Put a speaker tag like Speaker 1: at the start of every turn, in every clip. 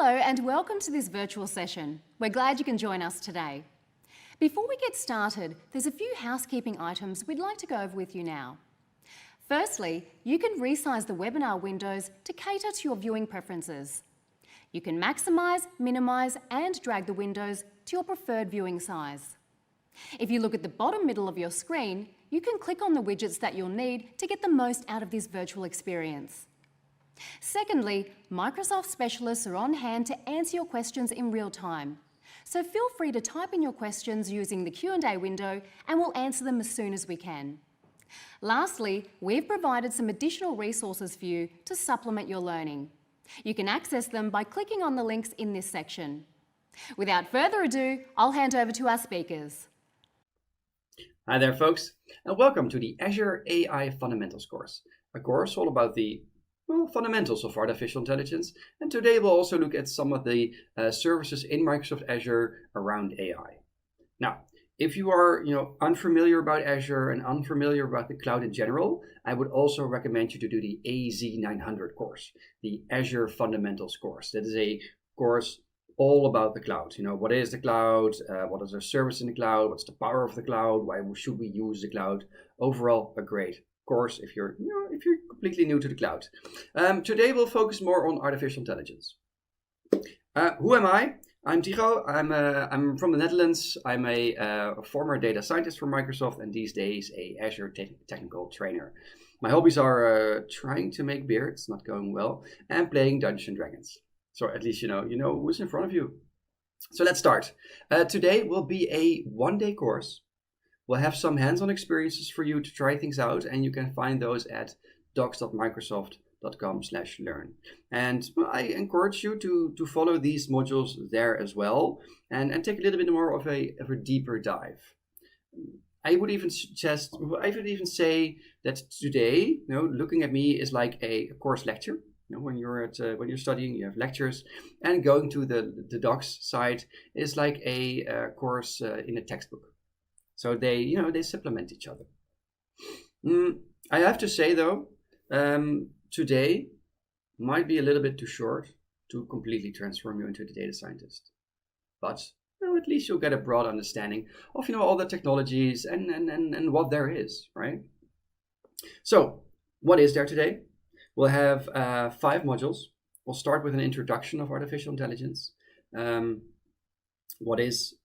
Speaker 1: Hello and welcome to this virtual session. We're glad you can join us today. Before we get started, there's a few housekeeping items we'd like to go over with you now. Firstly, you can resize the webinar windows to cater to your viewing preferences. You can maximise, minimise and drag the windows to your preferred viewing size. If you look at the bottom middle of your screen, you can click on the widgets that you'll need to get the most out of this virtual experience. Secondly, Microsoft specialists are on hand to answer your questions in real time. So feel free to type in your questions using the Q&A window and we'll answer them as soon as we can. Lastly, we've provided some additional resources for you to supplement your learning. You can access them by clicking on the links in this section. Without further ado, I'll hand over to our speakers.
Speaker 2: Hi there, folks, and welcome to the Azure AI Fundamentals course, a course all about the fundamentals of artificial intelligence. And today we'll also look at some of the services in Microsoft Azure around AI. Now, if you are unfamiliar about Azure and unfamiliar about the cloud in general, I would also recommend you to do the AZ900 course, the Azure Fundamentals course. That is a course all about the cloud. What is the cloud? What is our service in the cloud? What's the power of the cloud? Why should we use the cloud? Overall, a great course if you're completely new to the cloud. Today we'll focus more on artificial intelligence. Who am I? I'm Tycho. I'm from the Netherlands. I'm a former data scientist for Microsoft and these days a Azure technical trainer. My hobbies are trying to make beer, it's not going well, and playing Dungeons and Dragons. So at least you know who's in front of you. So let's start. Today will be a one-day course. We'll have some hands-on experiences for you to try things out, and you can find those at docs.microsoft.com/learn. And I encourage you to follow these modules there as well, and take a little bit more of a deeper dive. I would even say that today, looking at me is like a course lecture. When you're studying, you have lectures, and going to the docs side is like a course in a textbook. So they supplement each other. I have to say though, today might be a little bit too short to completely transform you into the data scientist. But at least you'll get a broad understanding of all the technologies and what there is, right? So what is there today? We'll have 5 modules. We'll start with an introduction of artificial intelligence. What is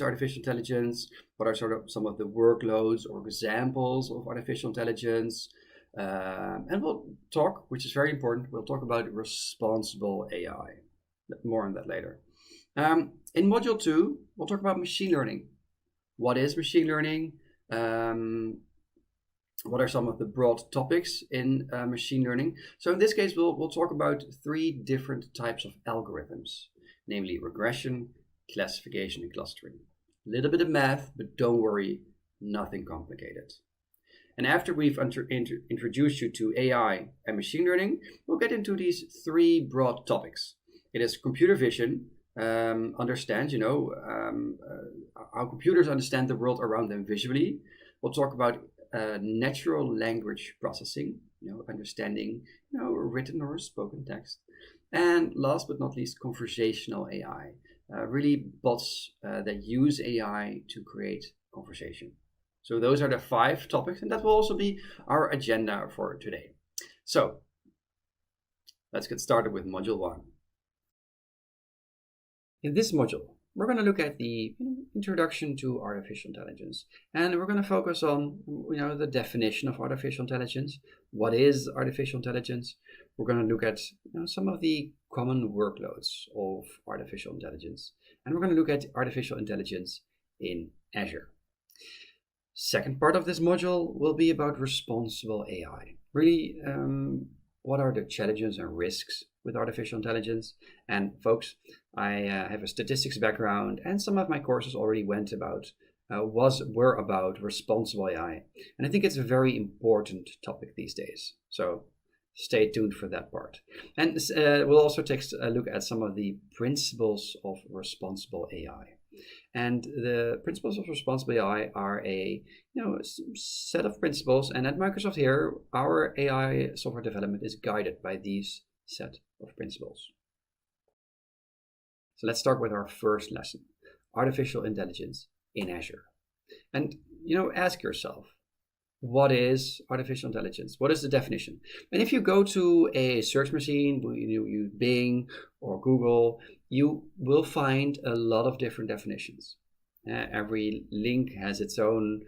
Speaker 2: artificial intelligence? What are sort of some of the workloads or examples of artificial intelligence? And we'll talk, which is very important, we'll talk about responsible AI. More on that later. In module 2, we'll talk about machine learning. What is machine learning? What are some of the broad topics in machine learning? So in this case, we'll talk about 3 different types of algorithms, namely regression, classification, and clustering. A little bit of math, but don't worry, nothing complicated. And after we've introduced you to AI and machine learning, we'll get into these 3 broad topics. It is computer vision, understand, how computers understand the world around them visually. We'll talk about natural language processing, understanding, written or spoken text. And last but not least, conversational AI, really bots that use AI to create conversation. So those are the 5 topics, and that will also be our agenda for today. So let's get started with module 1. In this module, we're going to look at the introduction to artificial intelligence, and we're going to focus on the definition of artificial intelligence. What is artificial intelligence? We're going to look at some of the common workloads of artificial intelligence, and we're going to look at artificial intelligence in Azure. Second part of this module will be about responsible AI. Really, what are the challenges and risks with artificial intelligence? And folks, I have a statistics background, and some of my courses already were about responsible AI. And I think it's a very important topic these days. So stay tuned for that part. And we'll also take a look at some of the principles of responsible AI. And the principles of responsible AI are a set of principles, and at Microsoft here, our AI software development is guided by these set of principles. So let's start with our first lesson, artificial intelligence in Azure. And, ask yourself, what is artificial intelligence? What is the definition? And if you go to a search machine, use Bing or Google, you will find a lot of different definitions. Every link has its own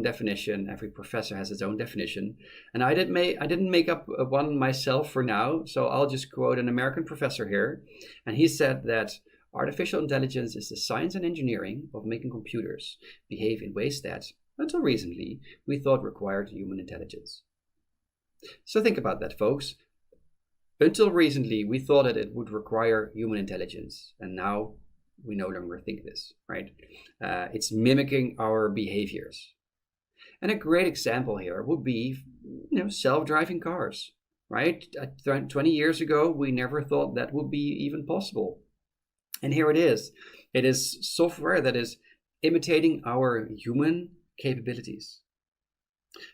Speaker 2: definition. Every professor has its own definition. And I didn't make up one myself for now, so I'll just quote an American professor here. And he said that artificial intelligence is the science and engineering of making computers behave in ways that, until recently, we thought required human intelligence. So think about that, folks. Until recently, we thought that it would require human intelligence, and now we no longer think this, right? It's mimicking our behaviors. And a great example here would be, self-driving cars, right? 20 years ago, we never thought that would be even possible. And here it is. It is software that is imitating our human capabilities.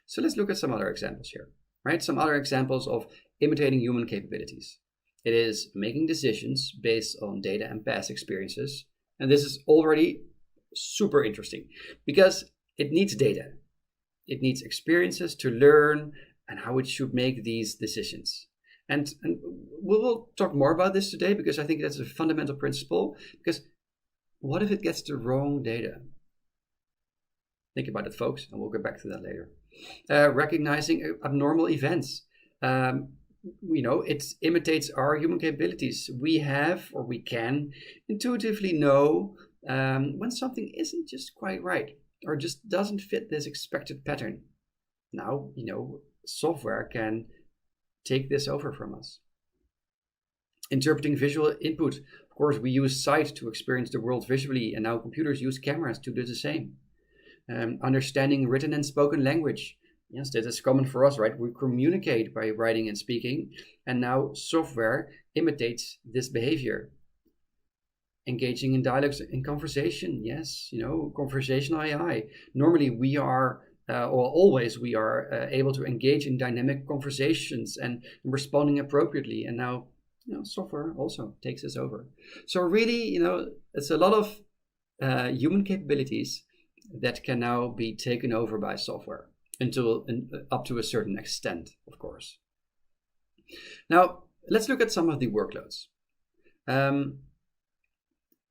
Speaker 2: So let's look at some other examples here, right? Some other examples of imitating human capabilities. It is making decisions based on data and past experiences. And this is already super interesting because it needs data. It needs experiences to learn and how it should make these decisions. And we'll talk more about this today because I think that's a fundamental principle. Because what if it gets the wrong data? Think about it, folks, and we'll get back to that later. Recognizing abnormal events. It imitates our human capabilities. We have, or we can, intuitively know when something isn't just quite right or just doesn't fit this expected pattern. Now, software can take this over from us. Interpreting visual input. Of course, we use sight to experience the world visually, and now computers use cameras to do the same. Understanding written and spoken language. Yes, this is common for us, right? We communicate by writing and speaking, and now software imitates this behavior. Engaging in dialogues in conversation. Yes, conversational AI. Normally we are, always we are able to engage in dynamic conversations and responding appropriately. And now, software also takes us over. So really, it's a lot of human capabilities that can now be taken over by software up to a certain extent, of course. Now, let's look at some of the workloads.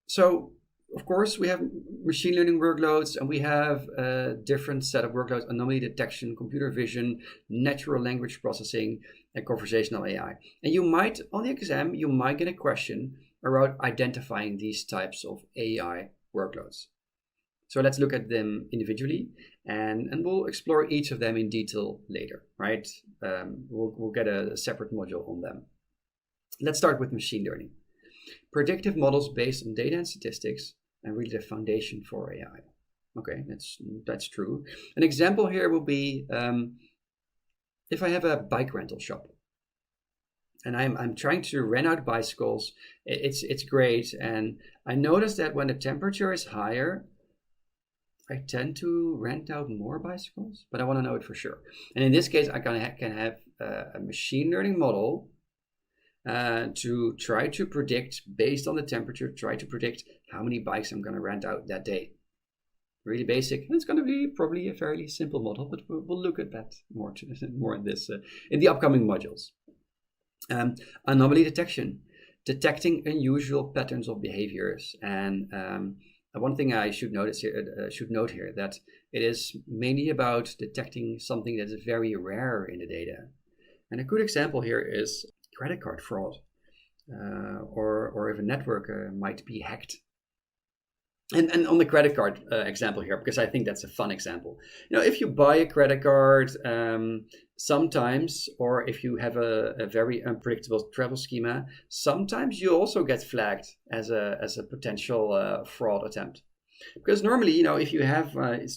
Speaker 2: So, of course, we have machine learning workloads, and we have a different set of workloads: anomaly detection, computer vision, natural language processing, and conversational AI. And you might, on the exam, get a question around identifying these types of AI workloads. So let's look at them individually, and we'll explore each of them in detail later, right? We'll get a separate module on them. Let's start with machine learning. Predictive models based on data and statistics, and really the foundation for AI. Okay, that's true. An example here will be if I have a bike rental shop, and I'm trying to rent out bicycles. It's great, and I notice that when the temperature is higher, I tend to rent out more bicycles, but I want to know it for sure. And in this case, I can have a machine learning model to try to predict, based on the temperature, try to predict how many bikes I'm going to rent out that day. Really basic. It's going to be probably a fairly simple model, but we'll look at that more in this in the upcoming modules. Anomaly detection, detecting unusual patterns of behaviors. And one thing I should note here that it is mainly about detecting something that is very rare in the data. And a good example here is credit card fraud, or if a network might be hacked. And on the credit card example here, because I think that's a fun example. If you buy a credit card, sometimes, or if you have a very unpredictable travel schema, sometimes you also get flagged as a potential fraud attempt. Because normally, if you have,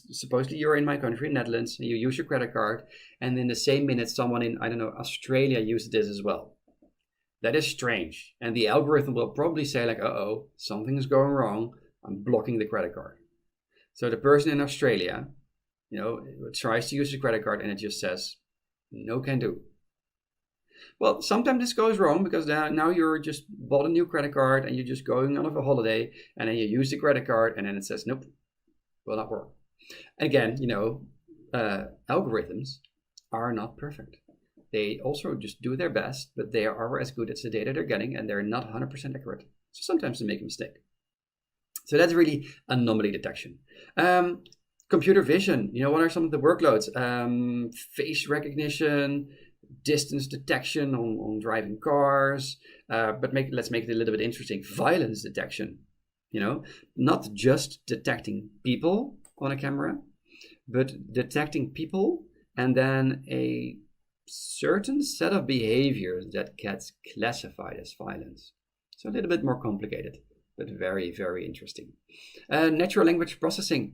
Speaker 2: supposedly you're in my country, Netherlands, and you use your credit card, and in the same minute, someone in, Australia used this as well. That is strange. And the algorithm will probably say like, uh-oh, something is going wrong. I'm blocking the credit card. So the person in Australia, tries to use the credit card and it just says, no can do. Well, sometimes this goes wrong because now you're just bought a new credit card and you're just going on a holiday and then you use the credit card and then it says, nope, will not work. Again, algorithms are not perfect. They also just do their best, but they are as good as the data they're getting and they're not 100% accurate. So sometimes they make a mistake. So that's really anomaly detection. Computer vision, what are some of the workloads? Face recognition, distance detection on driving cars, but let's make it a little bit interesting. Violence detection, not just detecting people on a camera, but detecting people and then a certain set of behaviors that gets classified as violence. So a little bit more complicated, but very, very interesting. Natural language processing.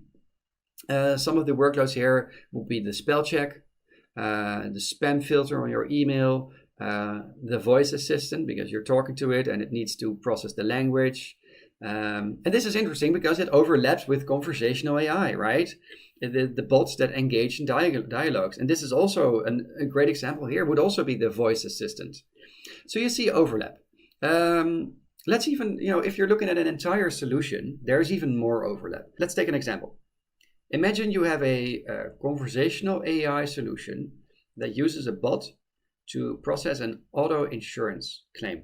Speaker 2: Some of the workloads here will be the spell check, the spam filter on your email, the voice assistant because you're talking to it and it needs to process the language. And this is interesting because it overlaps with conversational AI, right? The bots that engage in dialogues. And this is also a great example here would also be the voice assistant. So you see overlap. Let's even, if you're looking at an entire solution, there's even more overlap. Let's take an example. Imagine you have a conversational AI solution that uses a bot to process an auto insurance claim.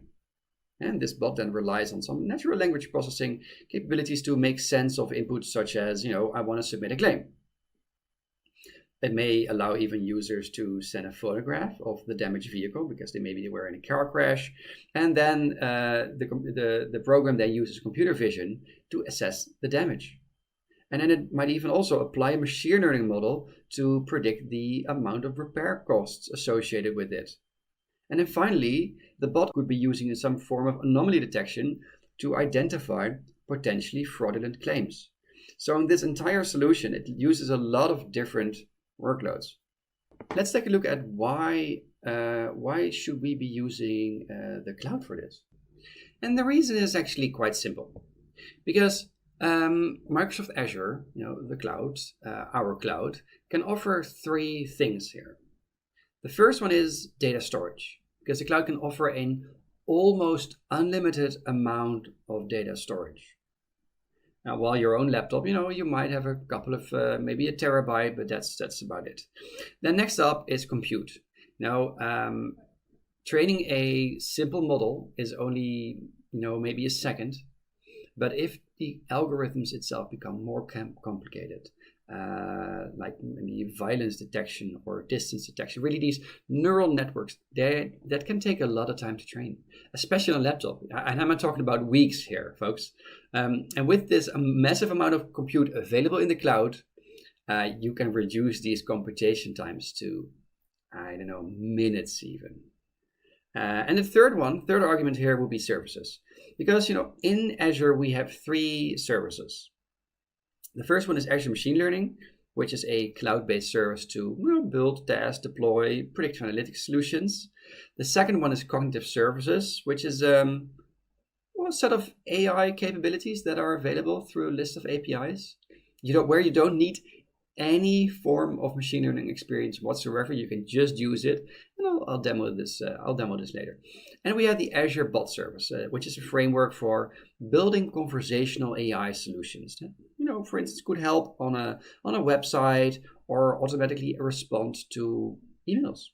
Speaker 2: And this bot then relies on some natural language processing capabilities to make sense of inputs such as, I want to submit a claim. It may allow even users to send a photograph of the damaged vehicle because they were in a car crash. And then the program then uses computer vision to assess the damage. And then it might even also apply a machine learning model to predict the amount of repair costs associated with it. And then finally, the bot could be using some form of anomaly detection to identify potentially fraudulent claims. So in this entire solution, it uses a lot of different workloads. Let's take a look at why should we be using the cloud for this? And the reason is actually quite simple. Because Microsoft Azure, the cloud, our cloud, can offer three things here. The first one is data storage, because the cloud can offer an almost unlimited amount of data storage. Now, while your own laptop, you might have a couple of, maybe a terabyte, but that's about it. Then next up is compute. Now, training a simple model is only, maybe a second. But if the algorithms itself become more complicated, like maybe violence detection or distance detection, really these neural networks, that can take a lot of time to train, especially on a laptop. And I'm not talking about weeks here, folks. And with this massive amount of compute available in the cloud, you can reduce these computation times to, minutes even. And the third argument here will be services. Because, in Azure, we have three services. The first one is Azure Machine Learning, which is a cloud-based service to build, test, deploy, predictive analytics solutions. The second one is Cognitive Services, which is a set of AI capabilities that are available through a list of APIs. Where you don't need any form of machine learning experience whatsoever. You can just use it, and I'll demo this. I'll demo this later. And we have the Azure Bot Service, which is a framework for building conversational AI solutions. That, for instance, could help on a website or automatically respond to emails.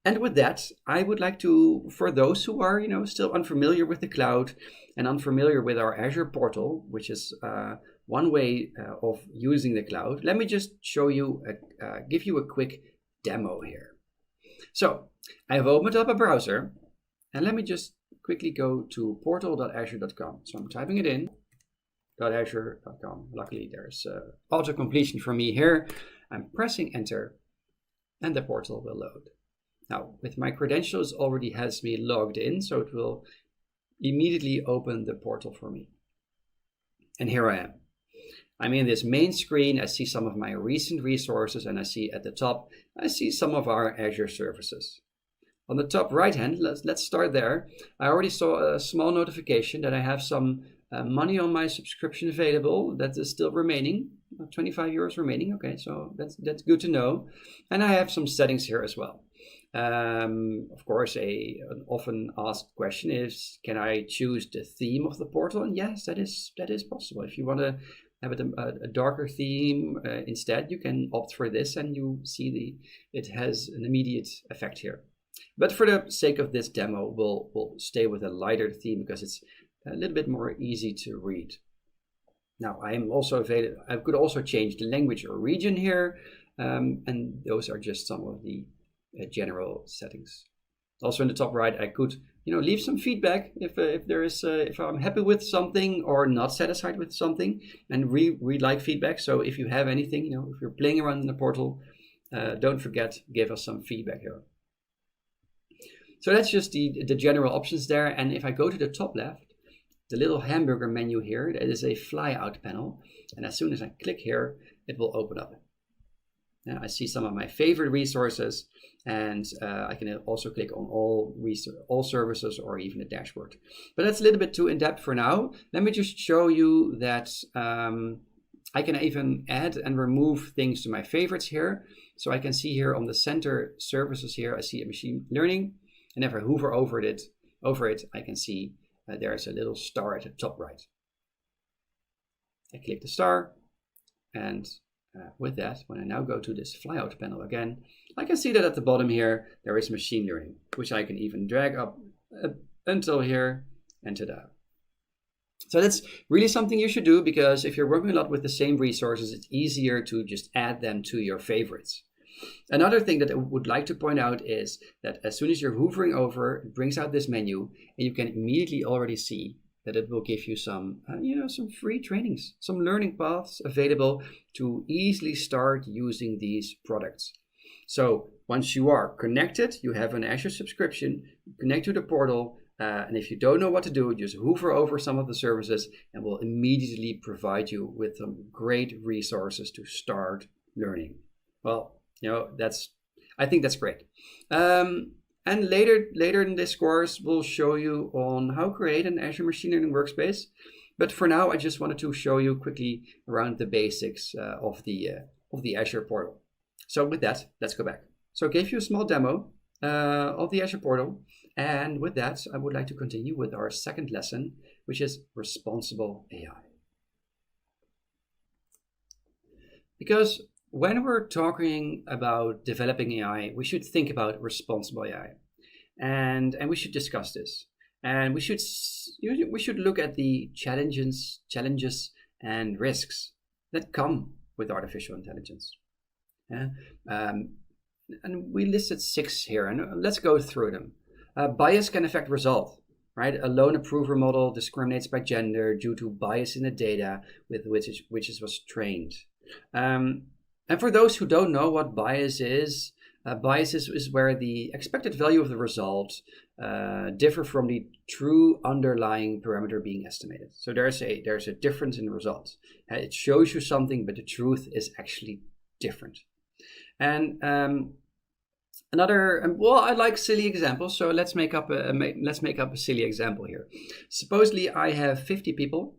Speaker 2: And with that, I would like to, for those who are still unfamiliar with the cloud and unfamiliar with our Azure portal, which is one way of using the cloud, let me just show you, give you a quick demo here. So I have opened up a browser and let me just quickly go to portal.azure.com. So I'm typing it in, .azure.com. Luckily there's auto completion for me here. I'm pressing enter and the portal will load. Now with my credentials already has me logged in, so it will immediately open the portal for me. And here I am. I'm in this main screen. I see some of my recent resources and I see at the top, I see some of our Azure services. On the top right hand, let's start there. I already saw a small notification that I have some money on my subscription available that is still remaining, 25 euros remaining. Okay, so that's good to know. And I have some settings here as well. Of course, an often asked question is, can I choose the theme of the portal? And yes, that is possible. If you want to have a darker theme instead, you can opt for this, and you see it has an immediate effect here. But for the sake of this demo, we'll stay with a lighter theme because it's a little bit more easy to read. Now, I could also change the language or region here, and those are just some of the general settings. Also in the top right, I could leave some feedback if I'm happy with something or not satisfied with something, and we like feedback. So if you have anything, if you're playing around in the portal, don't forget, give us some feedback here. So that's just the general options there. And if I go to the top left, the little hamburger menu here, that is a flyout panel. And as soon as I click here, it will open up. Now I see some of my favorite resources, and I can also click on all services or even a dashboard. But that's a little bit too in-depth for now. Let me just show you that I can even add and remove things to my favorites here. So I can see here on the center services here, I see a machine learning. And if I hover over it, I can see there's a little star at the top right. I click the star, and with that, when I now go to this flyout panel again, I can see that at the bottom here, there is machine learning, which I can even drag up until here and ta-da. So that's really something you should do, because if you're working a lot with the same resources, it's easier to just add them to your favorites. Another thing that I would like to point out is that as soon as you're hovering over, it brings out this menu, and you can immediately already see that it will give you some, some free trainings, some learning paths available to easily start using these products. So once you are connected, you have an Azure subscription, connect to the portal, and if you don't know what to do, just hover over some of the services, and we'll immediately provide you with some great resources to start learning. Well, I think that's great. And later in this course, we'll show you on how to create an Azure Machine Learning workspace. But for now, I just wanted to show you quickly around the basics of the Azure portal. So with that, let's go back. So I gave you a small demo of the Azure portal. And with that, I would like to continue with our second lesson, which is responsible AI. Because when we're talking about developing AI, we should think about responsible AI, and we should discuss this. And we should look at the challenges and risks that come with artificial intelligence. And we listed 6 here, and let's go through them. Bias can affect result, right? A lone approver model discriminates by gender due to bias in the data with which it was trained. And for those who don't know what bias is where the expected value of the result differ from the true underlying parameter being estimated. So there's a difference in the results. It shows you something, but the truth is actually different. And I like silly examples, so let's make up a silly example here. Supposedly I have 50 people,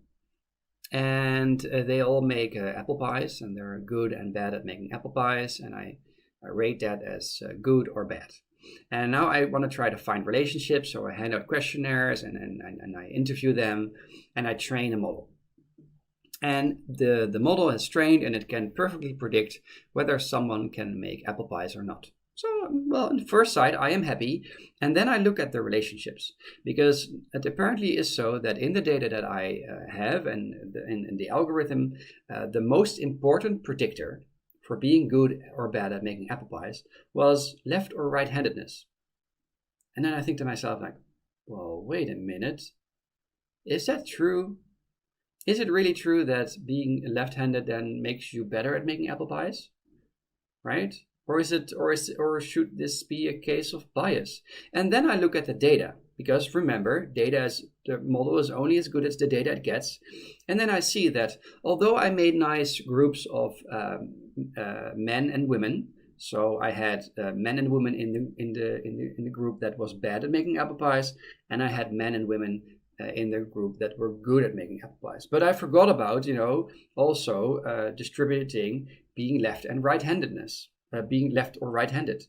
Speaker 2: and they all make apple pies, and they're good and bad at making apple pies, and I rate that as good or bad. And now I want to try to find relationships, so I hand out questionnaires and I interview them, and I train a model. And the model is trained, and it can perfectly predict whether someone can make apple pies or not. So, well, on the first sight, I am happy. And then I look at the relationships, because it apparently is so that in the data that I have and in the algorithm, the most important predictor for being good or bad at making apple pies was left or right-handedness. And then I think to myself, like, well, wait a minute. Is that true? Is it really true that being left-handed then makes you better at making apple pies? Right? Or should this be a case of bias? And then I look at the data, because remember, the model is only as good as the data it gets. And then I see that although I made nice groups of men and women, so I had men and women in the group that was bad at making apple pies, and I had men and women in the group that were good at making apple pies. But I forgot about also distributing being left and right-handedness. Being left or right-handed.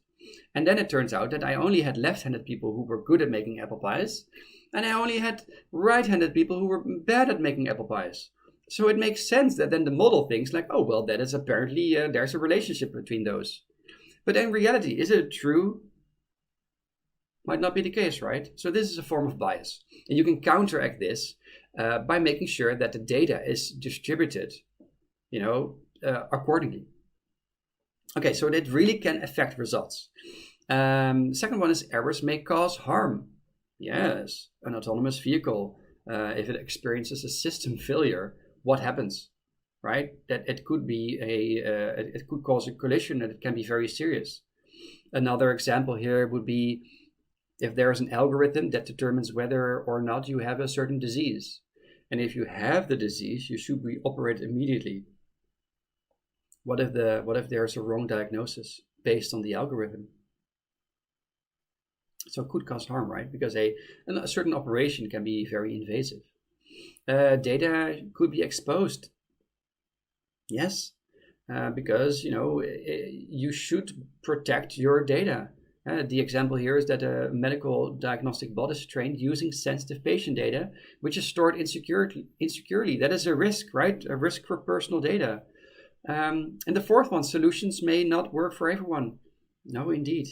Speaker 2: And then it turns out that I only had left-handed people who were good at making apple pies, and I only had right-handed people who were bad at making apple pies. So it makes sense that then the model thinks like, oh, well, that is apparently, there's a relationship between those. But in reality, is it true? Might not be the case, right? So this is a form of bias. And you can counteract this by making sure that the data is distributed, accordingly. Okay, so it really can affect results. Second one is errors may cause harm. Yes, an autonomous vehicle, if it experiences a system failure, what happens, right? That it could be it could cause a collision, and it can be very serious. Another example here would be if there's an algorithm that determines whether or not you have a certain disease. And if you have the disease, you should be operated immediately. What if there's a wrong diagnosis based on the algorithm? So it could cause harm, right? Because a certain operation can be very invasive. Data could be exposed. Yes, because you should protect your data. The example here is that a medical diagnostic bot is trained using sensitive patient data, which is stored insecurely. That is a risk, right? A risk for personal data. And the fourth one, solutions may not work for everyone. No, indeed.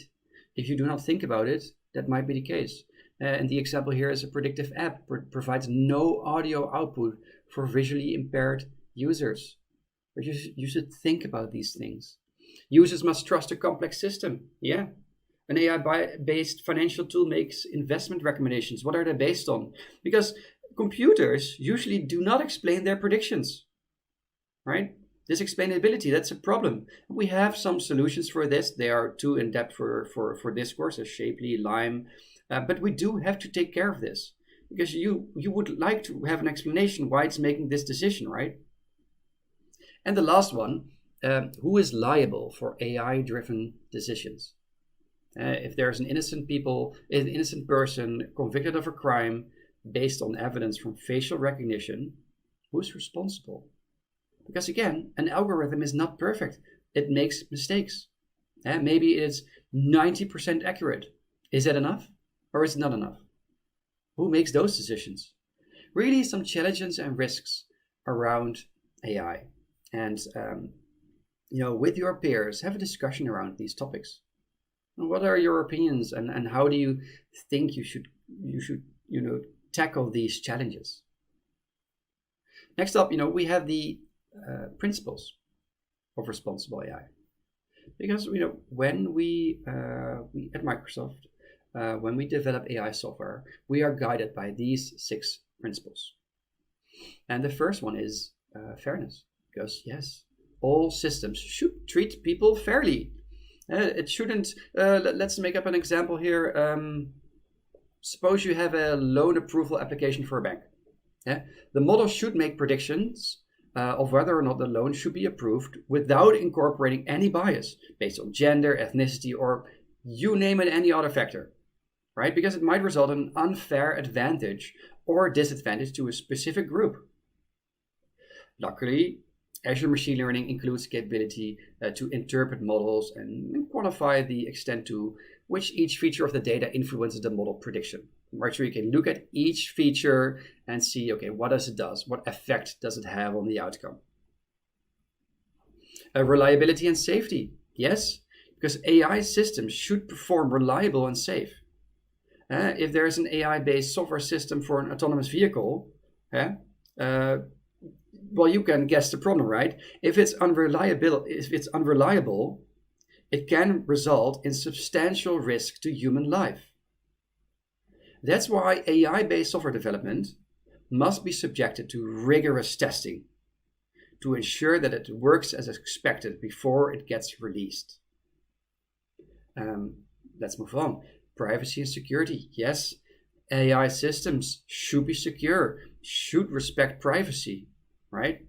Speaker 2: If you do not think about it, that might be the case. And the example here is a predictive app provides no audio output for visually impaired users. But you should think about these things. Users must trust a complex system. Yeah. An AI-based financial tool makes investment recommendations. What are they based on? Because computers usually do not explain their predictions, right? This explainability, that's a problem. We have some solutions for this. They are too in-depth for this course, as Shapely, Lime, but we do have to take care of this because you would like to have an explanation why it's making this decision, right? And the last one, who is liable for AI-driven decisions? If there's an innocent person convicted of a crime based on evidence from facial recognition, who's responsible? Because again, an algorithm is not perfect. It makes mistakes. Maybe it's 90% accurate. Is that enough? Or is it not enough? Who makes those decisions? Really some challenges and risks around AI. And with your peers, have a discussion around these topics. What are your opinions, and how do you think you should tackle these challenges? Next up, we have the principles of responsible AI, because when we at Microsoft, when we develop AI software, we are guided by these 6 principles. And the first one is fairness, because yes, all systems should treat people fairly. It shouldn't, let's make up an example here. Suppose you have a loan approval application for a bank. The model should make predictions of whether or not the loan should be approved without incorporating any bias based on gender, ethnicity, or you name it, any other factor, right? Because it might result in an unfair advantage or disadvantage to a specific group. Luckily, Azure Machine Learning includes capability to interpret models and quantify the extent to which each feature of the data influences the model prediction. Right, so you can look at each feature and see, okay, what does it do? What effect does it have on the outcome? Reliability and safety, yes, because AI systems should perform reliable and safe. If there's an AI-based software system for an autonomous vehicle, well, you can guess the problem, right? If it's unreliable, it can result in substantial risk to human life. That's why AI-based software development must be subjected to rigorous testing to ensure that it works as expected before it gets released. Let's move on. Privacy and security. Yes, AI systems should be secure, should respect privacy, right?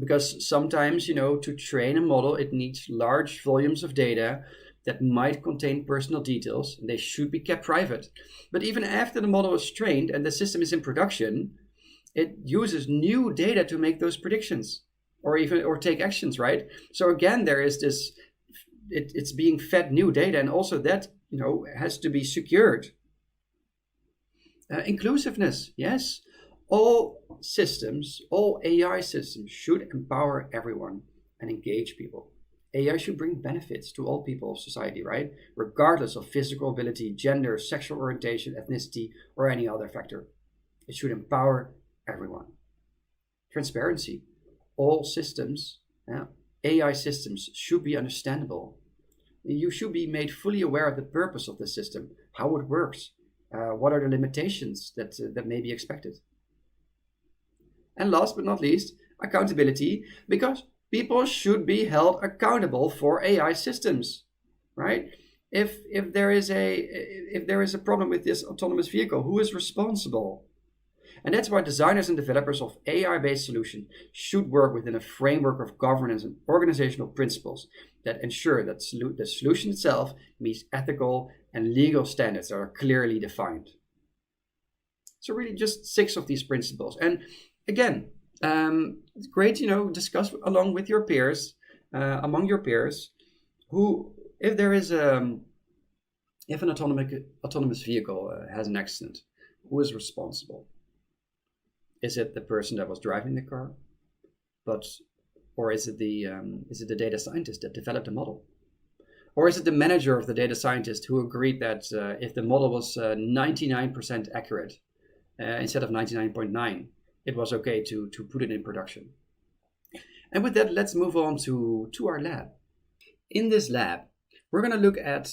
Speaker 2: Because sometimes, to train a model, it needs large volumes of data that might contain personal details, and they should be kept private. But even after the model is trained and the system is in production, it uses new data to make those predictions or take actions, right? So again, there is this it's being fed new data, and also that has to be secured. Inclusiveness, yes. All systems, all AI systems should empower everyone and engage people. AI should bring benefits to all people of society, right? Regardless of physical ability, gender, sexual orientation, ethnicity, or any other factor. It should empower everyone. Transparency. All systems, AI systems, should be understandable. You should be made fully aware of the purpose of the system, how it works, what are the limitations that may be expected. And last but not least, accountability, because people should be held accountable for AI systems, right? If there is a problem with this autonomous vehicle, who is responsible? And that's why designers and developers of AI-based solutions should work within a framework of governance and organizational principles that ensure that the solution itself meets ethical and legal standards that are clearly defined. So really just 6 of these principles. And again, it's great, discuss along with your peers, among your peers, who, if an autonomous vehicle has an accident, who is responsible? Is it the person that was driving the car, or is it the data scientist that developed the model, or is it the manager of the data scientist who agreed that if the model was 99% accurate instead of 99.9, it was okay to put it in production? And with that, let's move on to our lab. In this lab, we're going to look at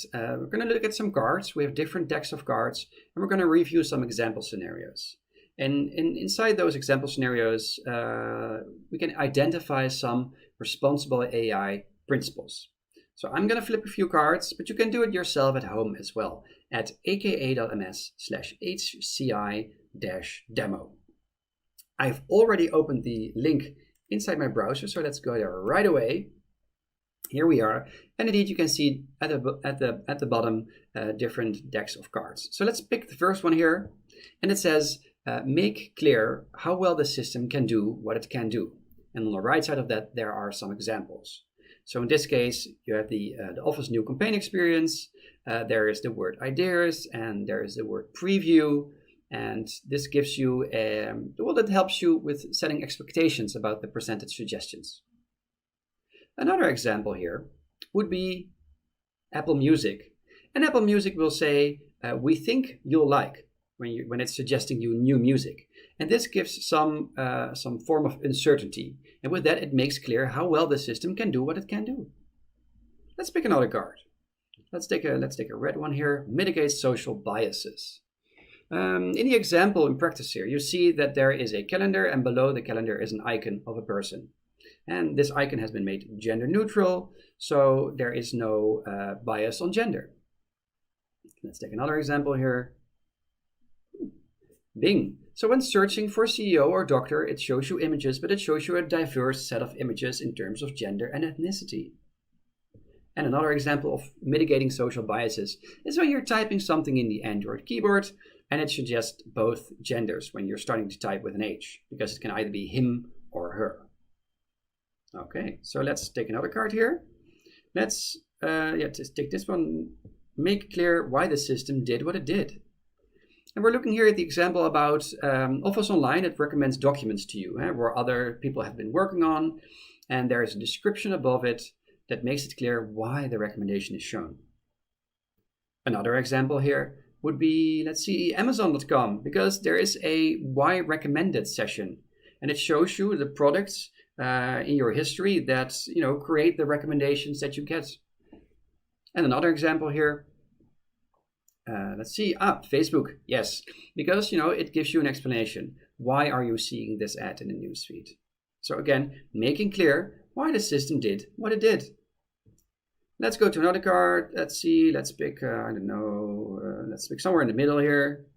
Speaker 2: some cards. We have different decks of cards, and we're going to review some example scenarios. And inside those example scenarios, we can identify some responsible AI principles. So I'm going to flip a few cards, but you can do it yourself at home as well at aka.ms/hci-demo. I've already opened the link inside my browser, so let's go there right away. Here we are, and indeed you can see at the bottom different decks of cards. So let's pick the first one here, and it says, make clear how well the system can do what it can do. And on the right side of that, there are some examples. So in this case, you have the Office new campaign experience. There is the word ideas, and there is the word preview. And this gives you, that helps you with setting expectations about the presented suggestions. Another example here would be Apple Music. And Apple Music will say, we think you'll like, when it's suggesting you new music. And this gives some form of uncertainty. And with that, it makes clear how well the system can do what it can do. Let's pick another card. Let's take a red one here. Mitigate social biases. In the example in practice here, you see that there is a calendar, and below the calendar is an icon of a person. And this icon has been made gender neutral, so there is no bias on gender. Let's take another example here. Bing. So when searching for CEO or doctor, it shows you images, but it shows you a diverse set of images in terms of gender and ethnicity. And another example of mitigating social biases is when you're typing something in the Android keyboard, and it suggests both genders when you're starting to type with an H, because it can either be him or her. Okay, so let's take another card here. Let's just take this one. Make clear why the system did what it did. And we're looking here at the example about Office Online. It recommends documents to you where other people have been working on, and there is a description above it that makes it clear why the recommendation is shown. Another example here would be, let's see, Amazon.com, because there is a why recommended session, and it shows you the products in your history that create the recommendations that you get. And another example here, let's see, Facebook, yes, because it gives you an explanation. Why are you seeing this ad in the newsfeed? So again, making clear why the system did what it did. Let's go to another card. Let's see, let's pick, let's pick somewhere in the middle here.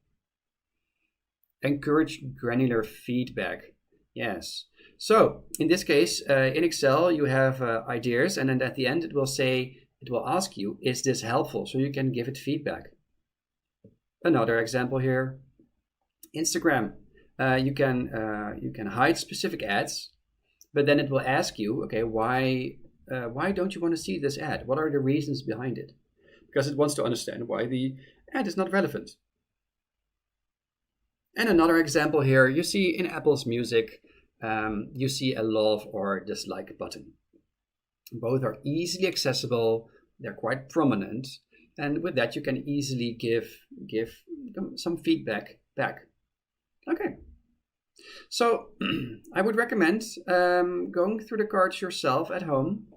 Speaker 2: Encourage granular feedback. Yes. So in this case, in Excel, you have ideas, and then at the end, it will ask you, is this helpful? So you can give it feedback. Another example here, Instagram. You can hide specific ads, but then it will ask you, okay, why why don't you want to see this ad? What are the reasons behind it? Because it wants to understand why the ad is not relevant. And another example here, you see in Apple's Music, you see a love or dislike button. Both are easily accessible, they're quite prominent, and with that you can easily give some feedback back. Okay, so I would recommend going through the cards yourself at home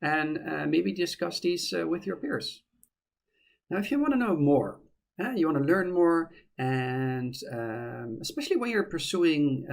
Speaker 2: and maybe discuss these with your peers. Now, if you want to know more, you want to learn more, and especially when you're pursuing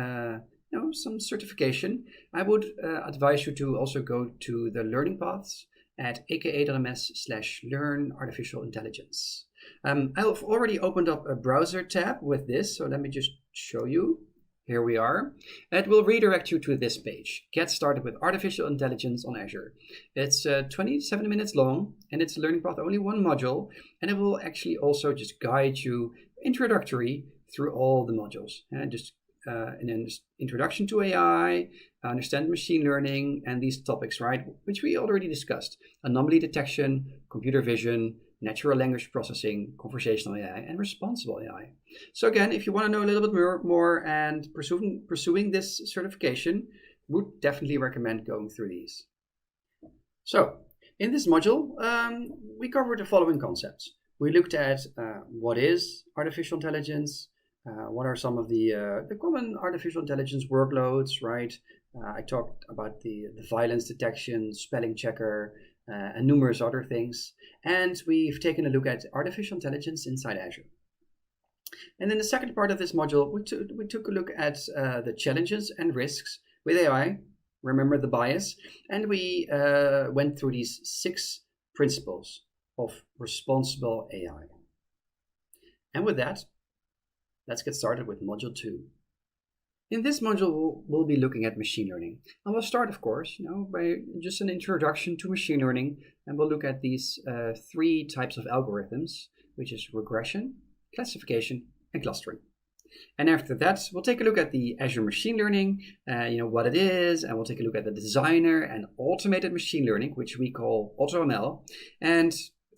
Speaker 2: some certification, I would advise you to also go to the learning paths at aka.ms/learn artificial intelligence. I've already opened up a browser tab with this, so let me just show you. Here we are. It will redirect you to this page. Get started with artificial intelligence on Azure. It's 27 minutes long, and it's a learning path, only one module, and it will actually also just guide you introductory through all the modules. And just an introduction to AI, understand machine learning, and these topics, right, which we already discussed. Anomaly detection, computer vision, natural language processing, conversational AI, and responsible AI. So again, if you want to know a little bit more and pursuing this certification, would definitely recommend going through these. So in this module, we covered the following concepts. We looked at what is artificial intelligence, what are some of the common artificial intelligence workloads, right? I talked about the violence detection, spelling checker, and numerous other things. And we've taken a look at artificial intelligence inside Azure. And in the second part of this module, we took a look at the challenges and risks with AI. Remember the bias. And we went through these 6 principles of responsible AI. And with that, let's get started with module 2. In this module, we'll be looking at machine learning. And we'll start, of course, by just an introduction to machine learning. And we'll look at these 3 types of algorithms, which is regression, classification, and clustering. And after that, we'll take a look at the Azure Machine Learning, what it is, and we'll take a look at the designer and automated machine learning, which we call AutoML. And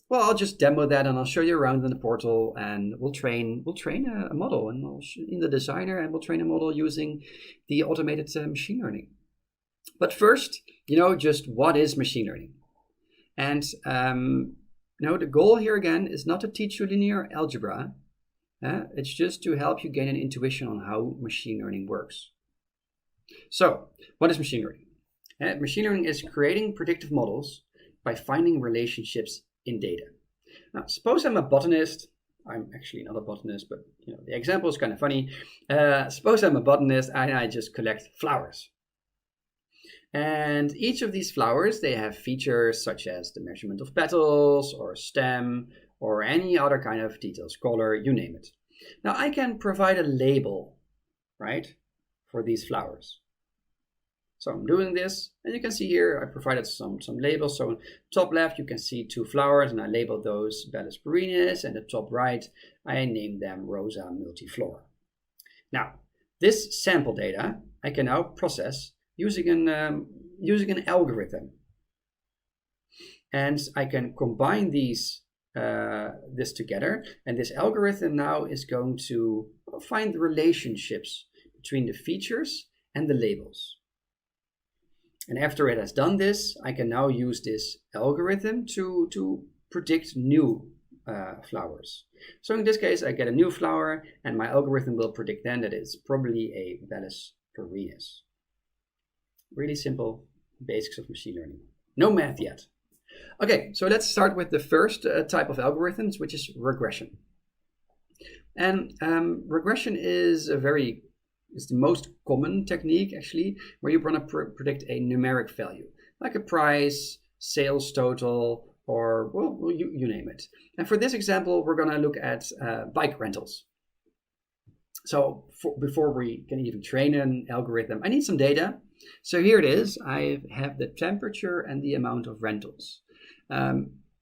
Speaker 2: well, I'll just demo that and I'll show you around in the portal, and we'll train a model in the designer, and we'll train a model using the automated machine learning. But first, just what is machine learning? And the goal here again is not to teach you linear algebra. It's just to help you gain an intuition on how machine learning works. So, what is machine learning? Machine learning is creating predictive models by finding relationships in data. Now, suppose I'm a botanist. I'm actually not a botanist, but the example is kind of funny. Suppose I'm a botanist and I just collect flowers. And each of these flowers, they have features such as the measurement of petals or stem or any other kind of details, color, you name it. Now I can provide a label, right, for these flowers. So I'm doing this, and you can see here I provided some labels. So on top left you can see 2 flowers, and I labeled those Bellis perennis, and the top right I named them Rosa multiflora. Now this sample data I can now process using an algorithm, and I can combine this together, and this algorithm now is going to find the relationships between the features and the labels. And after it has done this, I can now use this algorithm to predict new flowers. So in this case, I get a new flower, and my algorithm will predict then that it's probably a Bellis perennis. Really simple basics of machine learning. No math yet. Okay, so let's start with the first type of algorithms, which is regression. And regression is the most common technique, actually, where you want to predict a numeric value, like a price, sales total, or, well, you name it. And for this example, we're going to look at bike rentals. So before we can even train an algorithm, I need some data. So here it is. I have the temperature and the amount of rentals.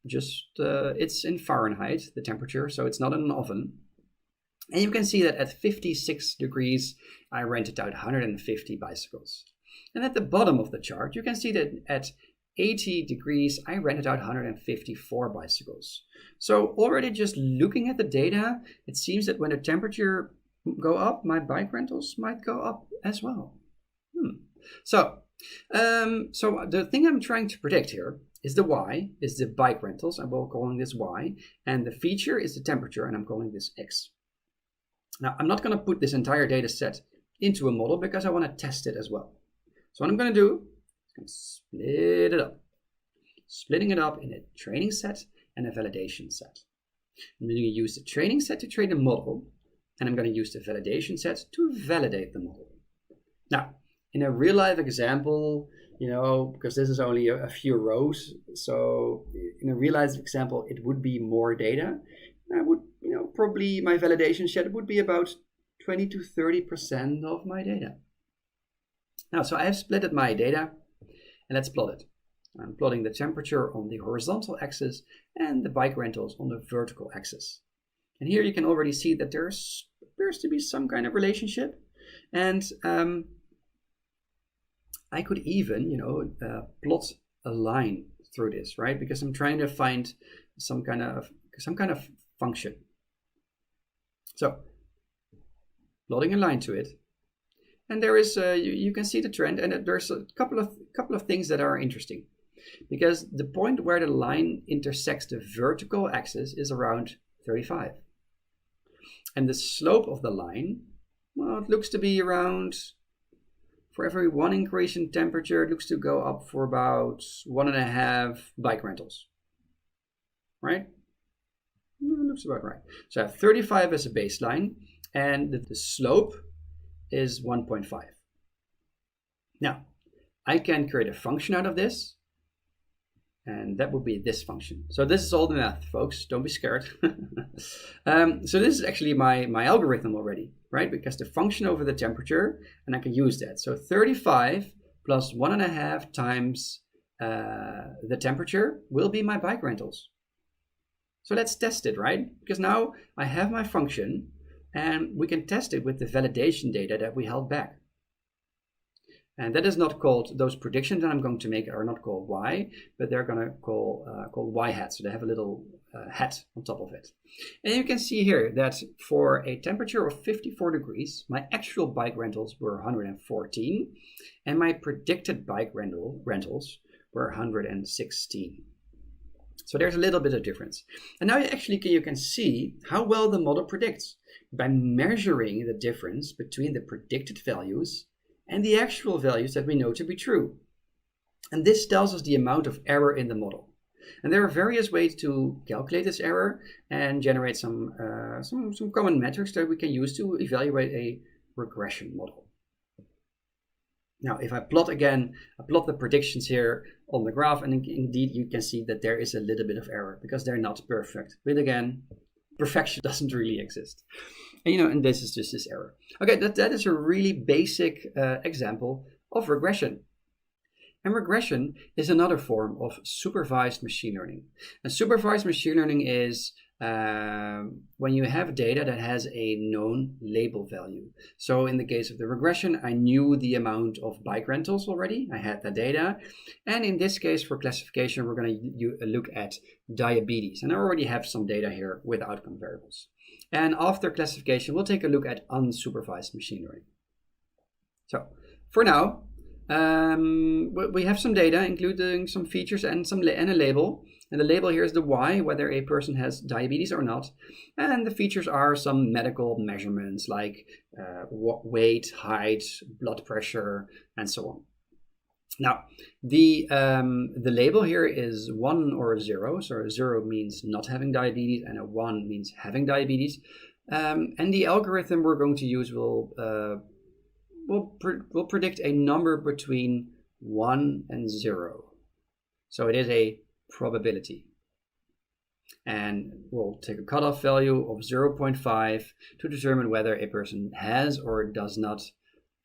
Speaker 2: It's in Fahrenheit, the temperature, so it's not in an oven. And you can see that at 56 degrees, I rented out 150 bicycles. And at the bottom of the chart, you can see that at 80 degrees, I rented out 154 bicycles. So already just looking at the data, it seems that when the temperature go up, my bike rentals might go up as well. So the thing I'm trying to predict here is the Y, is the bike rentals, and we're calling this Y, and the feature is the temperature, and I'm calling this X. Now, I'm not going to put this entire data set into a model because I want to test it as well. So what I'm going to do is going to split it up. Splitting it up in a training set and a validation set. I'm going to use the training set to train a model, and I'm going to use the validation set to validate the model. Now, in a real life example, because this is only a few rows, so in a real life example, it would be more data. I would, probably my validation set would be about 20 to 30% of my data. Now, so I have splitted my data, and let's plot it. I'm plotting the temperature on the horizontal axis and the bike rentals on the vertical axis. And here you can already see that there appears to be some kind of relationship. And I could even, plot a line through this, right? Because I'm trying to find some kind of function. So, plotting a line to it, and there is you can see the trend, and there's a couple of things that are interesting, because the point where the line intersects the vertical axis is around 35, and the slope of the line, well, it looks to be around. For every 1 increase in temperature, it looks to go up for about 1.5 bike rentals, right? It looks about right. So I have 35 as a baseline, and the slope is 1.5. Now, I can create a function out of this, and that would be this function. So this is all the math, folks. Don't be scared. So this is actually my algorithm already, right? Because the function over the temperature, and I can use that. So 35 plus 1.5 times the temperature will be my bike rentals. So let's test it, right? Because now I have my function, and we can test it with the validation data that we held back. And that is not called, those predictions that I'm going to make are not called Y, but they're going to called Y hat. So they have a little hat on top of it. And you can see here that for a temperature of 54 degrees, my actual bike rentals were 114, and my predicted bike rentals were 116. So there's a little bit of difference. And now you can see how well the model predicts by measuring the difference between the predicted values and the actual values that we know to be true. And this tells us the amount of error in the model. And there are various ways to calculate this error and generate some common metrics that we can use to evaluate a regression model. Now, if I plot the predictions here on the graph, and indeed you can see that there is a little bit of error because they're not perfect. But again, perfection doesn't really exist. And this is just this error. Okay, that is a really basic example of regression. And regression is another form of supervised machine learning. And supervised machine learning is when you have data that has a known label value. So in the case of the regression, I knew the amount of bike rentals already. I had that data. And in this case, for classification, we're going to look at diabetes. And I already have some data here with outcome variables. And after classification, we'll take a look at unsupervised machine learning. So for now, we have some data, including some features and a label. And the label here is the Y, whether a person has diabetes or not. And the features are some medical measurements like weight, height, blood pressure, and so on. Now, the label here is 1 or 0. So 0 means not having diabetes, and a 1 means having diabetes. And the algorithm we're going to use will predict a number between 1 and 0. So it is a probability. And we'll take a cutoff value of 0.5 to determine whether a person has or does not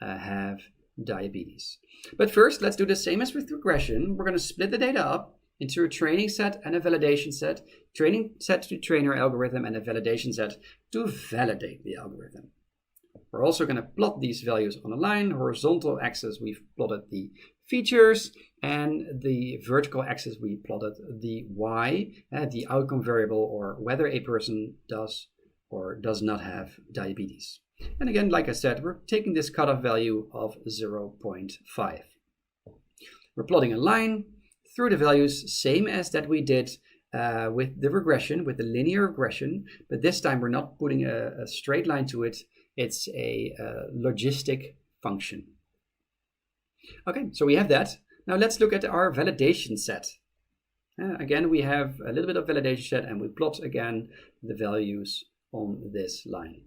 Speaker 2: have diabetes. But first, let's do the same as with regression. We're going to split the data up into a training set and a validation set. Training set to train our algorithm, and a validation set to validate the algorithm. we're also going to plot these values on a line. Horizontal axis, we've plotted the features, and the vertical axis, we plotted the y, the outcome variable, or whether a person does or does not have diabetes. And again, like I said, we're taking this cutoff value of 0.5. We're plotting a line through the values, same as that we did with the regression, with the linear regression, but this time we're not putting a straight line to it. It's a logistic function. Okay, so we have that. Now let's look at our validation set. Again, we have a little bit of validation set, and we plot again the values on this line.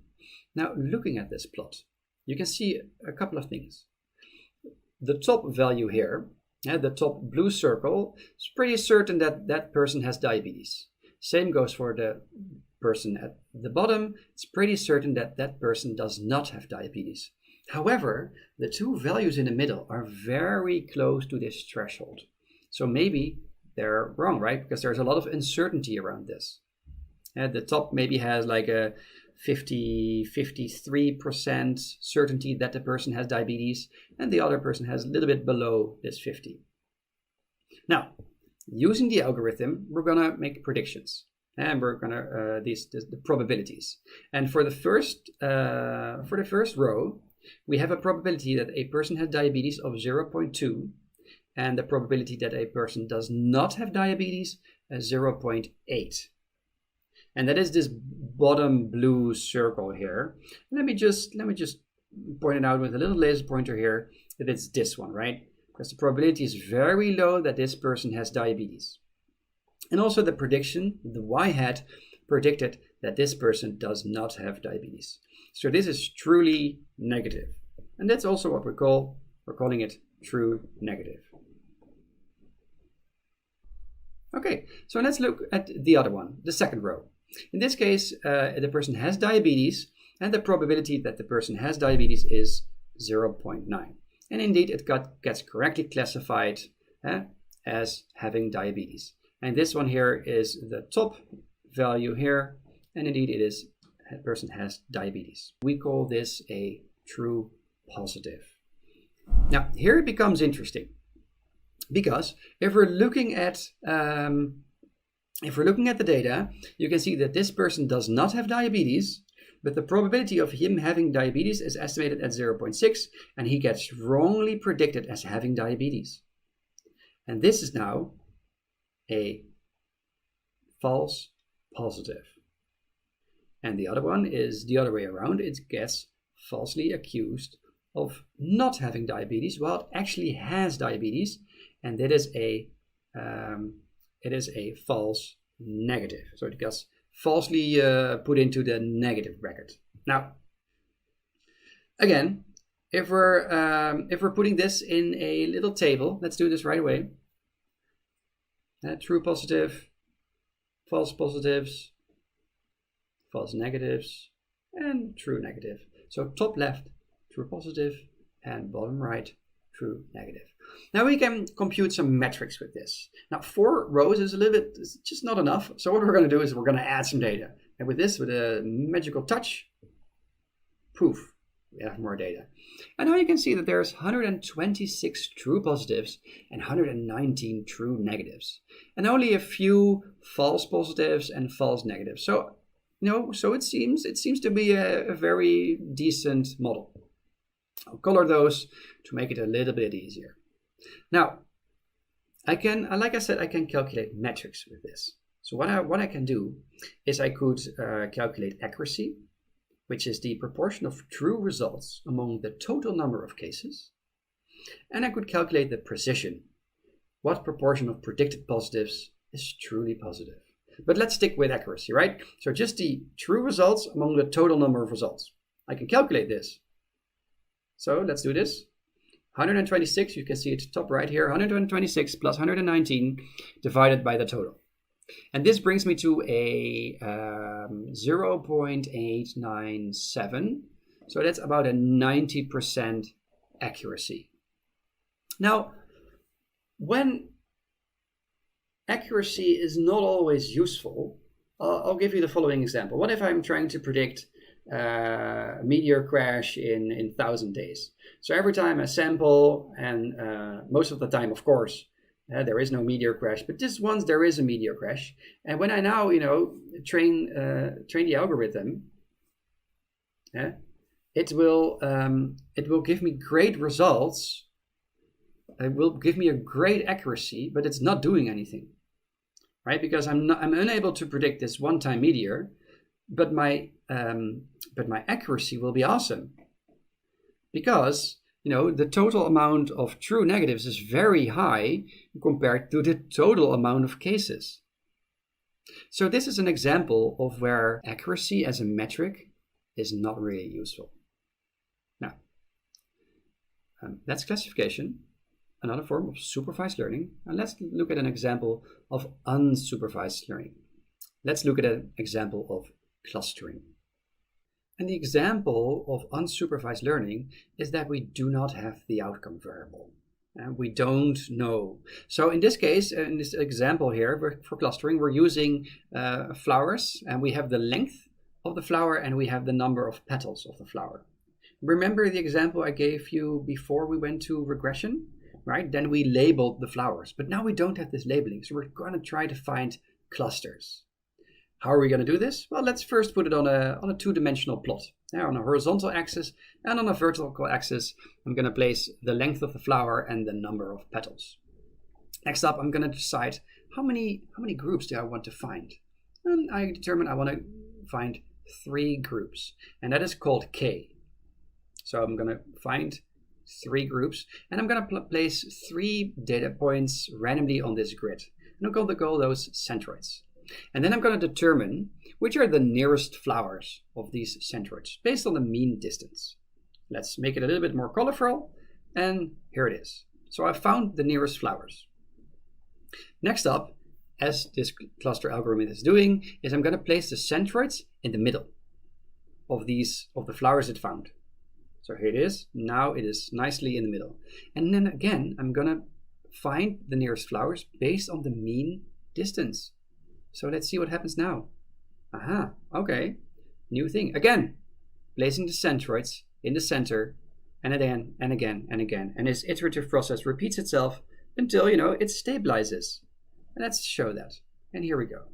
Speaker 2: Now, looking at this plot, you can see a couple of things. The top value here, the top blue circle, is pretty certain that that person has diabetes. Same goes for the person at the bottom. It's pretty certain that that person does not have diabetes. However, the two values in the middle are very close to this threshold. So maybe they're wrong, right? Because there's a lot of uncertainty around this. The top maybe has like a 53% certainty that the person has diabetes, and the other person has a little bit below this 50. Now, using the algorithm, we're gonna make predictions, and we're gonna the probabilities. And for the first row, we have a probability that a person has diabetes of 0.2, and the probability that a person does not have diabetes as 0.8. And that is this bottom blue circle here. Let me just point it out with a little laser pointer here that it's this one, right? Because the probability is very low that this person has diabetes. And also the prediction, the y-hat, predicted that this person does not have diabetes. So this is truly negative. And that's also what we're calling it true negative. Okay, so let's look at the other one, the second row. In this case, the person has diabetes, and the probability that the person has diabetes is 0.9. And indeed, it gets correctly classified as having diabetes. And this one here is the top value here, and indeed it is a person has diabetes. We call this a true positive. Now, here it becomes interesting, because if we're looking at the data, you can see that this person does not have diabetes, but the probability of him having diabetes is estimated at 0.6, and he gets wrongly predicted as having diabetes. And this is now a false positive. And the other one is the other way around. It gets falsely accused of not having diabetes while it actually has diabetes, and that is a false negative. So it gets falsely put into the negative bracket. Now, again, if we're putting this in a little table, let's do this right away. True positive, false positives, false negatives, and true negative. So top left, true positive, and bottom right, true negative. Now we can compute some metrics with this. Now 4 rows is it's just not enough. So what we're going to do is we're going to add some data. And with this, with a magical touch, poof, we have more data. And now you can see that there's 126 true positives and 119 true negatives. And only a few false positives and false negatives. So, so it seems to be a very decent model. I'll color those to make it a little bit easier. Now, like I said, I can calculate metrics with this. So what I can do is I could calculate accuracy, which is the proportion of true results among the total number of cases. And I could calculate the precision. What proportion of predicted positives is truly positive? But let's stick with accuracy, right? So just the true results among the total number of results. I can calculate this. So let's do this. 126, you can see it top right here, 126 plus 119 divided by the total. And this brings me to a 0.897. So that's about a 90% accuracy. Now, when accuracy is not always useful, I'll give you the following example. What if I'm trying to predict meteor crash in 1,000 days. So every time I sample, and most of the time, of course, there is no meteor crash, but just once there is a meteor crash. And when I now, train the algorithm, it will give me great results. It will give me a great accuracy, but it's not doing anything, right? Because I'm unable to predict this one-time meteor, but my accuracy will be awesome, because the total amount of true negatives is very high compared to the total amount of cases. So this is an example of where accuracy as a metric is not really useful. Now, that's classification, another form of supervised learning. And let's look at an example of unsupervised learning. Let's look at an example of clustering. And the example of unsupervised learning is that we do not have the outcome variable. We don't know. So in this case, in this example here for clustering, we're using flowers, and we have the length of the flower and we have the number of petals of the flower. Remember the example I gave you before we went to regression, right? Then we labeled the flowers, but now we don't have this labeling. So we're going to try to find clusters. How are we going to do this? Well, let's first put it on a two-dimensional plot. Now, on a horizontal axis and on a vertical axis, I'm going to place the length of the flower and the number of petals. Next up, I'm going to decide how many groups do I want to find. And I determine I want to find 3 groups, and that is called K. So I'm going to find 3 groups, and I'm going to place 3 data points randomly on this grid. And I'm going to call those centroids. And then I'm going to determine which are the nearest flowers of these centroids based on the mean distance. Let's make it a little bit more colorful, and here it is. So I found the nearest flowers. Next up, as this cluster algorithm is doing, is I'm going to place the centroids in the middle of the flowers it found. So here it is. Now it is nicely in the middle. And then again, I'm going to find the nearest flowers based on the mean distance. So let's see what happens now. Aha, okay. New thing. Again, placing the centroids in the center, and again, and again, and again. And this iterative process repeats itself until, it stabilizes. And let's show that. And here we go.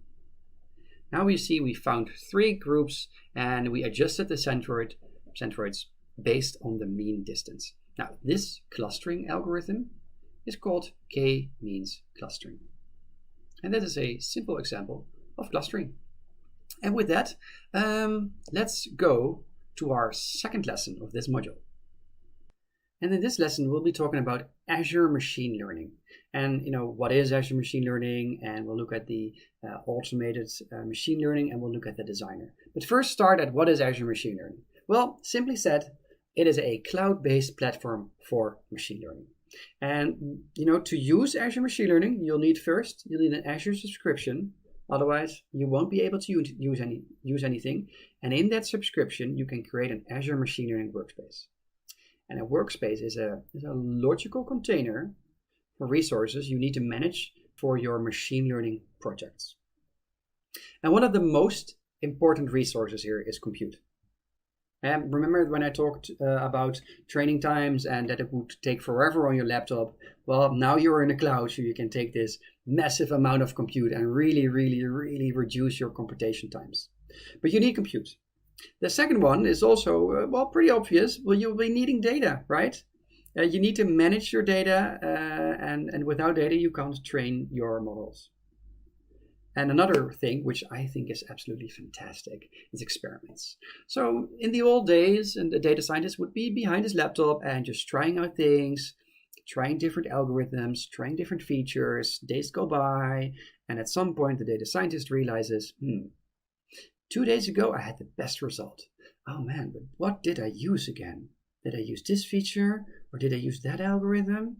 Speaker 2: Now we see we found 3 groups, and we adjusted the centroids based on the mean distance. Now, this clustering algorithm is called K-means clustering. And that is a simple example of clustering. And with that, let's go to our second lesson of this module. And in this lesson, we'll be talking about Azure Machine Learning. And, what is Azure Machine Learning? And we'll look at the automated machine learning, and we'll look at the designer. But first start at what is Azure Machine Learning? Well, simply said, it is a cloud-based platform for machine learning. And, to use Azure Machine Learning, you'll need an Azure subscription. Otherwise, you won't be able to use anything. And in that subscription, you can create an Azure Machine Learning workspace. And a workspace is a logical container for resources you need to manage for your machine learning projects. And one of the most important resources here is compute. And remember when I talked about training times and that it would take forever on your laptop? Well, now you're in the cloud, so you can take this massive amount of compute and really, really, really reduce your computation times. But you need compute. The second one is also, pretty obvious. Well, you'll be needing data, right? You need to manage your data, and without data, you can't train your models. And another thing, which I think is absolutely fantastic, is experiments. So in the old days, and the data scientist would be behind his laptop and just trying out things, trying different algorithms, trying different features. Days go by, and at some point, the data scientist realizes, 2 days ago, I had the best result. Oh man, but what did I use again? Did I use this feature, or did I use that algorithm?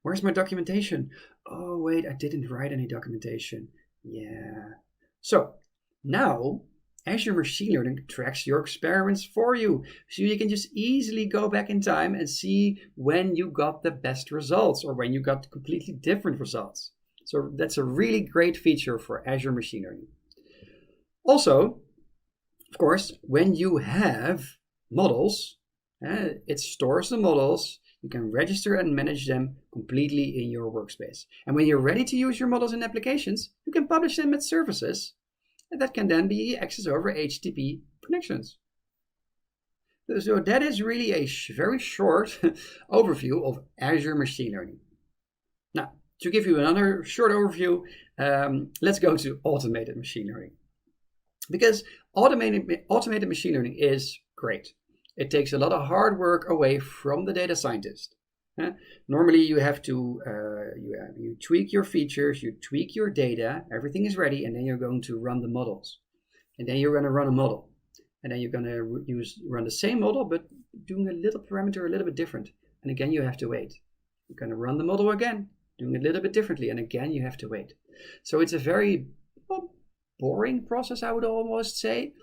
Speaker 2: Where's my documentation? Oh wait, I didn't write any documentation. Yeah. So now Azure Machine Learning tracks your experiments for you. So you can just easily go back in time and see when you got the best results or when you got completely different results. So that's a really great feature for Azure Machine Learning. Also, Of course, when you have models, it stores the models. You can register and manage them completely in your workspace. And when you're ready to use your models in applications, you can publish them as services. And that can then be accessed over HTTP connections. So that is really a very short overview of Azure Machine Learning. Now, to give you another short overview, let's go to automated machine learning. Because automated machine learning is great. It takes a lot of hard work away from the data scientist. Normally you have to you tweak your features, you tweak your data, everything is ready, and then you're going to run the models. And then you're going to run a model. And then you're going to run the same model, but doing a little parameter a little bit different. And again, you have to wait. You're going to run the model again, doing it a little bit differently. And again, you have to wait. So it's a very boring process, I would almost say.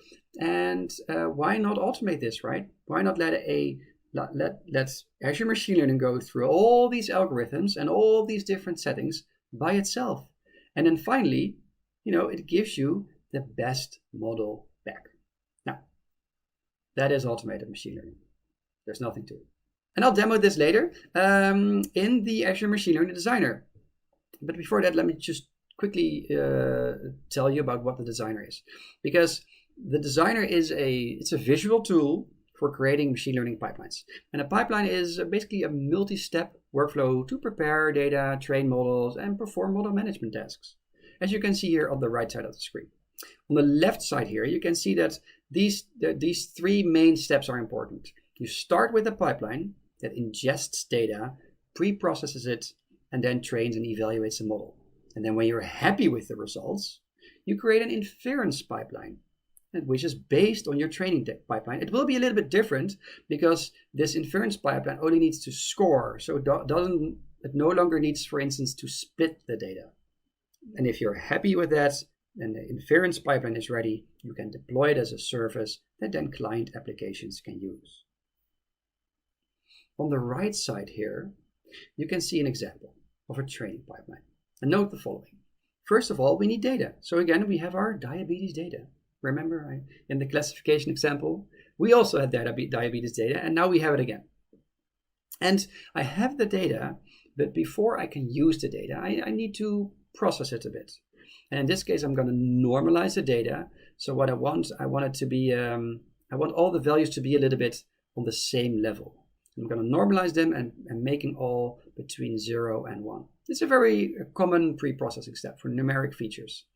Speaker 2: And why not automate this, right? Why not let Azure Machine Learning go through all these algorithms and all these different settings by itself? And then finally, it gives you the best model back. Now, that is automated machine learning. There's nothing to it. And I'll demo this later in the Azure Machine Learning Designer. But before that, let me just quickly tell you about what the Designer is. Because the Designer is a visual tool for creating machine learning pipelines. And a pipeline is basically a multi-step workflow to prepare data, train models, and perform model management tasks. As you can see here on the right side of the screen. On the left side here, you can see that these three main steps are important. You start with a pipeline that ingests data, pre-processes it, and then trains and evaluates the model. And then when you're happy with the results, you create an inference pipeline, which is based on your training pipeline. It will be a little bit different because this inference pipeline only needs to score. So it no longer needs, for instance, to split the data. And if you're happy with that, and the inference pipeline is ready, you can deploy it as a service that then client applications can use. On the right side here, you can see an example of a training pipeline. And note the following. First of all, we need data. So again, we have our diabetes data. Remember, in the classification example, we also had diabetes data, and now we have it again. And I have the data, but before I can use the data, I need to process it a bit. And in this case, I'm going to normalize the data. So what I want it to be, I want all the values to be a little bit on the same level. I'm going to normalize them and making all between 0 and 1. It's a very common pre-processing step for numeric features.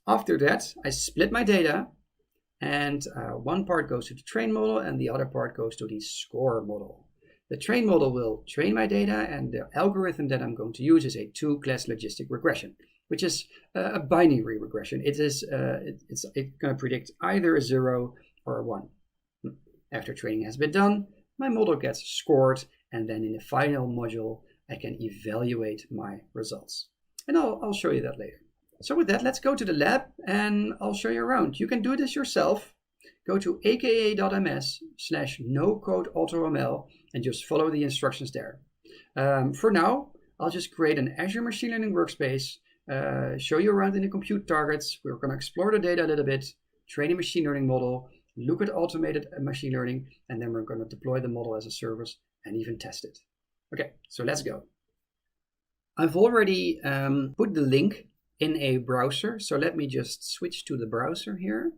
Speaker 2: After that, I split my data, and one part goes to the train model and the other part goes to the score model. The train model will train my data, and the algorithm that I'm going to use is a two-class logistic regression, which is a binary regression. It's going to predict either a 0 or a 1. After training has been done, my model gets scored, and then in the final module, I can evaluate my results. And I'll show you that later. So with that, let's go to the lab, and I'll show you around. You can do this yourself. Go to aka.ms/nocodeautoml and just follow the instructions there. For now, I'll just create an Azure Machine Learning workspace, show you around in the compute targets. We're going to explore the data a little bit, train a machine learning model, look at automated machine learning, and then we're going to deploy the model as a service and even test it. Okay, so let's go. I've already put the link in a browser, so let me just switch to the browser here.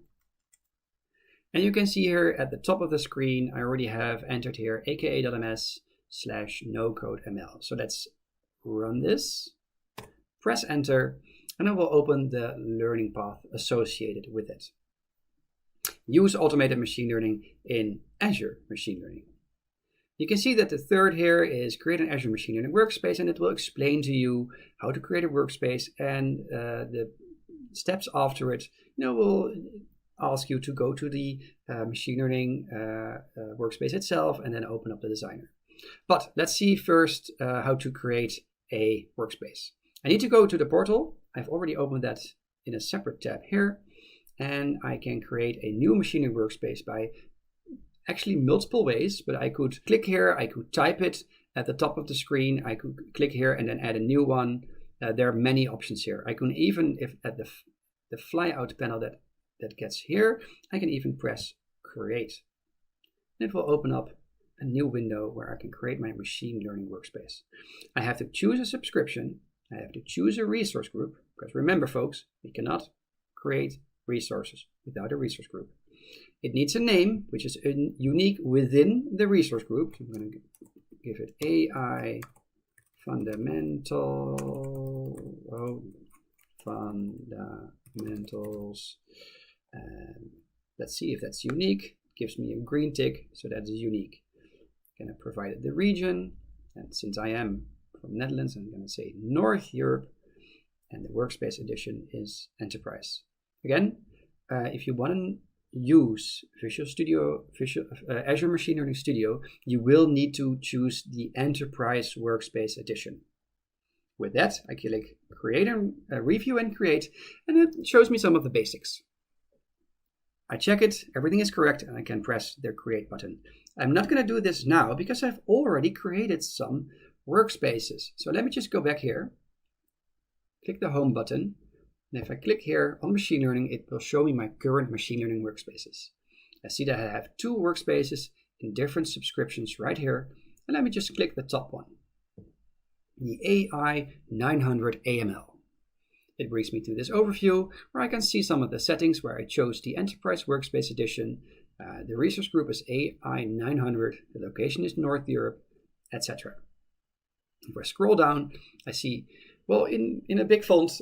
Speaker 2: And you can see here at the top of the screen, I already have entered here aka.ms/nocodeML. So let's run this, press enter, and it will open the learning path associated with it. Use automated machine learning in Azure Machine Learning. You can see that the third here is create an Azure Machine Learning workspace, and it will explain to you how to create a workspace, and the steps after it will ask you to go to the machine learning workspace itself and then open up the designer. But let's see first how to create a workspace. I need to go to the portal. I've already opened that in a separate tab here, and I can create a new machine learning workspace by actually multiple ways, but I could click here, I could type it at the top of the screen, I could click here and then add a new one. There are many options here. I can even, if at the flyout panel that that gets here, I can even press create. And it will open up a new window where I can create my machine learning workspace. I have to choose a subscription. I have to choose a resource group, because remember folks, we cannot create resources without a resource group. It needs a name, which is unique within the resource group. I'm going to give it AI fundamentals. Let's see if that's unique. It gives me a green tick, so that's unique. I'm going to provide it the region, and since I am from Netherlands, I'm going to say North Europe, and the workspace edition is Enterprise. Again, if you want to use Azure Machine Learning Studio, you will need to choose the Enterprise Workspace Edition. With that, I click Create and Review and Create, and it shows me some of the basics. I check it, everything is correct, and I can press the Create button. I'm not going to do this now because I've already created some workspaces. So let me just go back here, click the Home button, and if I click here on Machine Learning, it will show me my current Machine Learning workspaces. I see that I have 2 workspaces in different subscriptions right here, and let me just click the top one, the AI 900 AML. It brings me to this overview where I can see some of the settings where I chose the Enterprise Workspace Edition. The resource group is AI 900, the location is North Europe, etc. If I scroll down, I see, well, in a big font,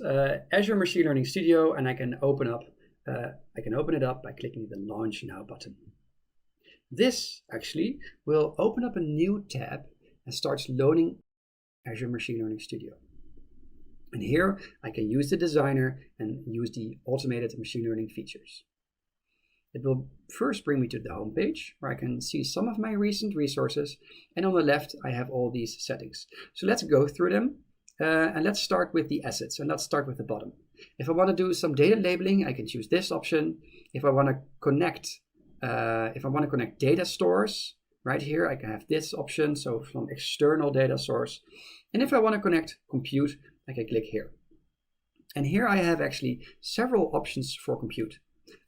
Speaker 2: Azure Machine Learning Studio, and I can open it up by clicking the Launch Now button. This actually will open up a new tab and starts loading Azure Machine Learning Studio. And here I can use the designer and use the automated machine learning features. It will first bring me to the home page where I can see some of my recent resources, and on the left I have all these settings. So let's go through them and let's start with the assets, and let's start with the bottom. If I want to do some data labeling, I can choose this option. If I want to connect data stores, right here I can have this option, so from external data source. And if I want to connect compute, I can click here. And here I have actually several options for compute.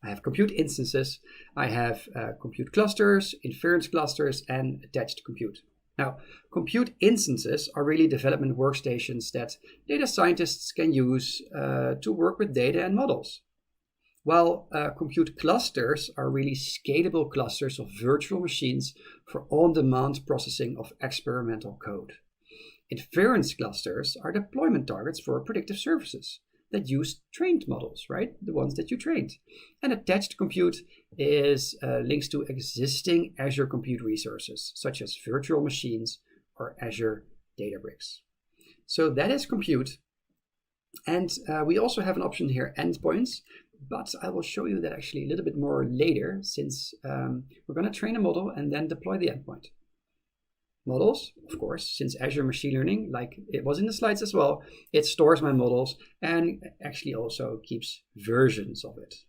Speaker 2: I have compute instances, I have compute clusters, inference clusters, and attached compute. Now, compute instances are really development workstations that data scientists can use to work with data and models. While compute clusters are really scalable clusters of virtual machines for on-demand processing of experimental code. Inference clusters are deployment targets for predictive services that use trained models, right? The ones that you trained. And attached compute is links to existing Azure compute resources, such as virtual machines or Azure Databricks. So that is compute. And we also have an option here, endpoints, but I will show you that actually a little bit more later, since we're going to train a model and then deploy the endpoint. Models, of course, since Azure Machine Learning, like it was in the slides as well, it stores my models and actually also keeps versions of it.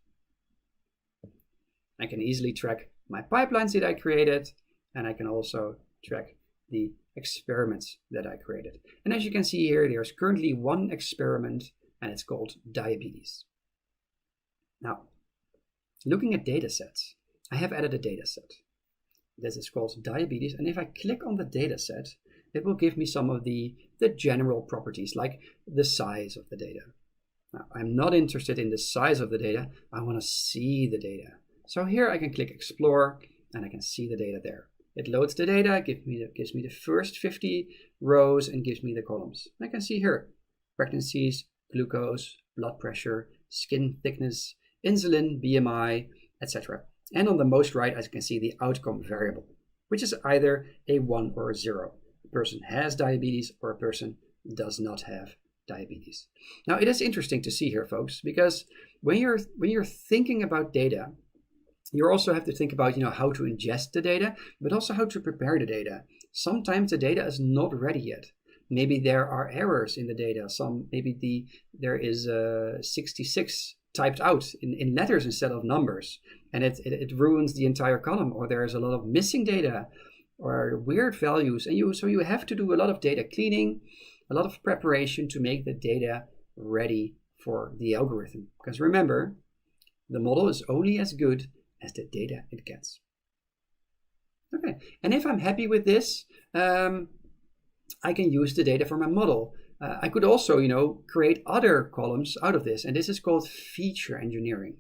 Speaker 2: I can easily track my pipelines that I created, and I can also track the experiments that I created. And as you can see here, there's currently one experiment, and it's called diabetes. Now, looking at data sets, I have added a data set. This is called diabetes, and if I click on the data set, it will give me some of the general properties, like the size of the data. Now, I'm not interested in the size of the data, I want to see the data. So here I can click Explore, and I can see the data there. It loads the data, gives me the first 50 rows, and gives me the columns. I can see here, pregnancies, glucose, blood pressure, skin thickness, insulin, BMI, etc. And on the most right, as you can see, the outcome variable, which is either a 1 or a 0. A person has diabetes or a person does not have diabetes. Now, it is interesting to see here, folks, because when you're thinking about data, you also have to think about how to ingest the data, but also how to prepare the data. Sometimes the data is not ready yet. Maybe there are errors in the data. There is 66 typed out in letters instead of numbers, and it ruins the entire column, or there's a lot of missing data or weird values, and so you have to do a lot of data cleaning, a lot of preparation to make the data ready for the algorithm. Because remember, The model is only as good as the data it gets. Okay, and if I'm happy with this, I can use the data from my model. I could also, create other columns out of this, and this is called feature engineering.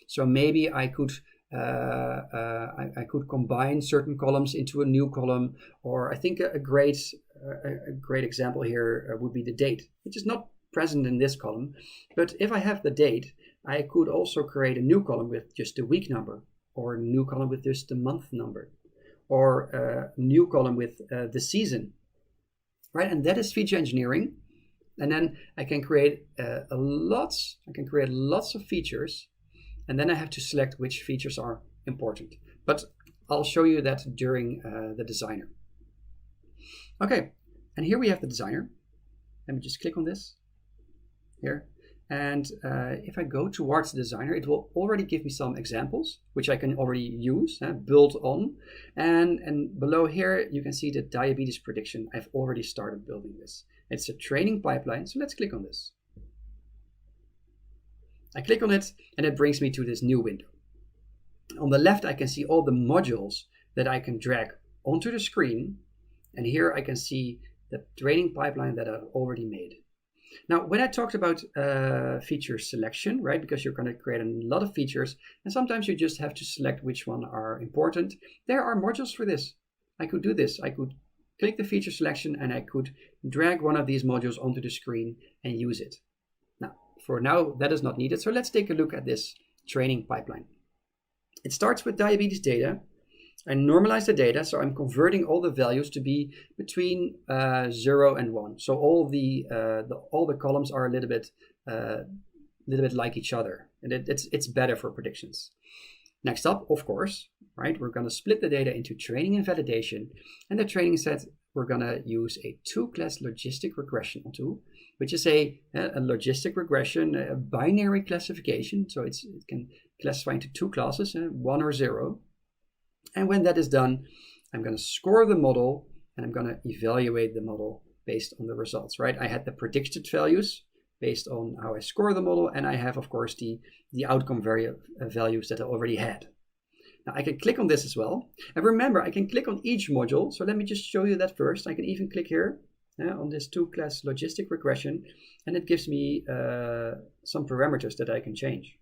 Speaker 2: So maybe I could combine certain columns into a new column, or I think a great example here would be the date, which is not present in this column. But if I have the date, I could also create a new column with just the week number, or a new column with just the month number, or a new column with the season, right? And that is feature engineering. And then I can create lots of features, and then I have to select which features are important. But I'll show you that during the designer. Okay, and here we have the designer. Let me just click on this here. And if I go towards the designer, it will already give me some examples, which I can already use, build on. And below here, you can see the diabetes prediction. I've already started building this. It's a training pipeline, so let's click on this. I click on it, and it brings me to this new window. On the left, I can see all the modules that I can drag onto the screen. And here I can see the training pipeline that I've already made. Now, when I talked about feature selection, right, because you're going to create a lot of features, and sometimes you just have to select which one are important, there are modules for this. I could do this. I could click the feature selection, and I could drag one of these modules onto the screen and use it. Now, for now, that is not needed. So let's take a look at this training pipeline. It starts with diabetes data. I normalize the data, so I'm converting all the values to be between 0 and 1. So all the columns are a little bit like each other, and it's better for predictions. Next up, of course, right, we're going to split the data into training and validation, and the training set we're going to use a two-class logistic regression tool, which is a logistic regression, a binary classification. So it can classify into two classes, 1 or 0. And when that is done, I'm going to score the model, and I'm going to evaluate the model based on the results, right? I had the predicted values based on how I score the model, and I have, of course, the outcome values that I already had. Now, I can click on this as well. And remember, I can click on each module. So let me just show you that first. I can even click here on this two-class logistic regression, and it gives me some parameters that I can change.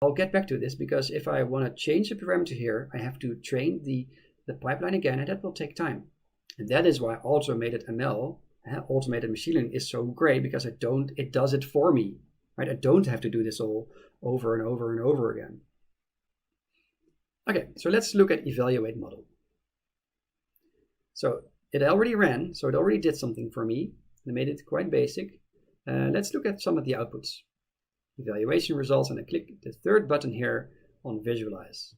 Speaker 2: I'll get back to this, because if I want to change the parameter here, I have to train the pipeline again, and that will take time. And that is why automated ML, automated machine learning, is so great, because it does it for me, right? I don't have to do this all over and over and over again. Okay, so let's look at evaluate model. So it already ran, so it already did something for me. I made it quite basic. Let's look at some of the outputs. Evaluation results, and I click the third button here on visualize.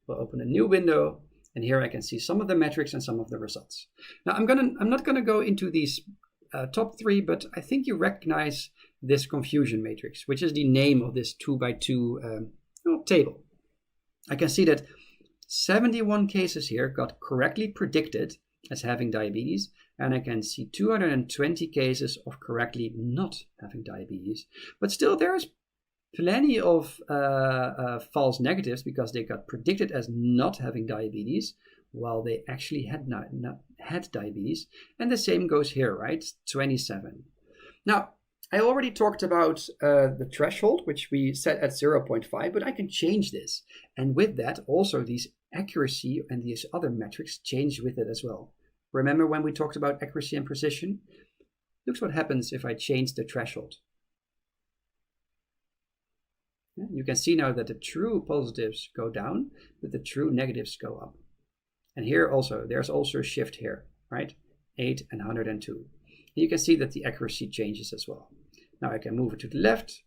Speaker 2: We'll open a new window, and here I can see some of the metrics and some of the results. Now I'm not gonna go into these top 3, but I think you recognize this confusion matrix, which is the name of this 2x2 table. I can see that 71 cases here got correctly predicted as having diabetes, and I can see 220 cases of correctly not having diabetes. But still, there's plenty of false negatives, because they got predicted as not having diabetes while they actually had not had diabetes. And the same goes here, right? 27. Now, I already talked about the threshold, which we set at 0.5, but I can change this. And with that, also these accuracy and these other metrics change with it as well. Remember when we talked about accuracy and precision? Look what happens if I change the threshold. You can see now that the true positives go down, but the true negatives go up. And here also, there's also a shift here, right? 8 and 102. You can see that the accuracy changes as well. Now I can move it to the left,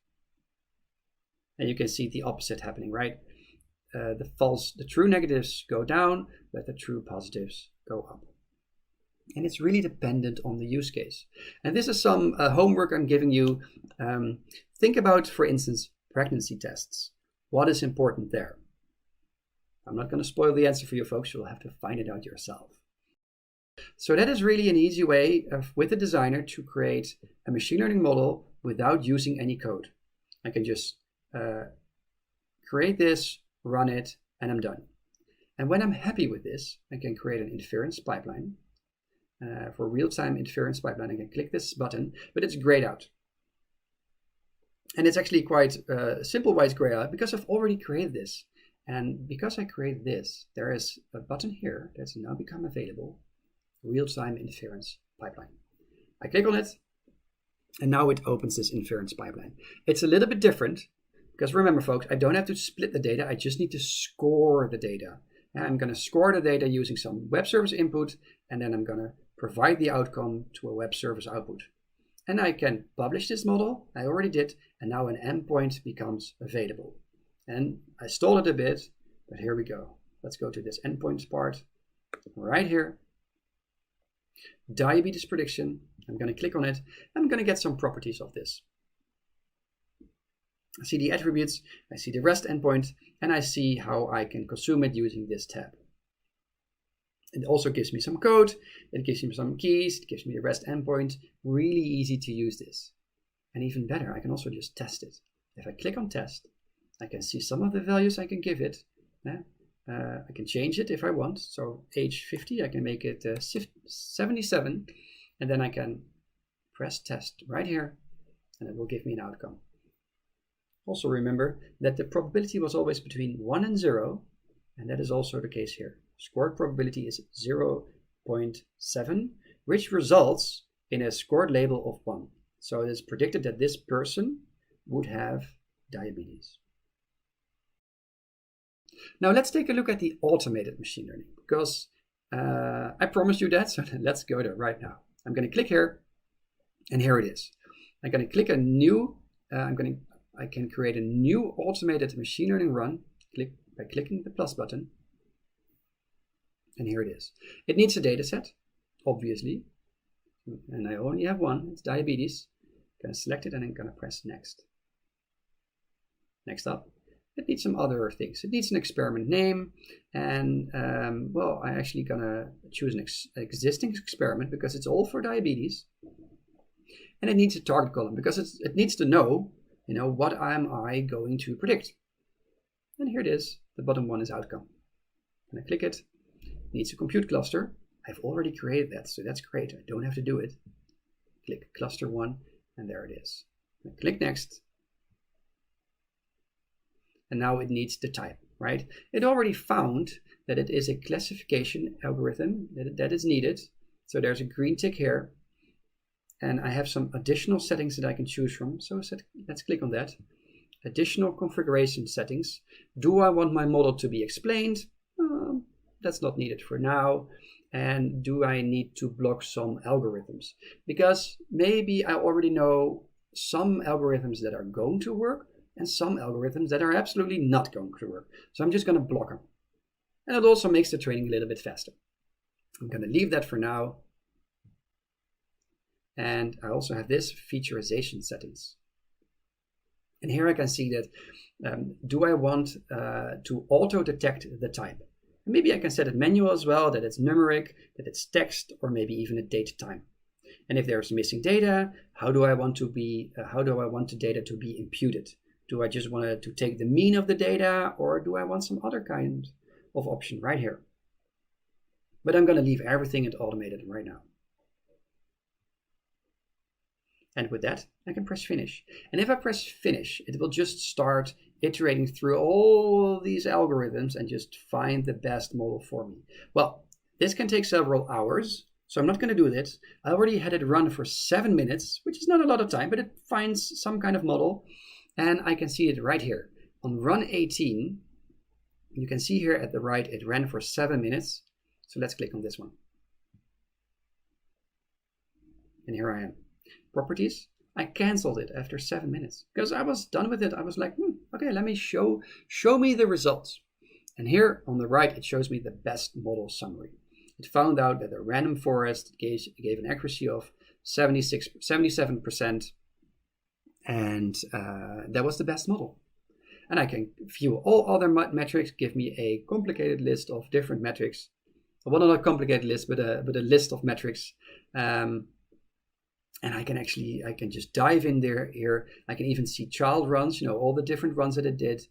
Speaker 2: and you can see the opposite happening, right? The true negatives go down, but the true positives go up. And it's really dependent on the use case. And this is some homework I'm giving you. Think about, for instance, pregnancy tests. What is important there? I'm not going to spoil the answer for you folks. You'll have to find it out yourself. So that is really an easy way with a designer to create a machine learning model without using any code. I can just create this, run it, and I'm done. And when I'm happy with this, I can create an inference pipeline. For real-time inference pipeline, I can click this button, but it's grayed out. And it's actually quite simple why it's grayed out, because I've already created this. And because I created this, there is a button here that's now become available, real-time inference pipeline. I click on it, and now it opens this inference pipeline. It's a little bit different, because remember folks, I don't have to split the data, I just need to score the data. And I'm going to score the data using some web service input, and then I'm going to provide the outcome to a web service output. And I can publish this model, I already did, and now an endpoint becomes available. And I stalled it a bit, but here we go. Let's go to this endpoints part right here. Diabetes prediction. I'm going to click on it. I'm going to get some properties of this. I see the attributes, I see the REST endpoint, and I see how I can consume it using this tab. It also gives me some code, it gives me some keys, it gives me the REST endpoint. Really easy to use this. And even better, I can also just test it. If I click on test, I can see some of the values I can give it. I can change it if I want. So age 50, I can make it 77. And then I can press test right here, and it will give me an outcome. Also remember that the probability was always between 1 and 0, and that is also the case here. Scored probability is 0.7, which results in a scored label of 1. So it is predicted that this person would have diabetes. Now let's take a look at the automated machine learning, because I promised you that, so let's go there right now. I'm going to click here, and here it is. I'm going to click a new, I can create a new automated machine learning run by clicking the plus button. And here it is. It needs a data set, obviously. And I only have one, it's diabetes. I'm going to select it and I'm going to press next. Next up, it needs some other things. It needs an experiment name. And well, I'm actually going to choose an existing experiment because it's all for diabetes. And it needs a target column because it needs to know, what am I going to predict? And here it is. The bottom one is outcome. When I click it, it needs a compute cluster. I've already created that, so that's great. I don't have to do it. Click cluster 1, and there it is. I click next. And now it needs the type, right? It already found that it is a classification algorithm that is needed. So there's a green tick here. And I have some additional settings that I can choose from. So let's click on that. Additional configuration settings. Do I want my model to be explained? That's not needed for now. And do I need to block some algorithms? Because maybe I already know some algorithms that are going to work and some algorithms that are absolutely not going to work. So I'm just going to block them. And it also makes the training a little bit faster. I'm going to leave that for now. And I also have this featureization settings. And here I can see that, do I want to auto-detect the type? And maybe I can set it manual as well, that it's numeric, that it's text, or maybe even a date time. And if there's missing data, how do I want the data to be imputed? Do I just want to take the mean of the data, or do I want some other kind of option right here? But I'm going to leave everything at automated right now. And with that, I can press finish. And if I press finish, it will just start iterating through all these algorithms and just find the best model for me. Well, this can take several hours, so I'm not going to do this. I already had it run for 7 minutes, which is not a lot of time, but it finds some kind of model. And I can see it right here. On run 18, you can see here at the right, it ran for 7 minutes. So let's click on this one. And here I am. Properties, I canceled it after 7 minutes because I was done with it. I was like, okay, let me show me the results. And here on the right, it shows me the best model summary. It found out that the random forest gave an accuracy of 77%, and that was the best model. And I can view all other metrics, give me a complicated list of different metrics. Well, not a complicated list, but a list of metrics. And I can just dive in there here. I can even see child runs, all the different runs that it did,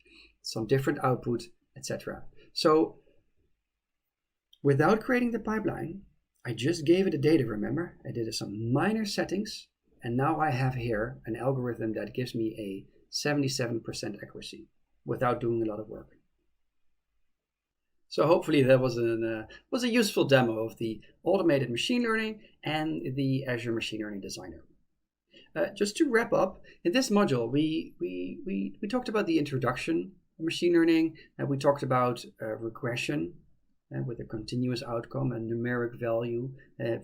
Speaker 2: some different output, etc. So without creating the pipeline, I just gave it the data, remember? I did some minor settings, and now I have here an algorithm that gives me a 77% accuracy without doing a lot of work. So hopefully that was a useful demo of the automated machine learning and the Azure Machine Learning Designer. Just to wrap up, in this module, we talked about the introduction of machine learning, and we talked about regression with a continuous outcome and numeric value,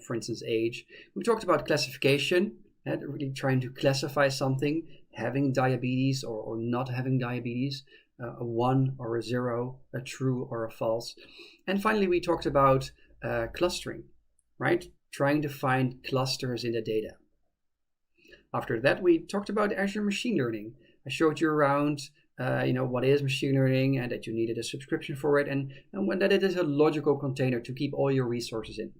Speaker 2: for instance, age. We talked about classification, really trying to classify something, having diabetes or not having diabetes, a 1 or a 0, a true or a false. And finally, we talked about clustering, right? Trying to find clusters in the data. After that, we talked about Azure Machine Learning. I showed you around what is machine learning and that you needed a subscription for it, and that it is a logical container to keep all your resources in.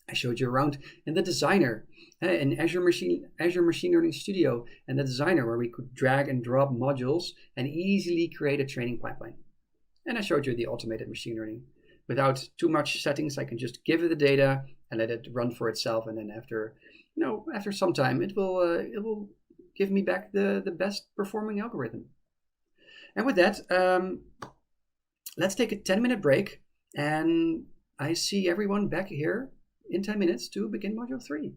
Speaker 2: I showed you around in the Designer, in Azure Machine Learning Studio, and the Designer, where we could drag and drop modules and easily create a training pipeline. And I showed you the automated machine learning. Without too much settings, I can just give it the data and let it run for itself, and then after some time, it will give me back the best performing algorithm. And with that, let's take a 10-minute break, and I see everyone back here in 10 minutes to begin Module 3.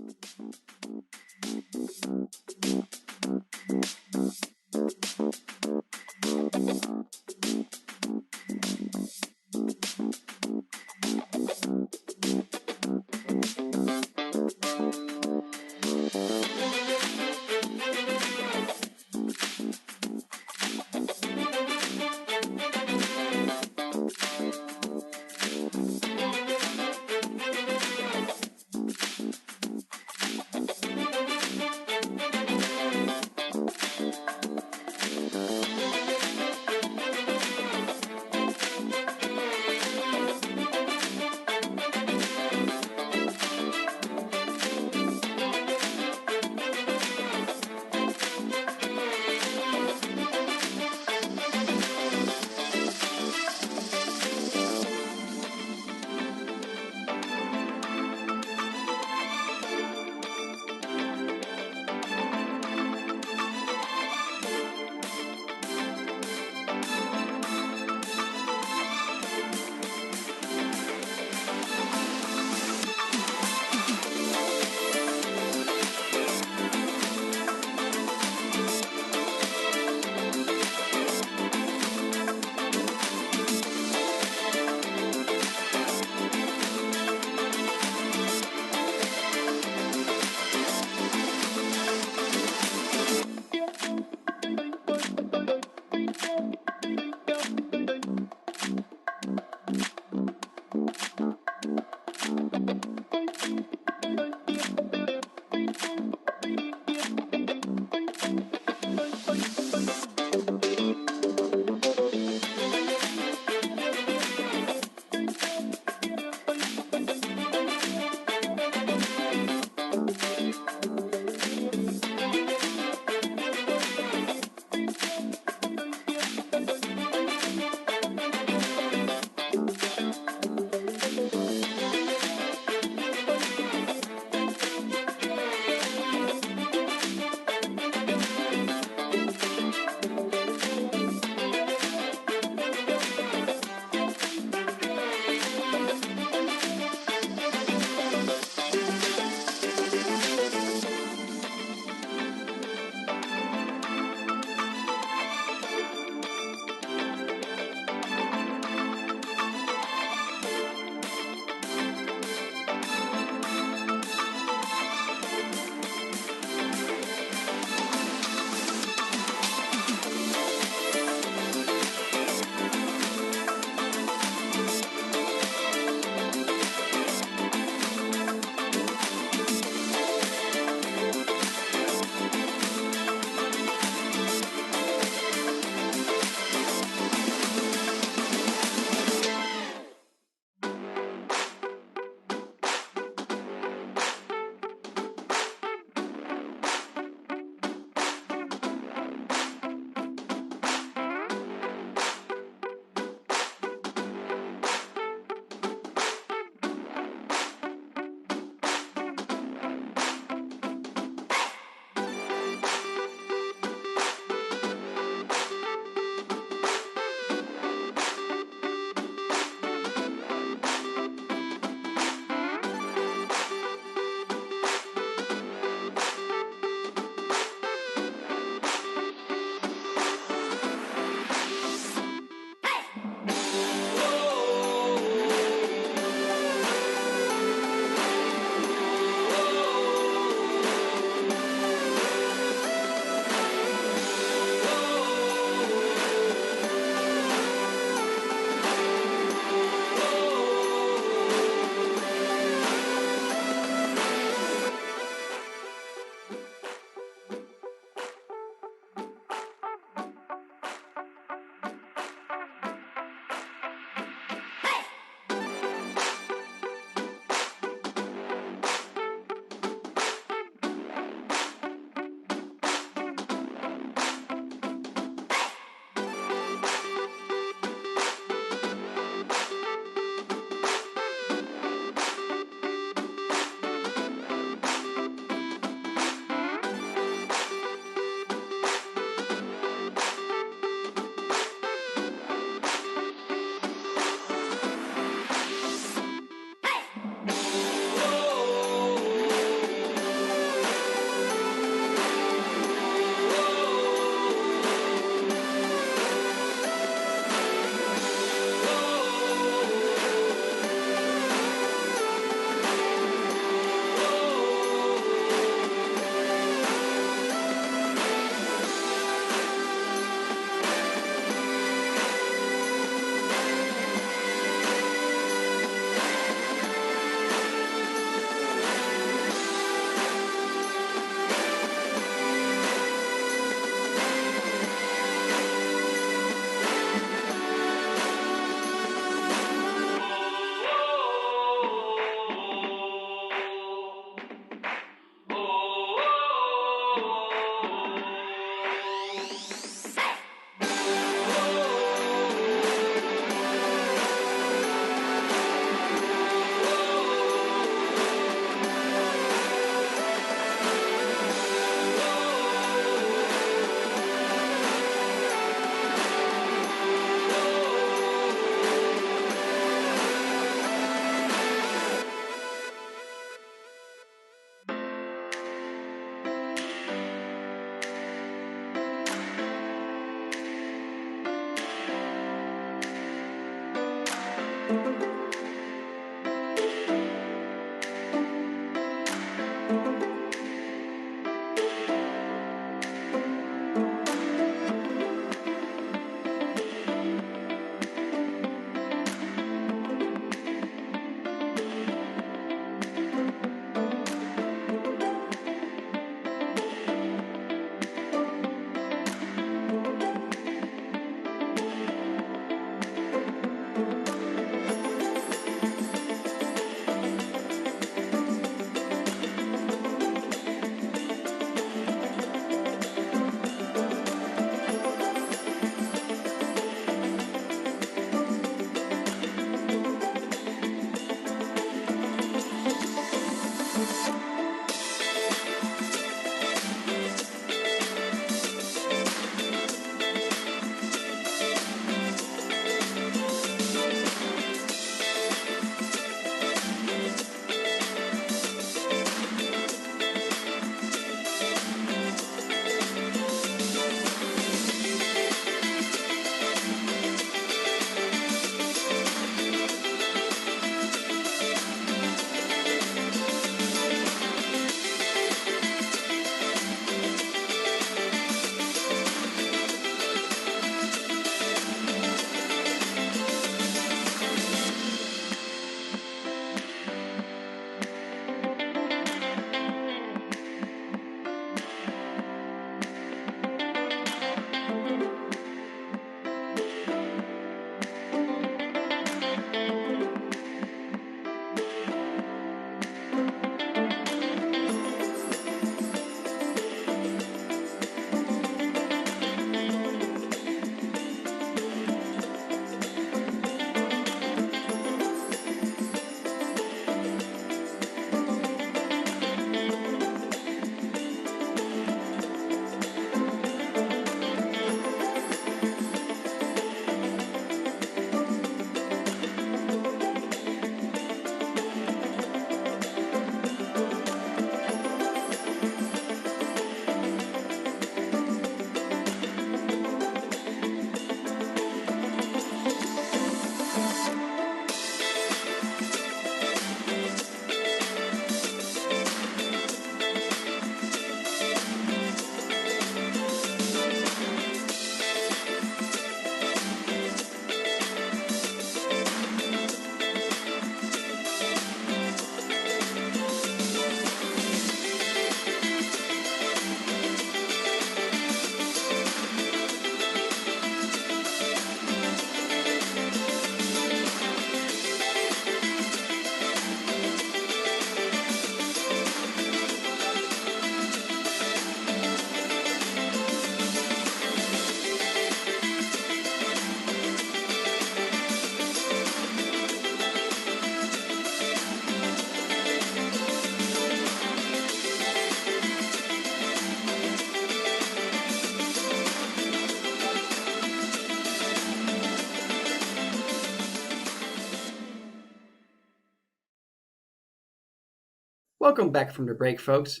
Speaker 2: Welcome back from the break, folks.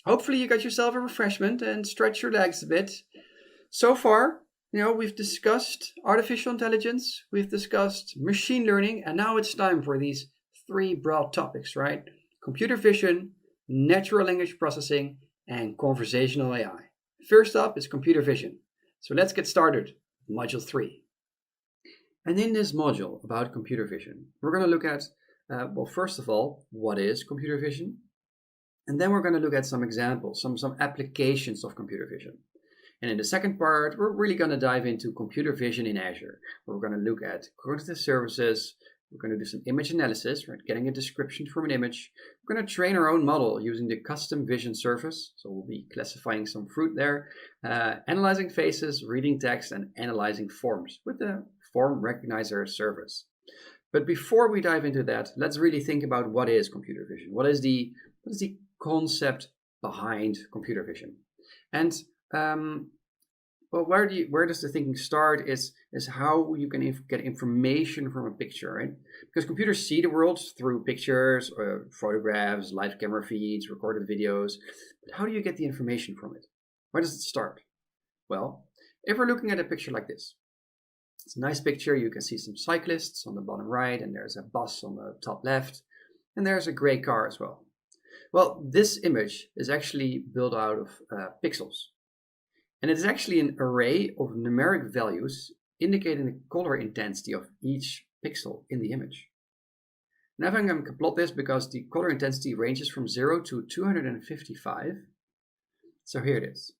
Speaker 2: Hopefully you got yourself a refreshment and stretch your legs a bit. So far, we've discussed artificial intelligence, we've discussed machine learning, and now it's time for these three broad topics, right? Computer vision, natural language processing, and conversational AI. First up is computer vision. So let's get started, module 3. And in this module about computer vision, we're going to look at, first of all, what is computer vision? And then we're going to look at some examples, some applications of computer vision. And in the second part, we're really going to dive into computer vision in Azure. We're going to look at cognitive services, we're going to do some image analysis, right? Getting a description from an image. We're going to train our own model using the custom vision service. So we'll be classifying some fruit there, analyzing faces, reading text, and analyzing forms with the form recognizer service. But before we dive into that, let's really think about what is computer vision. What is the concept behind computer vision? And well, where does the thinking start is how you can get information from a picture, right? Because computers see the world through pictures, or photographs, live camera feeds, recorded videos. But how do you get the information from it? Where does it start? Well, if we're looking at a picture like this, it's a nice picture. You can see some cyclists on the bottom right, and there's a bus on the top left, and there's a gray car as well. Well, this image is actually built out of pixels. And it is actually an array of numeric values indicating the color intensity of each pixel in the image. Now I'm going to plot this because the color intensity ranges from 0 to 255. So here it is.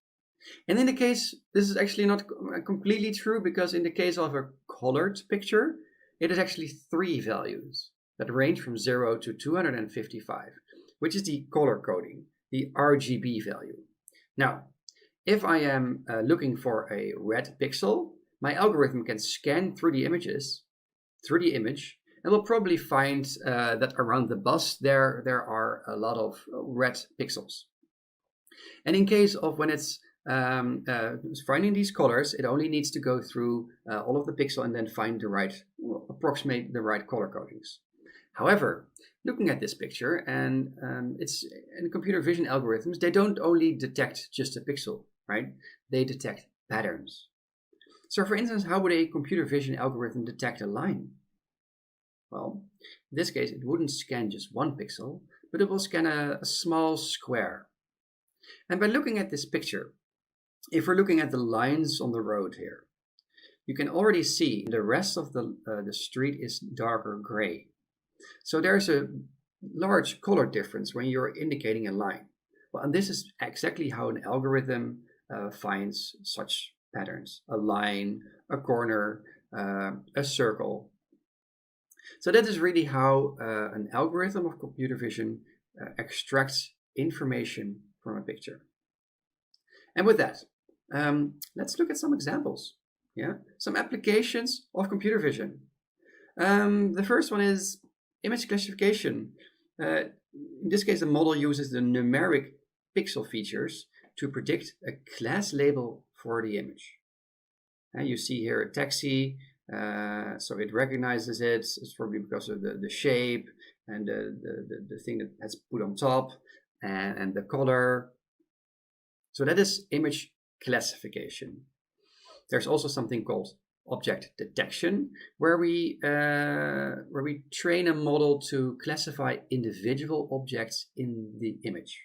Speaker 2: And in the case, this is actually not completely true, because in the case of a colored picture, it is actually 3 values that range from 0 to 255, which is the color coding, the RGB value. Now, if I am looking for a red pixel, my algorithm can scan through the image, and will probably find that around the bus there are a lot of red pixels. And in case of when it's finding these colors, it only needs to go through all of the pixel and then find approximate the right color codings. However, looking at this picture, and it's in computer vision algorithms, they don't only detect just a pixel, right? They detect patterns. So for instance, how would a computer vision algorithm detect a line? Well, in this case, it wouldn't scan just one pixel, but it will scan a small square. And by looking at this picture, if we're looking at the lines on the road here, you can already see the rest of the street is darker gray. So there's a large color difference when you're indicating a line. Well, and this is exactly how an algorithm finds such patterns: a line, a corner, a circle. So that is really how an algorithm of computer vision extracts information from a picture. And with that, let's look at some examples. Yeah, some applications of computer vision. The first one is image classification. In this case, the model uses the numeric pixel features to predict a class label for the image. And you see here a taxi, so it recognizes it. It's probably because of the shape and the thing that has put on top and the color. So that is image classification. There's also something called object detection, where we train a model to classify individual objects in the image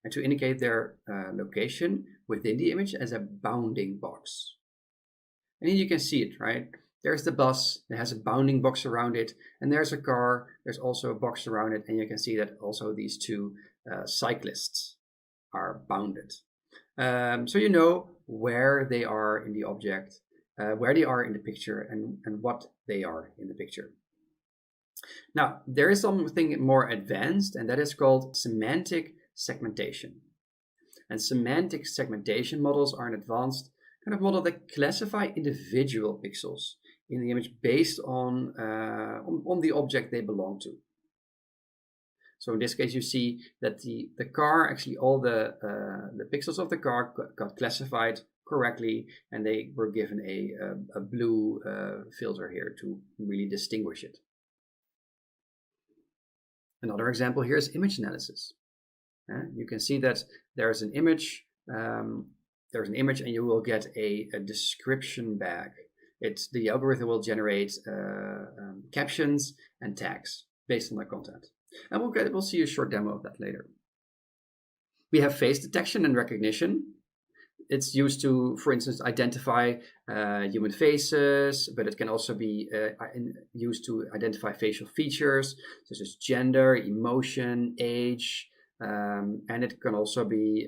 Speaker 2: and to indicate their location within the image as a bounding box. And here you can see it, right? There's the bus, it has a bounding box around it, and there's a car, there's also a box around it, and you can see that also these two cyclists are bounded. So you know where they are in the object, where they are in the picture, and what they are in the picture. Now, there is something more advanced, and that is called semantic segmentation. And semantic segmentation models are an advanced kind of model that classify individual pixels in the image based on the object they belong to. So in this case, you see that the car, actually all the pixels of the car got classified correctly, and they were given a blue filter here to really distinguish it. Another example here is image analysis. You can see that there's an image, and you will get a description back. The algorithm will generate captions and tags based on the content. And we'll see a short demo of that later. We have face detection and recognition. It's used to, for instance, identify human faces, but it can also be used to identify facial features such as gender, emotion, age, and it can also be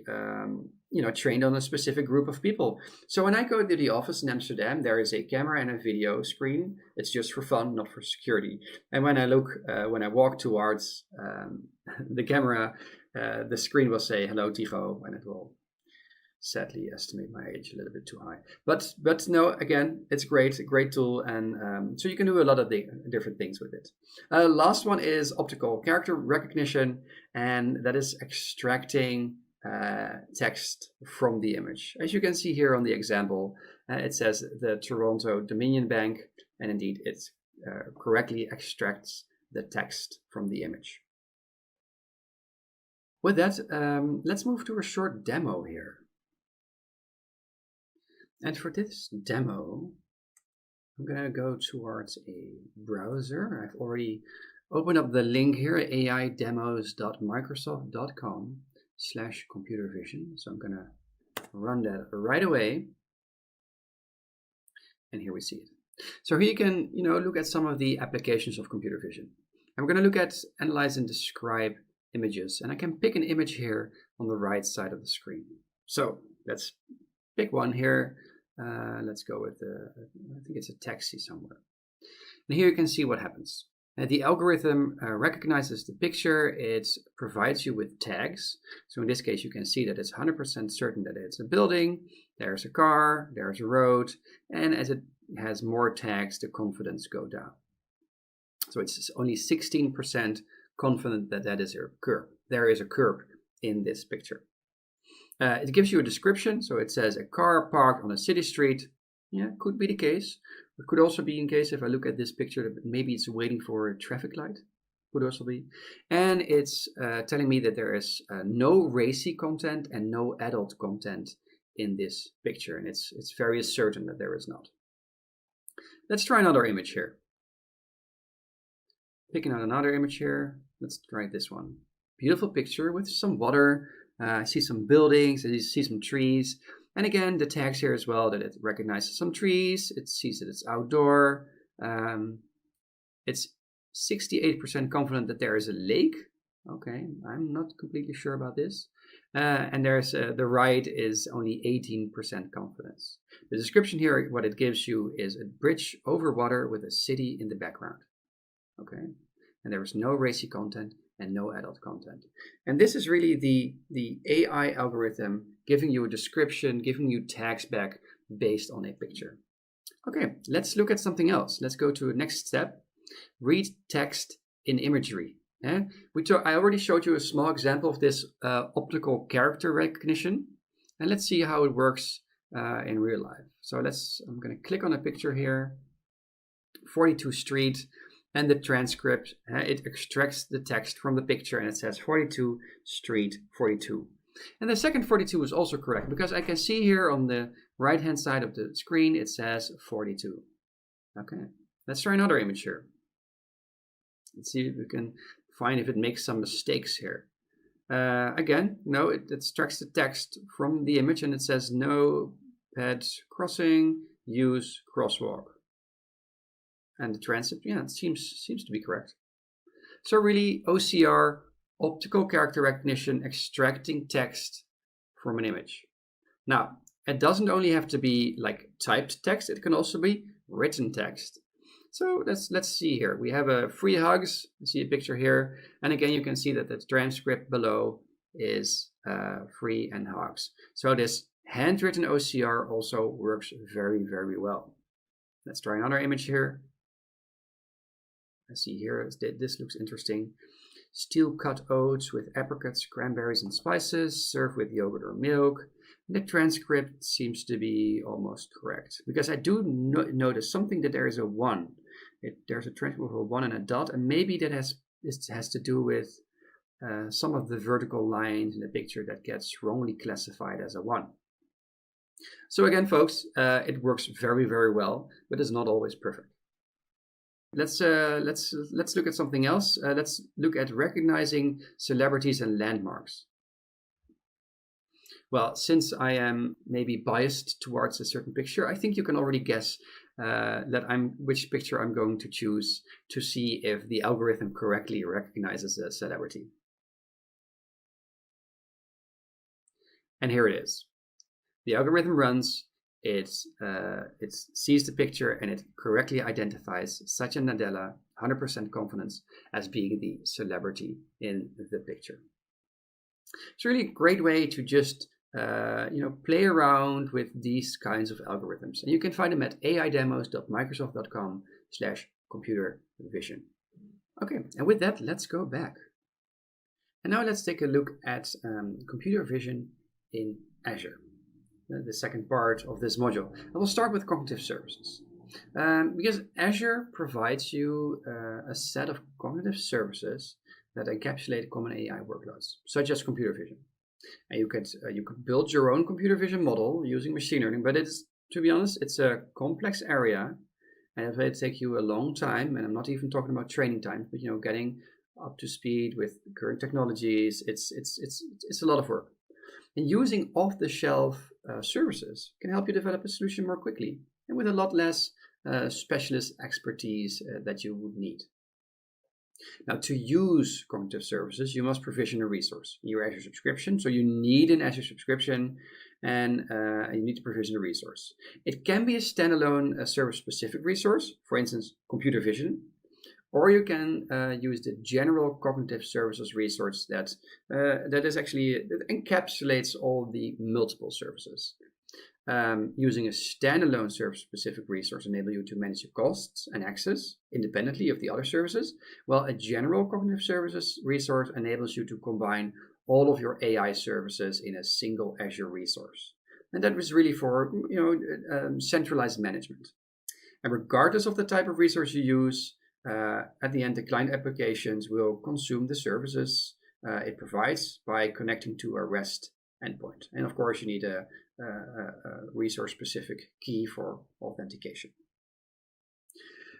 Speaker 2: trained on a specific group of people. So when I go to the office in Amsterdam, there is a camera and a video screen. It's just for fun, not for security. And when I walk towards the camera, the screen will say, "Hello, Tycho," and it will sadly estimate my age a little bit too high. But no, again, it's great, a great tool, and so you can do a lot of different things with it. Last one is optical character recognition, and that is extracting text from the image. As you can see here on the example, it says the Toronto Dominion Bank, and indeed it correctly extracts the text from the image. With that, let's move to a short demo here. And for this demo, I'm going to go towards a browser. I've already opened up the link here, aidemos.microsoft.com/computer vision. So I'm going to run that right away. And here we see it. So here you can, look at some of the applications of computer vision. I'm going to look at analyze and describe images. And I can pick an image here on the right side of the screen. So let's pick one here. Let's go with, I think it's a taxi somewhere. And here you can see what happens. The algorithm recognizes the picture. It provides you with tags. So in this case, you can see that it's 100% certain that it's a building, there's a car, there's a road, and as it has more tags, the confidence go down. So it's only 16% confident that that is a curb. There is a curb in this picture. It gives you a description, so it says a car parked on a city street. Yeah, could be the case. It could also be in case if I look at this picture that maybe it's waiting for a traffic light. Could also be. And it's telling me that there is no racy content and no adult content in this picture, and it's very certain that there is not. Let's try another image here. Picking out another image here. Let's try this one. Beautiful picture with some water. I see some buildings, I see some trees. And again, the tags here as well, that it recognizes some trees. It sees that it's outdoor. It's 68% confident that there is a lake. Okay, I'm not completely sure about this. And there's the right is only 18% confidence. The description here, what it gives you is a bridge over water with a city in the background. Okay, and there is no racy content and no adult content. And this is really the AI algorithm giving you a description, giving you tags back based on a picture. Okay, let's look at something else. Let's go to the next step. Read text in imagery. I already showed you a small example of this optical character recognition. And let's see how it works in real life. So I'm going to click on a picture here, 42 Street. And the transcript, it extracts the text from the picture and it says 42 Street 42. And the second 42 is also correct because I can see here on the right hand side of the screen it says 42. Okay, let's try another image here. Let's see if we can find if it makes some mistakes here. Again, no, it extracts the text from the image and it says no pet crossing, use crosswalk. And the transcript, yeah, it seems to be correct. So really, OCR, optical character recognition, extracting text from an image. Now, it doesn't only have to be like typed text, it can also be written text. So let's see here. We have a free hugs. You see a picture here. And again, you can see that the transcript below is free and hugs. So this handwritten OCR also works very, very well. Let's try another image here. I see here, this looks interesting. Steel cut oats with apricots, cranberries, and spices, served with yogurt or milk. And the transcript seems to be almost correct because I do notice something that there is a 1. There's a transcript with a 1 and a dot, and maybe that has to do with some of the vertical lines in the picture that gets wrongly classified as a 1. So again, folks, it works very, very well, but it's not always perfect. Let's look at something else. Let's look at recognizing celebrities and landmarks. Well, since I am maybe biased towards a certain picture, I think you can already guess which picture I'm going to choose to see if the algorithm correctly recognizes a celebrity. And here it is. The algorithm runs, it sees the picture, and it correctly identifies Satya Nadella, 100% confidence, as being the celebrity in the picture. It's really a great way to just play around with these kinds of algorithms. And you can find them at aidemos.microsoft.com/computer vision. Okay, and with that, let's go back. And now let's take a look at computer vision in Azure, the second part of this module. I will start with cognitive services. Because Azure provides you a set of cognitive services that encapsulate common AI workloads, such as computer vision. And you could build your own computer vision model using machine learning, but to be honest, it's a complex area, and it will take you a long time. And I'm not even talking about training time, but getting up to speed with current technologies. It's a lot of work. And using off-the-shelf services can help you develop a solution more quickly and with a lot less specialist expertise that you would need. Now, to use cognitive services, you must provision a resource in your Azure subscription. So you need an Azure subscription, and you need to provision a resource. It can be a standalone service-specific resource, for instance, computer vision, or you can use the general cognitive services resource that encapsulates all the multiple services. Using a standalone service-specific resource enables you to manage your costs and access independently of the other services, while a general cognitive services resource enables you to combine all of your AI services in a single Azure resource. And that was really for centralized management. And regardless of the type of resource you use, at the end, the client applications will consume the services it provides by connecting to a REST endpoint. And of course, you need a resource-specific key for authentication.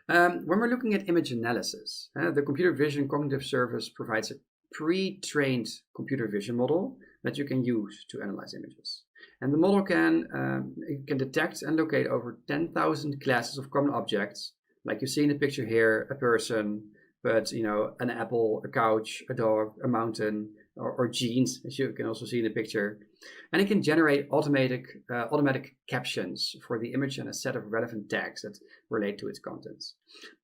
Speaker 2: When we're looking at image analysis, the computer vision cognitive service provides a pre-trained computer vision model that you can use to analyze images. And the model can detect and locate over 10,000 classes of common objects, like you see in the picture here, a person, but an apple, a couch, a dog, a mountain, or jeans, as you can also see in the picture. And it can generate automatic captions for the image and a set of relevant tags that relate to its contents.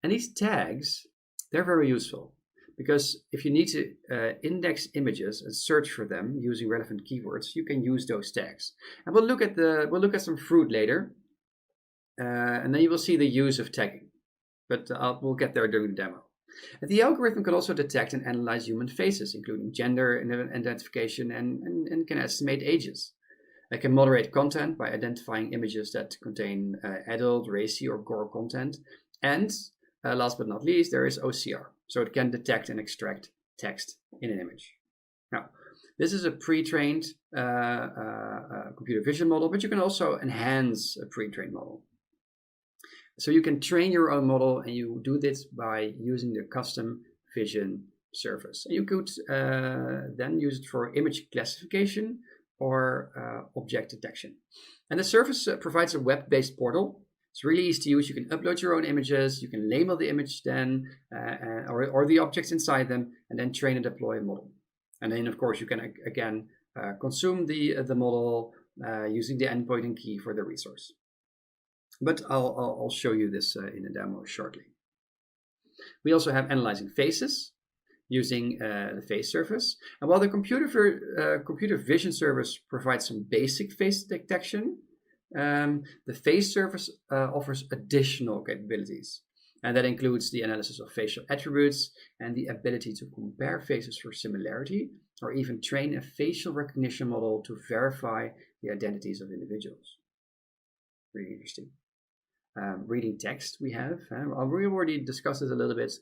Speaker 2: And these tags, they're very useful, because if you need to index images and search for them using relevant keywords, you can use those tags. And we'll look at some fruit later, and then you will see the use of tagging. But we'll get there during the demo. The algorithm can also detect and analyze human faces, including gender identification, and can estimate ages. It can moderate content by identifying images that contain adult, racy, or gore content. And last but not least, there is OCR. So it can detect and extract text in an image. Now, this is a pre-trained computer vision model, but you can also enhance a pre-trained model. So you can train your own model, and you do this by using the custom vision service. And you could then use it for image classification or object detection. And the service provides a web-based portal. It's really easy to use. You can upload your own images. You can label the image then, or the objects inside them, and then train and deploy a model. And then, of course, you can again consume the model using the endpoint and key for the resource. But I'll show you this in a demo shortly. We also have analyzing faces using the face service. And while the computer vision service provides some basic face detection, the face service offers additional capabilities. And that includes the analysis of facial attributes and the ability to compare faces for similarity, or even train a facial recognition model to verify the identities of individuals. Really interesting. Reading text we have. We already discussed it a little bit,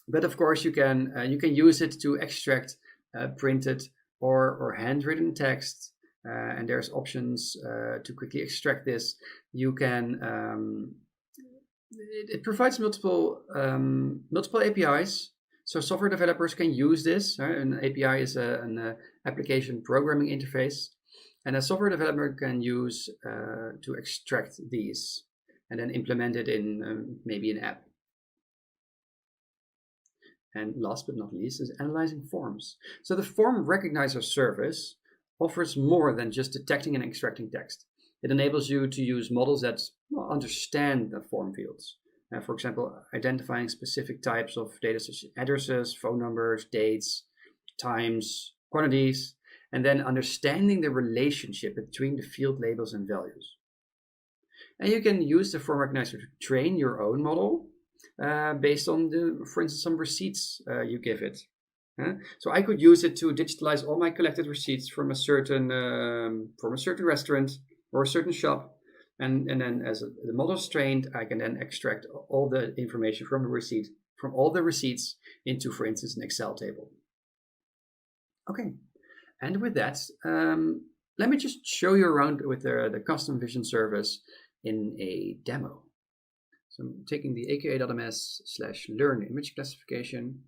Speaker 2: but of course you can use it to extract printed or handwritten text, and there's options to quickly extract this. You can. It provides multiple APIs, so software developers can use this. An API is an application programming interface. And a software developer can use to extract these and then implement it in maybe an app. And last but not least is analyzing forms. So the form recognizer service offers more than just detecting and extracting text. It enables you to use models that understand the form fields. For example, identifying specific types of data such as addresses, phone numbers, dates, times, quantities, and then understanding the relationship between the field labels and values. And you can use the form recognizer to train your own model based on, for instance, some receipts you give it. So I could use it to digitalize all my collected receipts from a certain restaurant or a certain shop, and then as the model is trained, I can then extract all the information from all the receipts into, for instance, an Excel table. Okay, and with that, let me just show you around with the custom vision service in a demo. So I'm taking the aka.ms/learn image classification.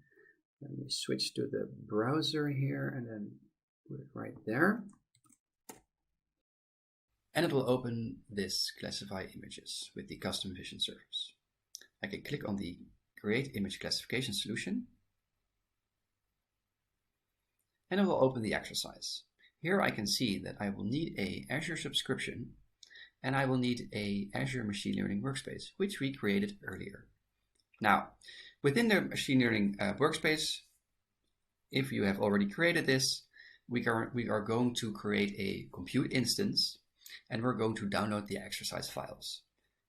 Speaker 2: Let me switch to the browser here and then put it right there. And it will open this classify images with the custom vision service. I can click on the create image classification solution. And it will open the exercise. Here I can see that I will need a Azure subscription and I will need a Azure Machine Learning Workspace, which we created earlier. Now, within the Machine Learning Workspace, if you have already created this, we are going to create a compute instance and we're going to download the exercise files.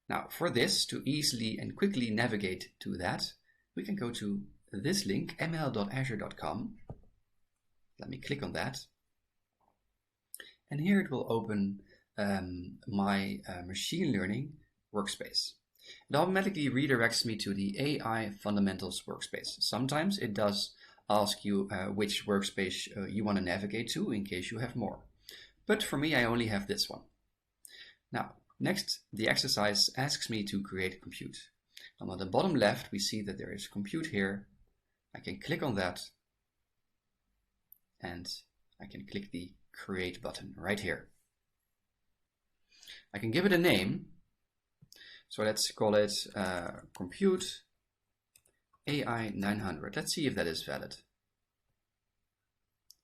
Speaker 2: Now, for this, to easily and quickly navigate to that, we can go to this link, ml.azure.com. Let me click on that. And here it will open my machine learning workspace. It automatically redirects me to the AI fundamentals workspace. Sometimes it does ask you which workspace you want to navigate to in case you have more. But for me, I only have this one. Now, next, the exercise asks me to create a compute. And on the bottom left, we see that there is compute here. I can click on that and I can click the create button right here. I can give it a name. So let's call it compute AI 900. Let's see if that is valid.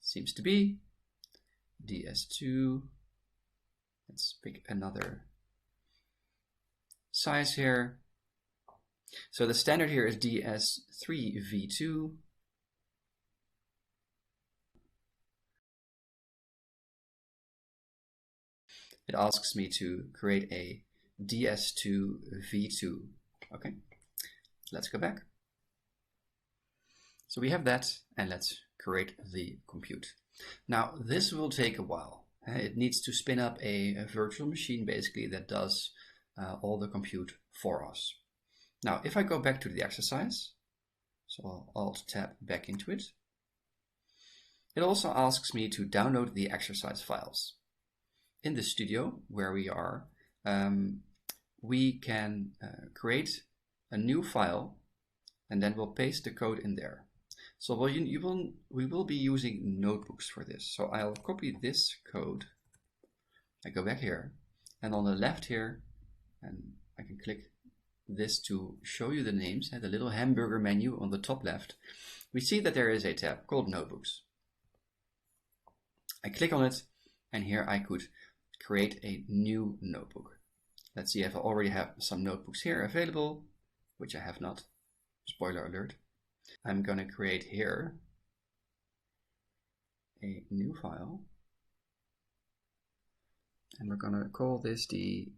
Speaker 2: Seems to be. DS2. Let's pick another size here. So the standard here is DS3V2. It asks me to create a DS2V2. Okay, let's go back. So we have that, and let's create the compute. Now, this will take a while. It needs to spin up a virtual machine, basically, that does all the compute for us. Now, if I go back to the exercise, so I'll Alt-Tab back into it, it also asks me to download the exercise files. In the studio, where we are, we can create a new file, and then we'll paste the code in there. So we will be using notebooks for this. So I'll copy this code. I go back here, and on the left here, and I can click this to show you the names, and the little hamburger menu on the top left, we see that there is a tab called Notebooks. I click on it, and here I could create a new notebook. Let's see if I already have some notebooks here available, which I have not. Spoiler alert. I'm going to create here a new file, and we're going to call this the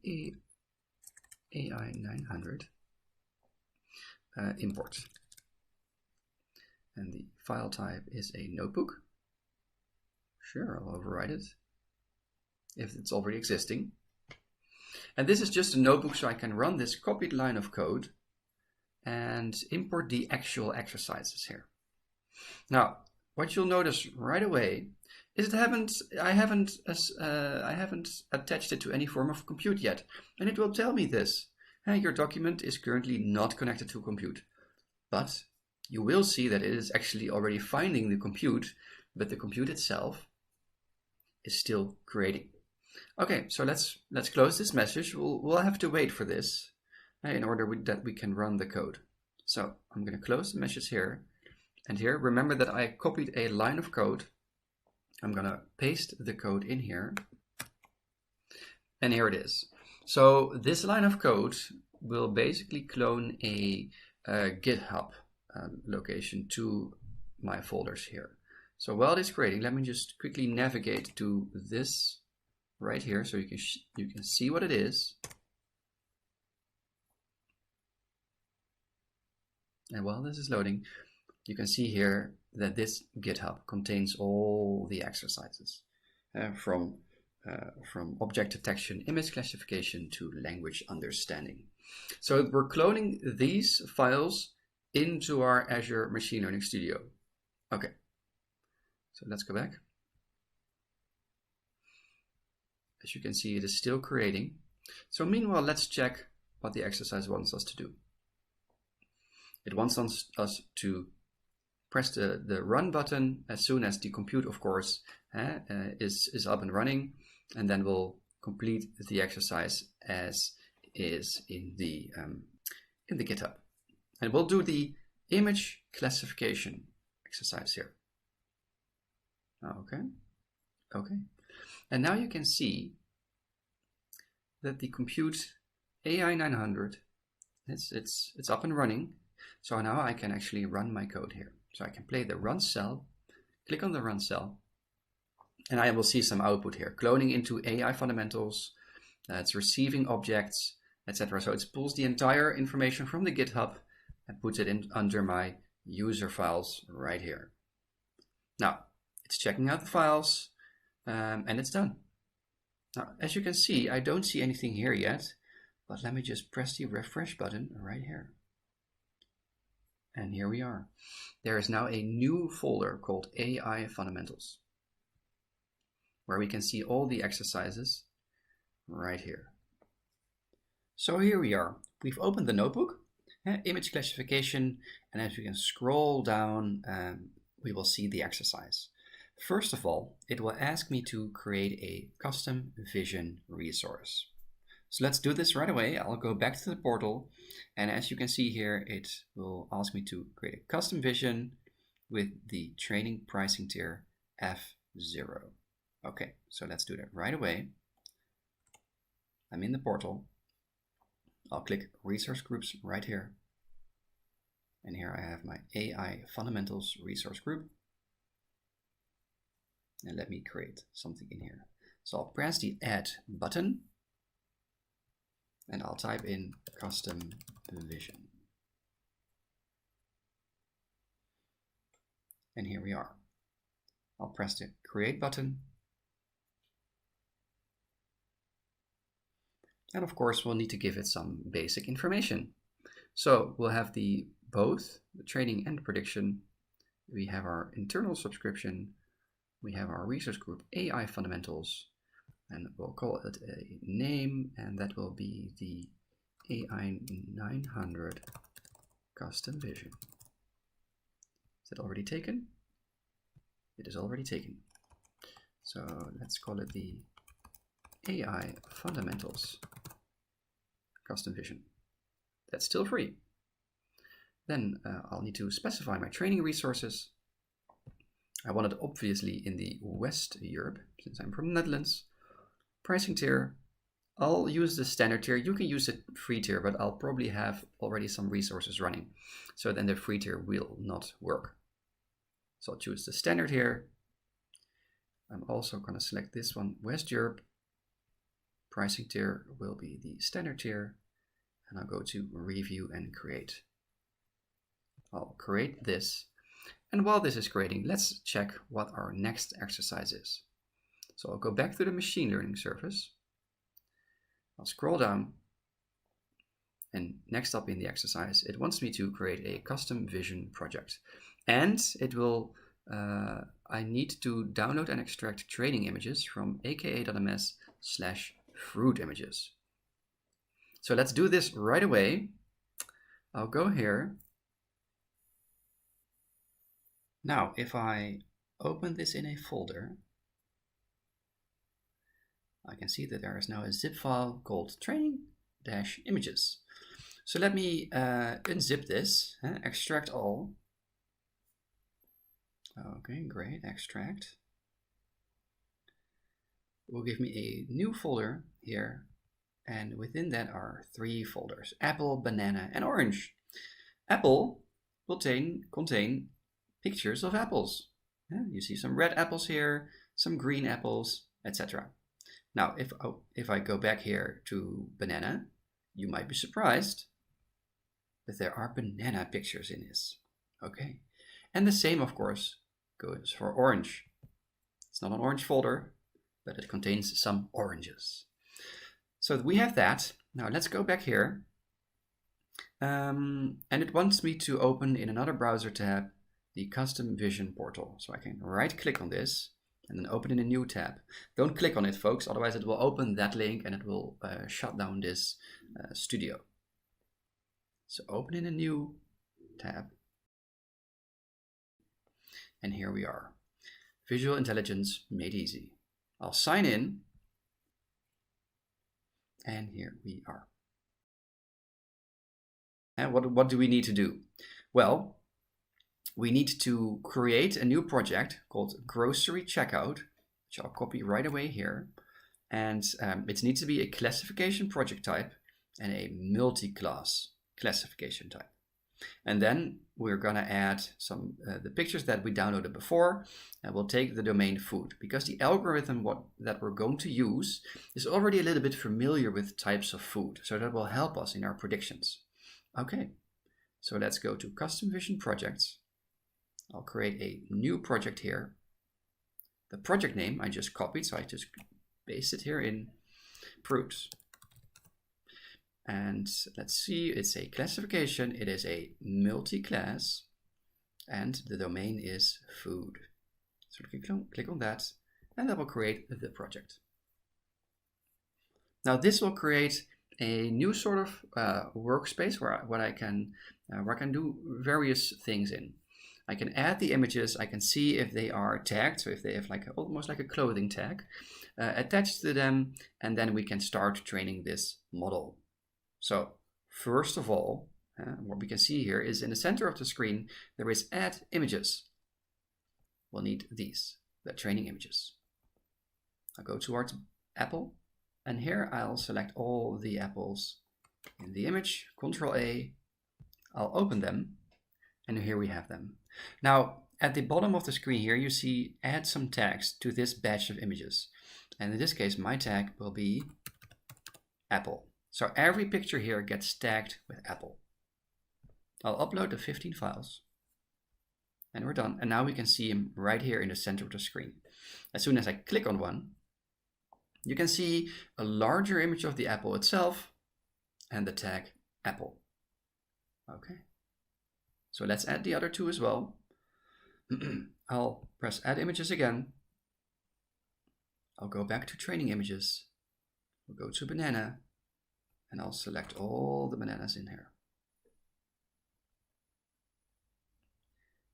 Speaker 2: AI 900 import. And the file type is a notebook. Sure, I'll override it if it's already existing. And this is just a notebook, so I can run this copied line of code and import the actual exercises here. Now, what you'll notice right away is I haven't attached it to any form of compute yet, and it will tell me this. Your document is currently not connected to compute, but you will see that it is actually already finding the compute, but the compute itself is still creating. Okay, so let's close this message. We'll have to wait for this in order that we can run the code. So I'm going to close the message here, And here, remember that I copied a line of code. I'm going to paste the code in here. And here it is. So this line of code will basically clone a GitHub location to my folders here. So while it's creating, let me just quickly navigate to this right here so you can see what it is. And while this is loading, you can see here that this GitHub contains all the exercises from object detection, image classification to language understanding. So we're cloning these files into our Azure Machine Learning Studio. Okay, so let's go back. As you can see, it is still creating. So meanwhile, let's check what the exercise wants us to do. It wants us to press the run button as soon as the compute, of course, is up and running, and then we'll complete the exercise as is in the GitHub. And we'll do the image classification exercise here. Okay. And now you can see that the compute AI 900, it's up and running. So now I can actually run my code here. So I can play the run cell, click on the run cell, and I will see some output here. Cloning into AI fundamentals, it's receiving objects, etc. So it pulls the entire information from the GitHub and puts it in under my user files right here. Now, it's checking out the files, and it's done. Now, as you can see, I don't see anything here yet, but let me just press the refresh button right here. And here we are. There is now a new folder called AI Fundamentals, where we can see all the exercises right here. So here we are. We've opened the notebook, image classification, and as we can scroll down, we will see the exercise. First of all, it will ask me to create a custom vision resource. So let's do this right away. I'll go back to the portal, and as you can see here, it will ask me to create a custom vision with the training pricing tier F0. Okay, so let's do that right away. I'm in the portal. I'll click resource groups right here. And here I have my AI fundamentals resource group. And let me create something in here. So I'll press the add button. And I'll type in custom vision. And here we are. I'll press the create button. And of course, we'll need to give it some basic information. So we'll have both the training and prediction. We have our internal subscription. We have our resource group AI fundamentals. And we'll call it a name, and that will be the AI 900 custom vision. Is it already taken? It is already taken. So let's call it the AI fundamentals custom vision. That's still free. Then I'll need to specify my training resources. I want it obviously in the West Europe, since I'm from the Netherlands. Pricing tier, I'll use the standard tier. You can use the free tier, but I'll probably have already some resources running. So then the free tier will not work. So I'll choose the standard here. I'm also going to select this one, West Europe. Pricing tier will be the standard tier. And I'll go to review and create. I'll create this. And while this is creating, let's check what our next exercise is. So I'll go back to the machine learning service. I'll scroll down. And next up in the exercise, it wants me to create a custom vision project. And it will, I need to download and extract training images from aka.ms/fruit images. So let's do this right away. I'll go here. Now, if I open this in a folder, I can see that there is now a zip file called training-images. So let me unzip this, extract all. Okay, great, extract. Will give me a new folder here, and within that are 3 folders: apple, banana, and orange. Apple will contain pictures of apples. Yeah, you see some red apples here, some green apples, etc. Now, if I go back here to banana, you might be surprised that there are banana pictures in this. Okay, and the same, of course, goes for orange. It's not an orange folder, but it contains some oranges. So we have that. Now let's go back here. And it wants me to open in another browser tab the Custom Vision portal. So I can right click on this and then open in a new tab. Don't click on it, folks, otherwise it will open that link and it will shut down this studio. So open in a new tab. And here we are. Visual Intelligence made easy. I'll sign in. And here we are. And what do we need to do? Well, we need to create a new project called Grocery Checkout, which I'll copy right away here. And it needs to be a classification project type and a multi-class classification type. And then we're going to add some the pictures that we downloaded before, and we'll take the domain food, because the algorithm that we're going to use is already a little bit familiar with types of food, so that will help us in our predictions. Okay, so let's go to Custom Vision Projects. I'll create a new project here. The project name I just copied, so I just paste it here in fruits. And let's see, it's a classification, it is a multi-class, and the domain is food. So click on that, and that will create the project. Now this will create a new sort of workspace where I can do various things in. I can add the images, I can see if they are tagged, so if they have almost like a clothing tag attached to them, and then we can start training this model. So first of all, what we can see here is in the center of the screen, there is add images. We'll need these, the training images. I'll go towards apple, and here I'll select all the apples in the image, Control A, I'll open them, and here we have them. Now, at the bottom of the screen here, you see add some tags to this batch of images. And in this case, my tag will be apple. So every picture here gets tagged with apple. I'll upload the 15 files. And we're done. And now we can see him right here in the center of the screen. As soon as I click on one, you can see a larger image of the apple itself and the tag apple. Okay. So let's add the other two as well. I'll press add images again. I'll go back to training images. We'll go to banana. And I'll select all the bananas in here.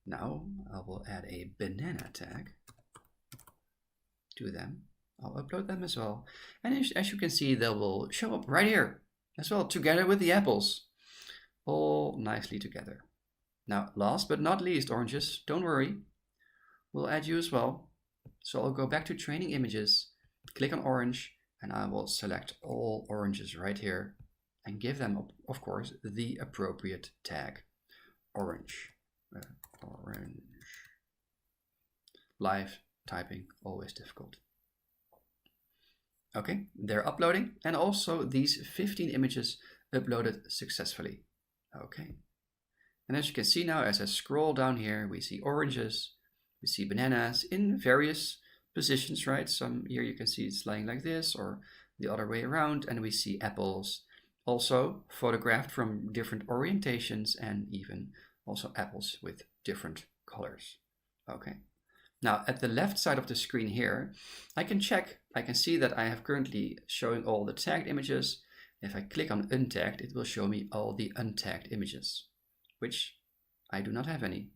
Speaker 2: Now I will add a banana tag to them. I'll upload them as well. And as you can see, they will show up right here as well, together with the apples. All nicely together. Now, last but not least, oranges, don't worry. We'll add you as well. So I'll go back to training images, click on orange, and I will select all oranges right here and give them, of course, the appropriate tag, orange. Orange. Live typing, always difficult. Okay, they're uploading, and also these 15 images uploaded successfully. Okay, and as you can see now, as I scroll down here, we see oranges, we see bananas in various positions, right? Some here you can see it's lying like this or the other way around, and we see apples also photographed from different orientations, and even also apples with different colors. Okay. Now at the left side of the screen here, I can see that I have currently showing all the tagged images. If I click on untagged, it will show me all the untagged images, which I do not have any.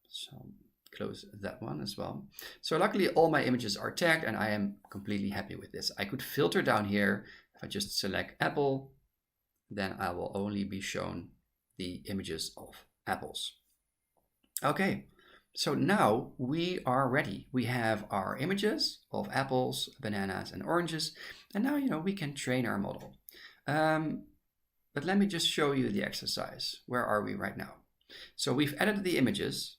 Speaker 2: So close that one as well. So luckily all my images are tagged, and I am completely happy with this. I could filter down here. If I just select apple, then I will only be shown the images of apples. Okay, So now we are ready. We have our images of apples, bananas, and oranges. And now, we can train our model. But let me just show you the exercise. Where are we right now? So we've added the images.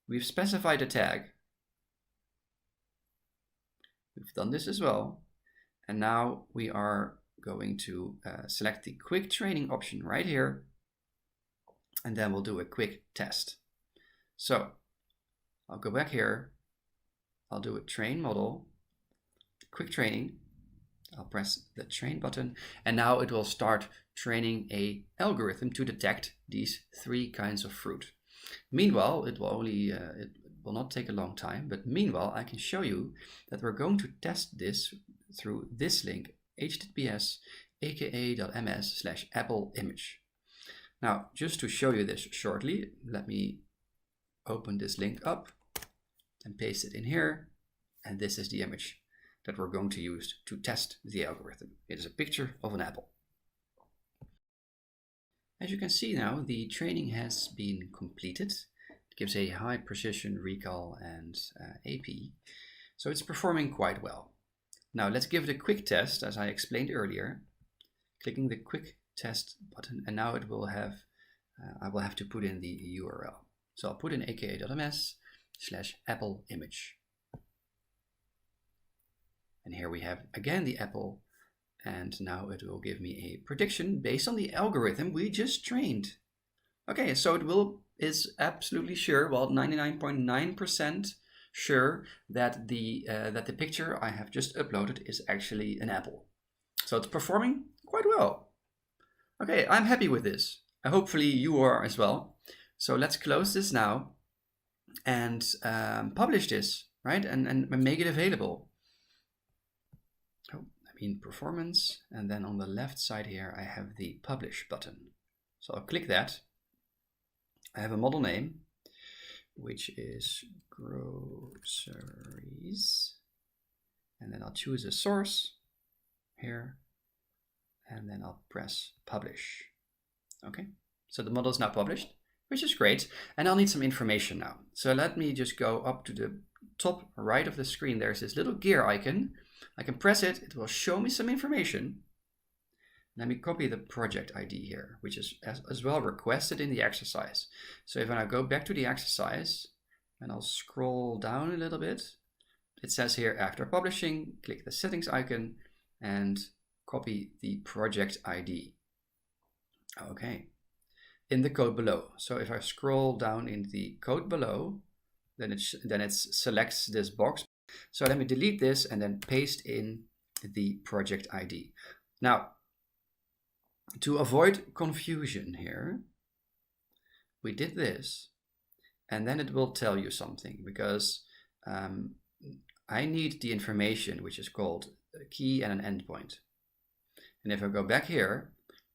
Speaker 2: We've specified a tag. We've done this as well. And now we are going to select the quick training option right here. And then we'll do a quick test. So I'll go back here. I'll do a train model, quick training. I'll press the train button, and now it will start training a algorithm to detect these 3 kinds of fruit. Meanwhile, it will not take a long time, but meanwhile I can show you that we're going to test this through this link, https://aka.ms/apple-image. Now, just to show you this shortly, let me open this link up and paste it in here, and this is the image that we're going to use to test the algorithm. It is a picture of an apple. As you can see now, the training has been completed. It gives a high precision recall and AP, so it's performing quite well. Now let's give it a quick test, as I explained earlier, clicking the quick test button, and now it will have, I will have to put in the URL. So I'll put in aka.ms/apple-image. And here we have again the apple, and now it will give me a prediction based on the algorithm we just trained. Okay, so is absolutely sure, well, 99.9% sure that the picture I have just uploaded is actually an apple. So it's performing quite well. Okay, I'm happy with this. Hopefully you are as well. So let's close this now and publish this, right? And make it available. Performance, and then on the left side here I have the publish button. So I'll click that. I have a model name, which is groceries, and then I'll choose a source here, and then I'll press publish. Okay, so the model is now published, which is great, and I'll need some information now. So let me just go up to the top right of the screen. There's this little gear icon. I can press it, it will show me some information. Let me copy the project ID here, which is as well requested in the exercise. So if I now go back to the exercise and I'll scroll down a little bit, it says here after publishing, click the settings icon and copy the project ID. Okay, in the code below. So if I scroll down in the code below, then it selects this box. So let me delete this and then paste in the project ID. Now, to avoid confusion here, we did this, and then it will tell you something, because I need the information which is called a key and an endpoint. And if I go back here,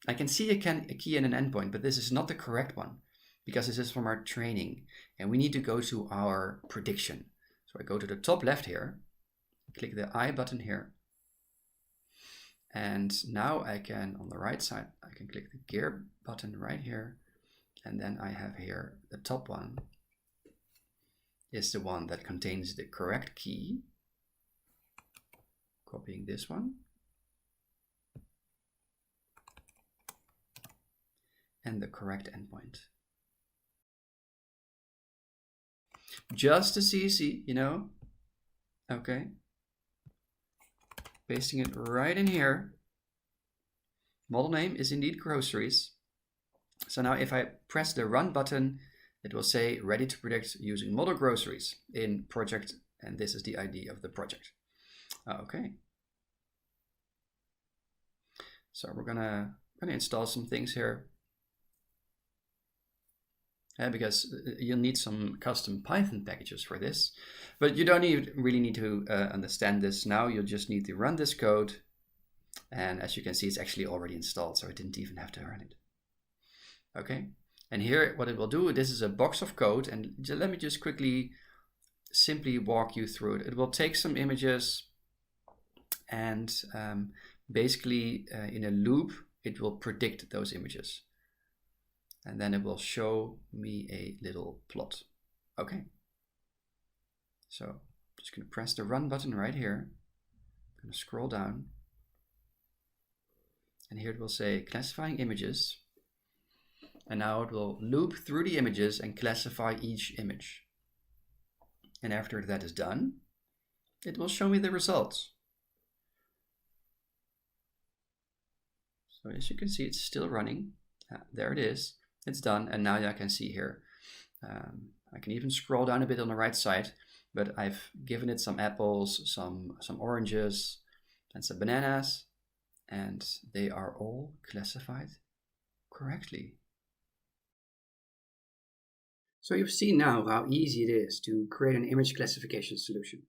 Speaker 2: I can see a key and an endpoint, but this is not the correct one, because this is from our training, and we need to go to our prediction. So I go to the top left here, click the I button here, and now I can, on the right side, I can click the gear button right here, and then I have here the top one is the one that contains the correct key. Copying this one. And the correct endpoint. Just as easy, Okay. Pasting it right in here. Model name is indeed groceries. So now if I press the run button, it will say ready to predict using model groceries in project, and this is the ID of the project. Okay. So we're gonna install some things here. Because you'll need some custom Python packages for this, but you don't really need to understand this now. You'll just need to run this code, and as you can see, it's actually already installed, so I didn't even have to run it. Okay, and here what it will do, this is a box of code, and let me just simply walk you through it. It will take some images, and basically in a loop, it will predict those images. And then it will show me a little plot. Okay. So I'm just going to press the run button right here. I'm going to scroll down. And here it will say classifying images. And now it will loop through the images and classify each image. And after that is done, it will show me the results. So as you can see, it's still running. There it is. It's done. And now I can see here. I can even scroll down a bit on the right side, but I've given it some apples, some oranges, and some bananas, and they are all classified correctly. So you've seen now how easy it is to create an image classification solution.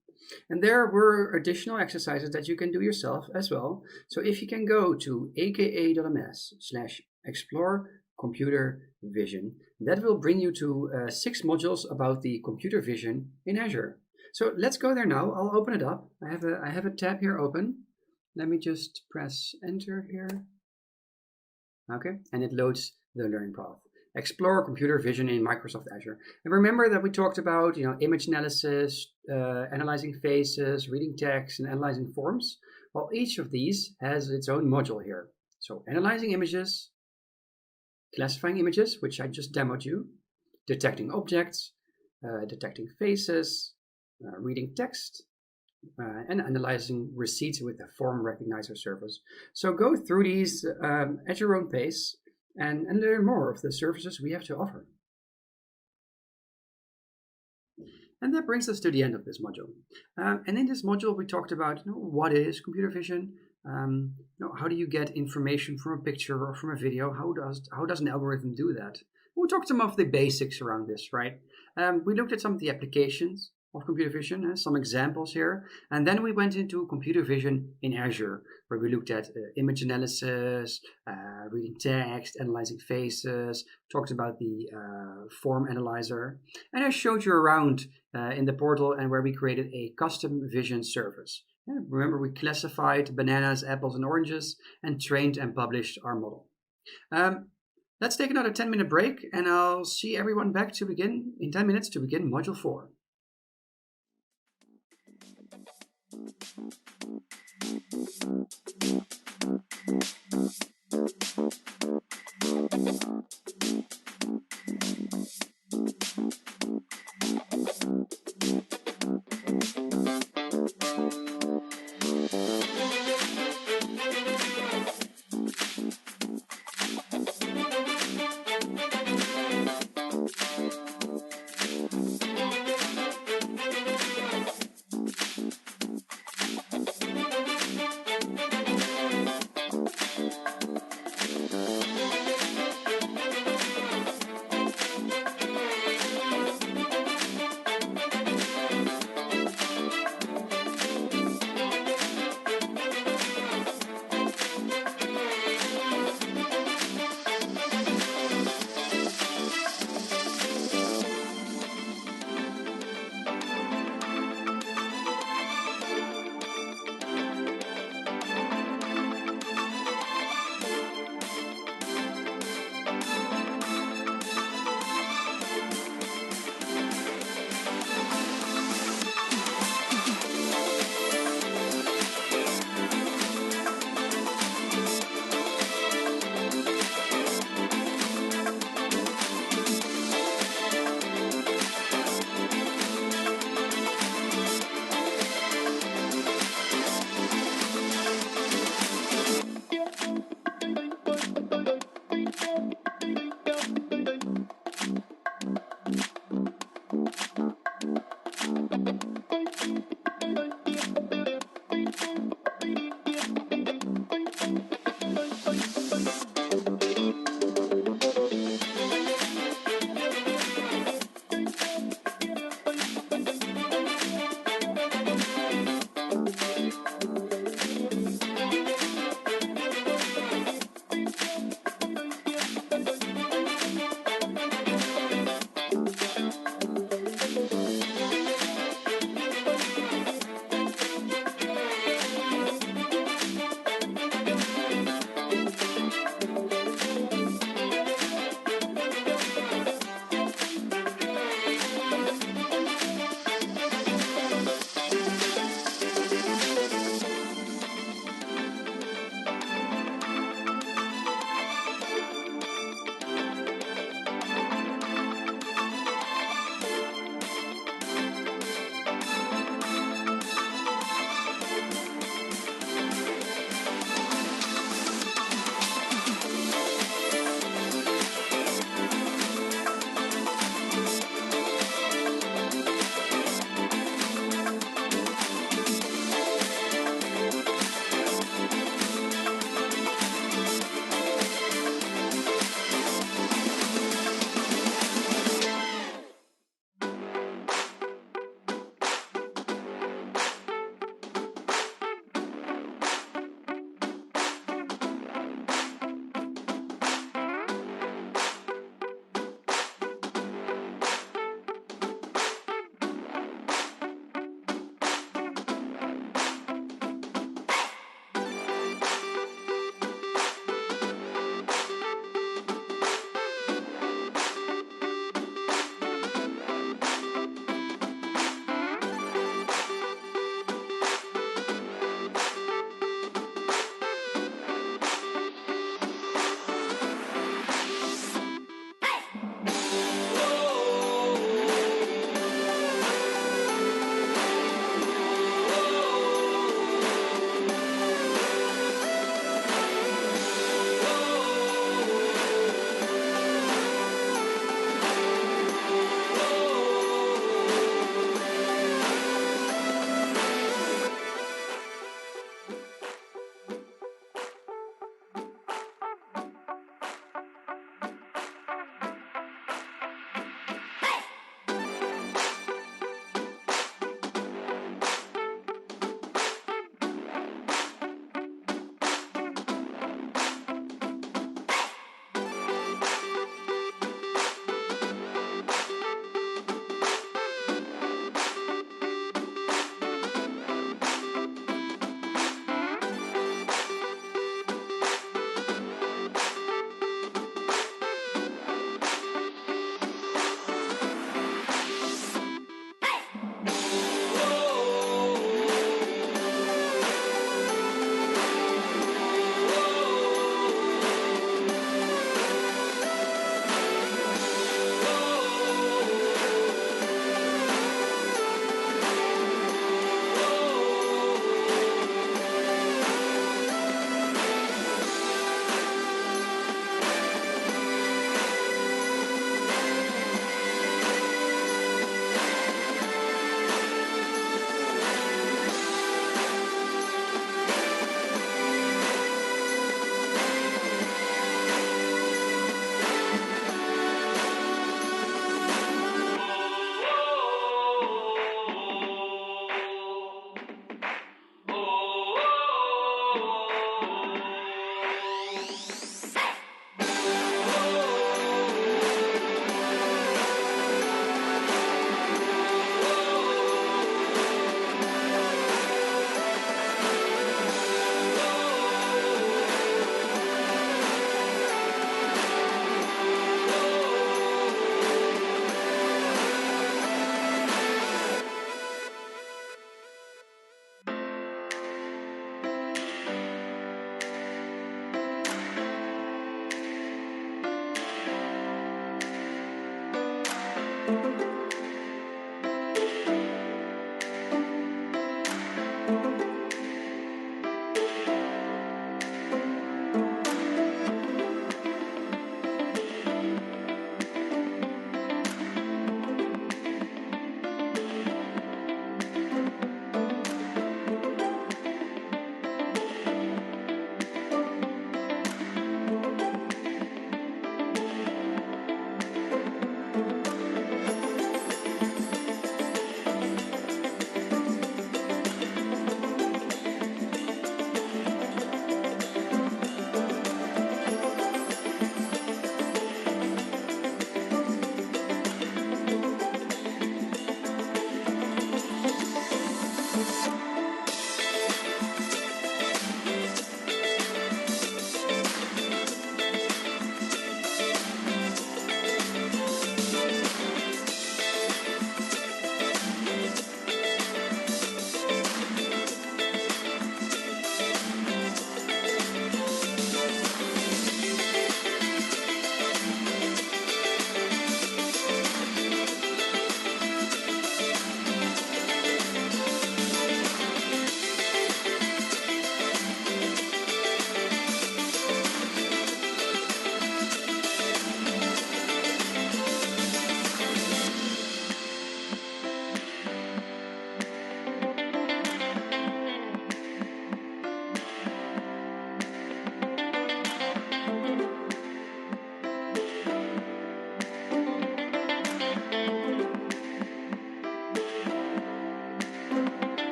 Speaker 2: And there were additional exercises that you can do yourself as well. So if you can go to aka.ms/explore computer vision, that will bring you to 6 modules about the computer vision in Azure. So let's go there now. I'll open it up. I have a tab here open. Let me just press enter here. Okay, and it loads the learning path. Explore computer vision in Microsoft Azure. And remember that we talked about, image analysis, analyzing faces, reading text, and analyzing forms. Well, each of these has its own module here. So analyzing images, classifying images, which I just demoed you, detecting objects, detecting faces, reading text, and analyzing receipts with the form recognizer service. So go through these at your own pace and learn more of the services we have to offer. And that brings us to the end of this module. And in this module, we talked about what is computer vision, how do you get information from a picture or from a video? How does an algorithm do that? We talked some of the basics around this, right? We looked at some of the applications of computer vision, some examples here, and then we went into computer vision in Azure, where we looked at image analysis, reading text, analyzing faces, talked about the form analyzer, and I showed you around in the portal and where we created a custom vision service. Remember, we classified bananas, apples, and oranges and trained and published our model. Let's take another 10-minute break, and I'll see everyone back to begin in 10 minutes to begin Module 4.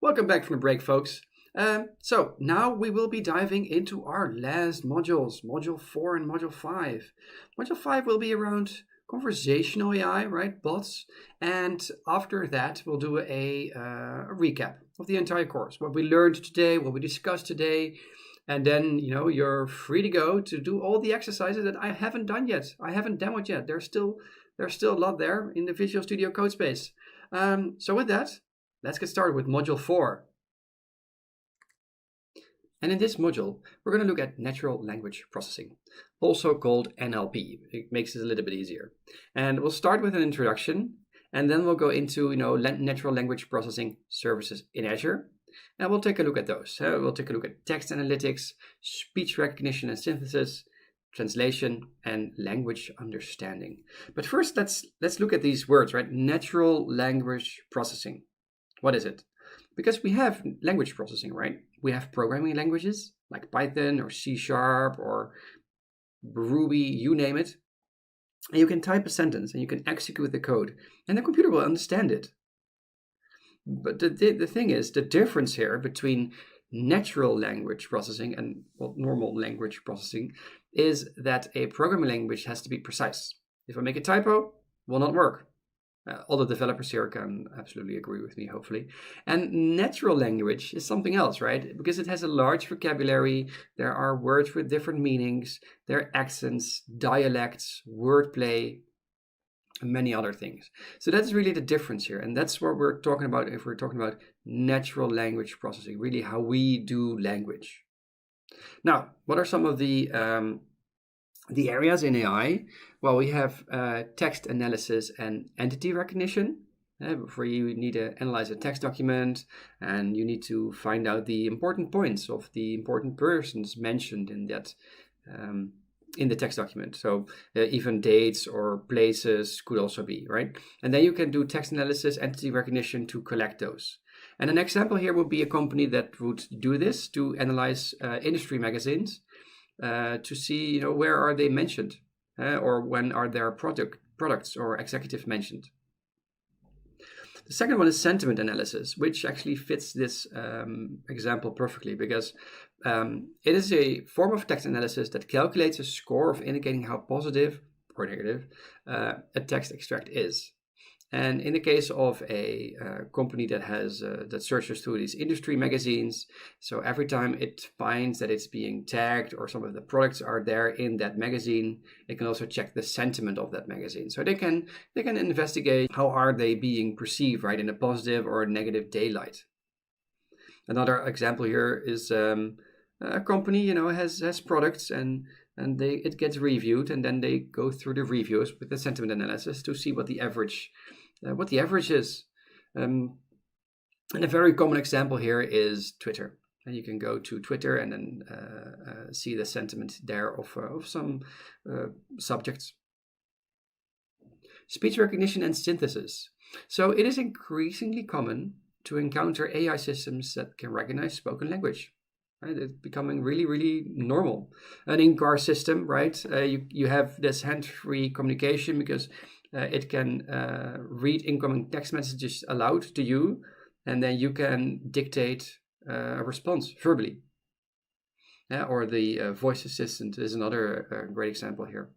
Speaker 2: Welcome back from the break, folks. So now we will be diving into our last modules, Module 4 and Module 5. Module 5 will be around conversational AI, right, bots. And after that, we'll do a recap of the entire course, what we learned today, what we discussed today. And then, you're free to go to do all the exercises that I haven't done yet. I haven't demoed yet. There's still a lot there in the Visual Studio Codespace. So with that, let's get started with Module 4. And in this module, we're going to look at natural language processing, also called NLP. It makes it a little bit easier. And we'll start with an introduction, and then we'll go into, natural language processing services in Azure. And we'll take a look at those. We'll take a look at text analytics, speech recognition and synthesis, translation, and language understanding. But first, let's look at these words, right? Natural language processing. What is it? Because we have language processing, right? We have programming languages like Python or C# or Ruby, you name it. And you can type a sentence and you can execute the code and the computer will understand it. But the thing is, the difference here between natural language processing and normal language processing is that a programming language has to be precise. If I make a typo, it will not work. All the developers here can absolutely agree with me, hopefully. And natural language is something else, right? Because it has a large vocabulary. There are words with different meanings. There are accents, dialects, wordplay, and many other things. So that's really the difference here. And that's what we're talking about if we're talking about natural language processing, really how we do language. Now, what are some of the areas in AI? Well, we have text analysis and entity recognition, where you need to analyze a text document and you need to find out the important points of the important persons mentioned in that in the text document. So even dates or places could also be, right? And then you can do text analysis, entity recognition to collect those. And an example here would be a company that would do this to analyze industry magazines to see, where are they mentioned or when are their products or executives mentioned. The second one is sentiment analysis, which actually fits this example perfectly because it is a form of text analysis that calculates a score of indicating how positive or negative a text extract is. And in the case of a company that has that searches through these industry magazines, so every time it finds that it's being tagged or some of the products are there in that magazine, it can also check the sentiment of that magazine. So they can investigate how are they being perceived, right, in a positive or a negative daylight. Another example here is a company, has products and it gets reviewed, and then they go through the reviews with the sentiment analysis to see what the average is. And a very common example here is Twitter. And you can go to Twitter and then see the sentiment there of some subjects. Speech recognition and synthesis. So it is increasingly common to encounter AI systems that can recognize spoken language. Right, it's becoming really, really normal. An in-car system, right? You have this hands-free communication because it can read incoming text messages aloud to you, and then you can dictate a response verbally. Or the voice assistant is another great example here.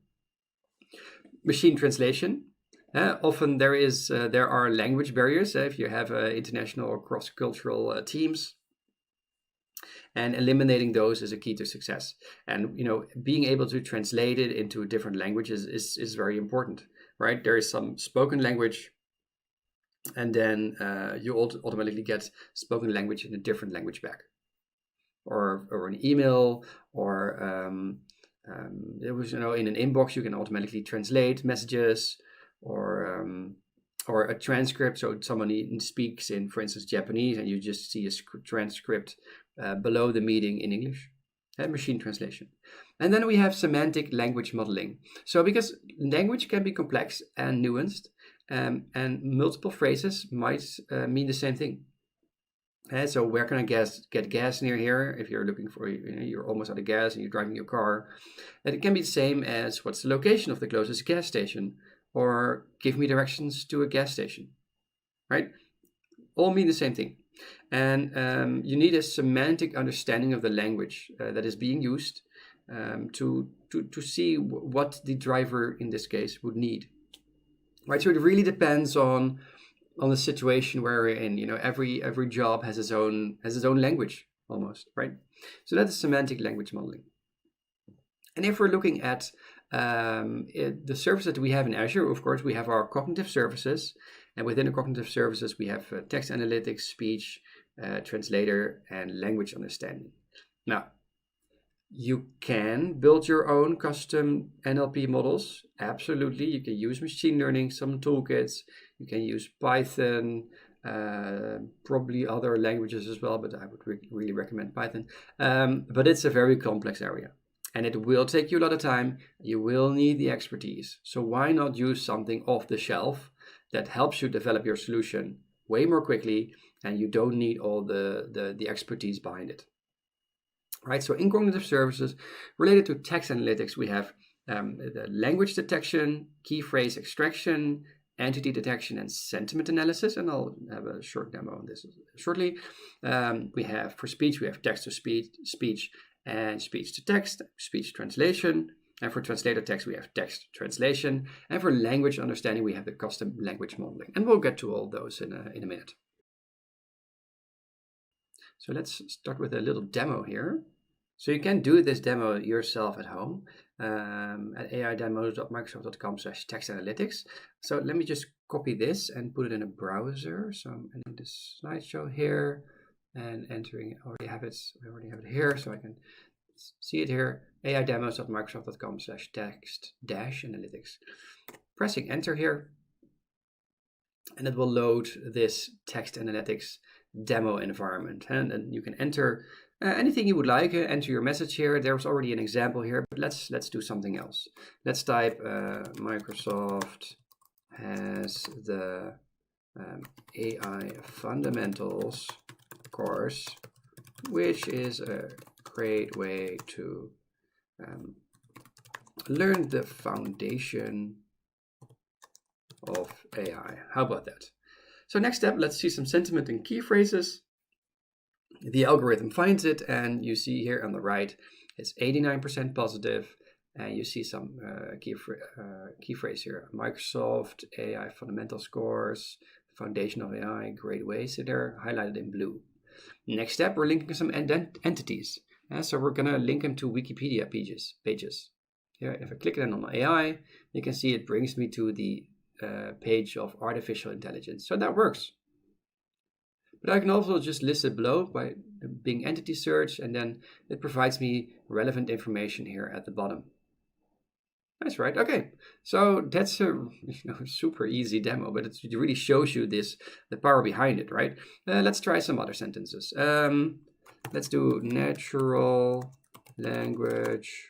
Speaker 2: Machine translation. Often there are language barriers if you have international or cross-cultural teams. And eliminating those is a key to success. And being able to translate it into different languages is very important, right? There is some spoken language, and then you automatically get spoken language in a different language back, or an email, or it was in an inbox you can automatically translate messages, or a transcript. So somebody speaks in, for instance, Japanese, and you just see a transcript below the meeting in English. Machine translation. And then we have semantic language modeling. So because language can be complex and nuanced, and multiple phrases might mean the same thing. So where can I get gas near here? If you're looking for, you're almost out of gas and you're driving your car. And it can be the same as what's the location of the closest gas station, or give me directions to a gas station, right? All mean the same thing. And you need a semantic understanding of the language that is being used to see what the driver in this case would need. Right, so it really depends on the situation where we're in. Every job has its own language almost, right? So that is semantic language modeling. And if we're looking at the services that we have in Azure, of course, we have our cognitive services, and within the cognitive services, we have text analytics, speech, translator, and language understanding. Now, you can build your own custom NLP models. Absolutely. You can use machine learning, some toolkits. You can use Python, probably other languages as well, but I would really recommend Python. But it's a very complex area, and it will take you a lot of time. You will need the expertise. So why not use something off the shelf that helps you develop your solution way more quickly, and you don't need all the expertise behind it. Right, so in cognitive services related to text analytics, we have the language detection, key phrase extraction, entity detection, and sentiment analysis. And I'll have a short demo on this shortly. We have for speech, we have text to speech, and speech to text, speech translation. And for translator text, we have text translation. And for language understanding, we have the custom language modeling. And we'll get to all those in a minute. So let's start with a little demo here. So you can do this demo yourself at home at aidemos.microsoft.com/textanalytics. So let me just copy this and put it in a browser. So I'm in this slideshow here and entering, I already have it here, so I can see it here, aidemos.microsoft.com/text-analytics. Pressing enter here, and it will load this text analytics demo environment, and you can enter anything you would like. Enter your message here. There's already an example here, but let's do something else. Let's type Microsoft has the AI Fundamentals course, which is a great way to learn the foundation of AI. How about that? So next step, let's see some sentiment and key phrases. The algorithm finds it, and you see here on the right, it's 89% positive, and you see some key phrase here. Microsoft AI Fundamentals course, foundation of AI, great ways. So they're highlighted in blue. Next step, we're linking some entities. So we're gonna link them to Wikipedia pages. Here, if I click it on AI, you can see it brings me to the page of artificial intelligence. So that works. But I can also just list it below by Bing Entity Search, and then it provides me relevant information here at the bottom. Nice, right? Okay, so that's a super easy demo, but it really shows you the power behind it, right? Let's try some other sentences. Let's do natural language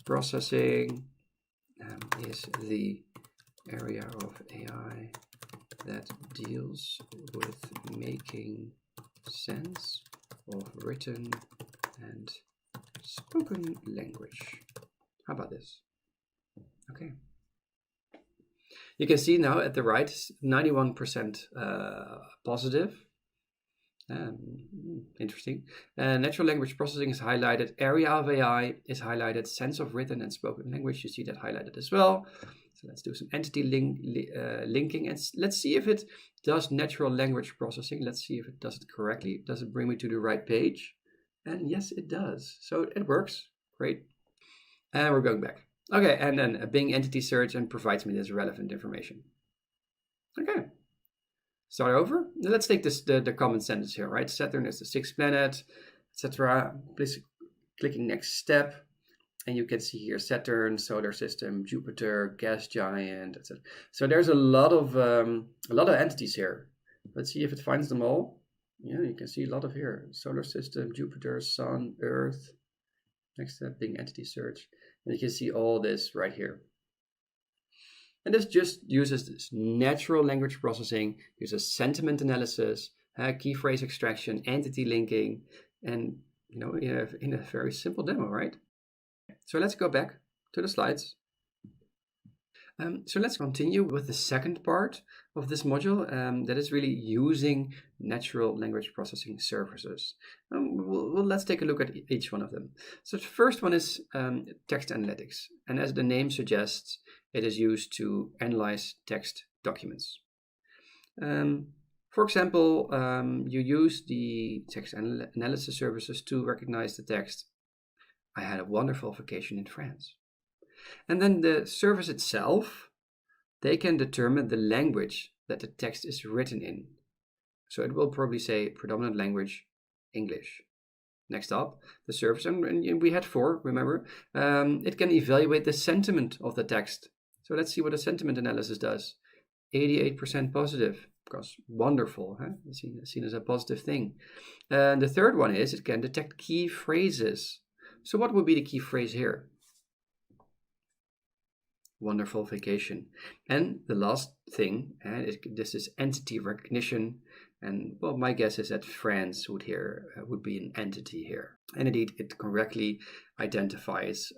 Speaker 2: processing is the area of AI that deals with making sense of written and spoken language. How about this? Okay. You can see now at the right, 91% positive. Interesting. Natural language processing is highlighted. Area of AI is highlighted. Sense of written and spoken language, you see that highlighted as well. So let's do some entity linking, and let's see if it does natural language processing. Let's see if it does it correctly. Does it bring me to the right page? And yes, it does. So it works. Great. And we're going back. Okay, and then a Bing entity search and provides me this relevant information. Okay. Start over. Now let's take this the common sentence here, right? Saturn is the sixth planet, etc. Please clicking next step. And you can see here Saturn, solar system, Jupiter, gas giant, etc. So there's a lot of entities here. Let's see if it finds them all. Yeah, you can see a lot of here. Solar system, Jupiter, Sun, Earth. Next step, Bing entity search. And you can see all this right here. And this just uses this natural language processing, uses sentiment analysis, key phrase extraction, entity linking, and in a very simple demo, right? So let's go back to the slides. So let's continue with the second part of this module, that is really using natural language processing services. Let's take a look at each one of them. So the first one is text analytics. And as the name suggests, it is used to analyze text documents. For example, you use the text analysis services to recognize the text, "I had a wonderful vacation in France." And then the service itself, they can determine the language that the text is written in. So it will probably say predominant language, English. Next up, the service, and we had 4, remember? It can evaluate the sentiment of the text. So let's see what a sentiment analysis does. 88% positive, because wonderful, huh? Seen as a positive thing. And the third one is it can detect key phrases. So what would be the key phrase here? Wonderful vacation. And the last thing, this is entity recognition. And well, my guess is that France would be an entity here. And indeed, it correctly identifies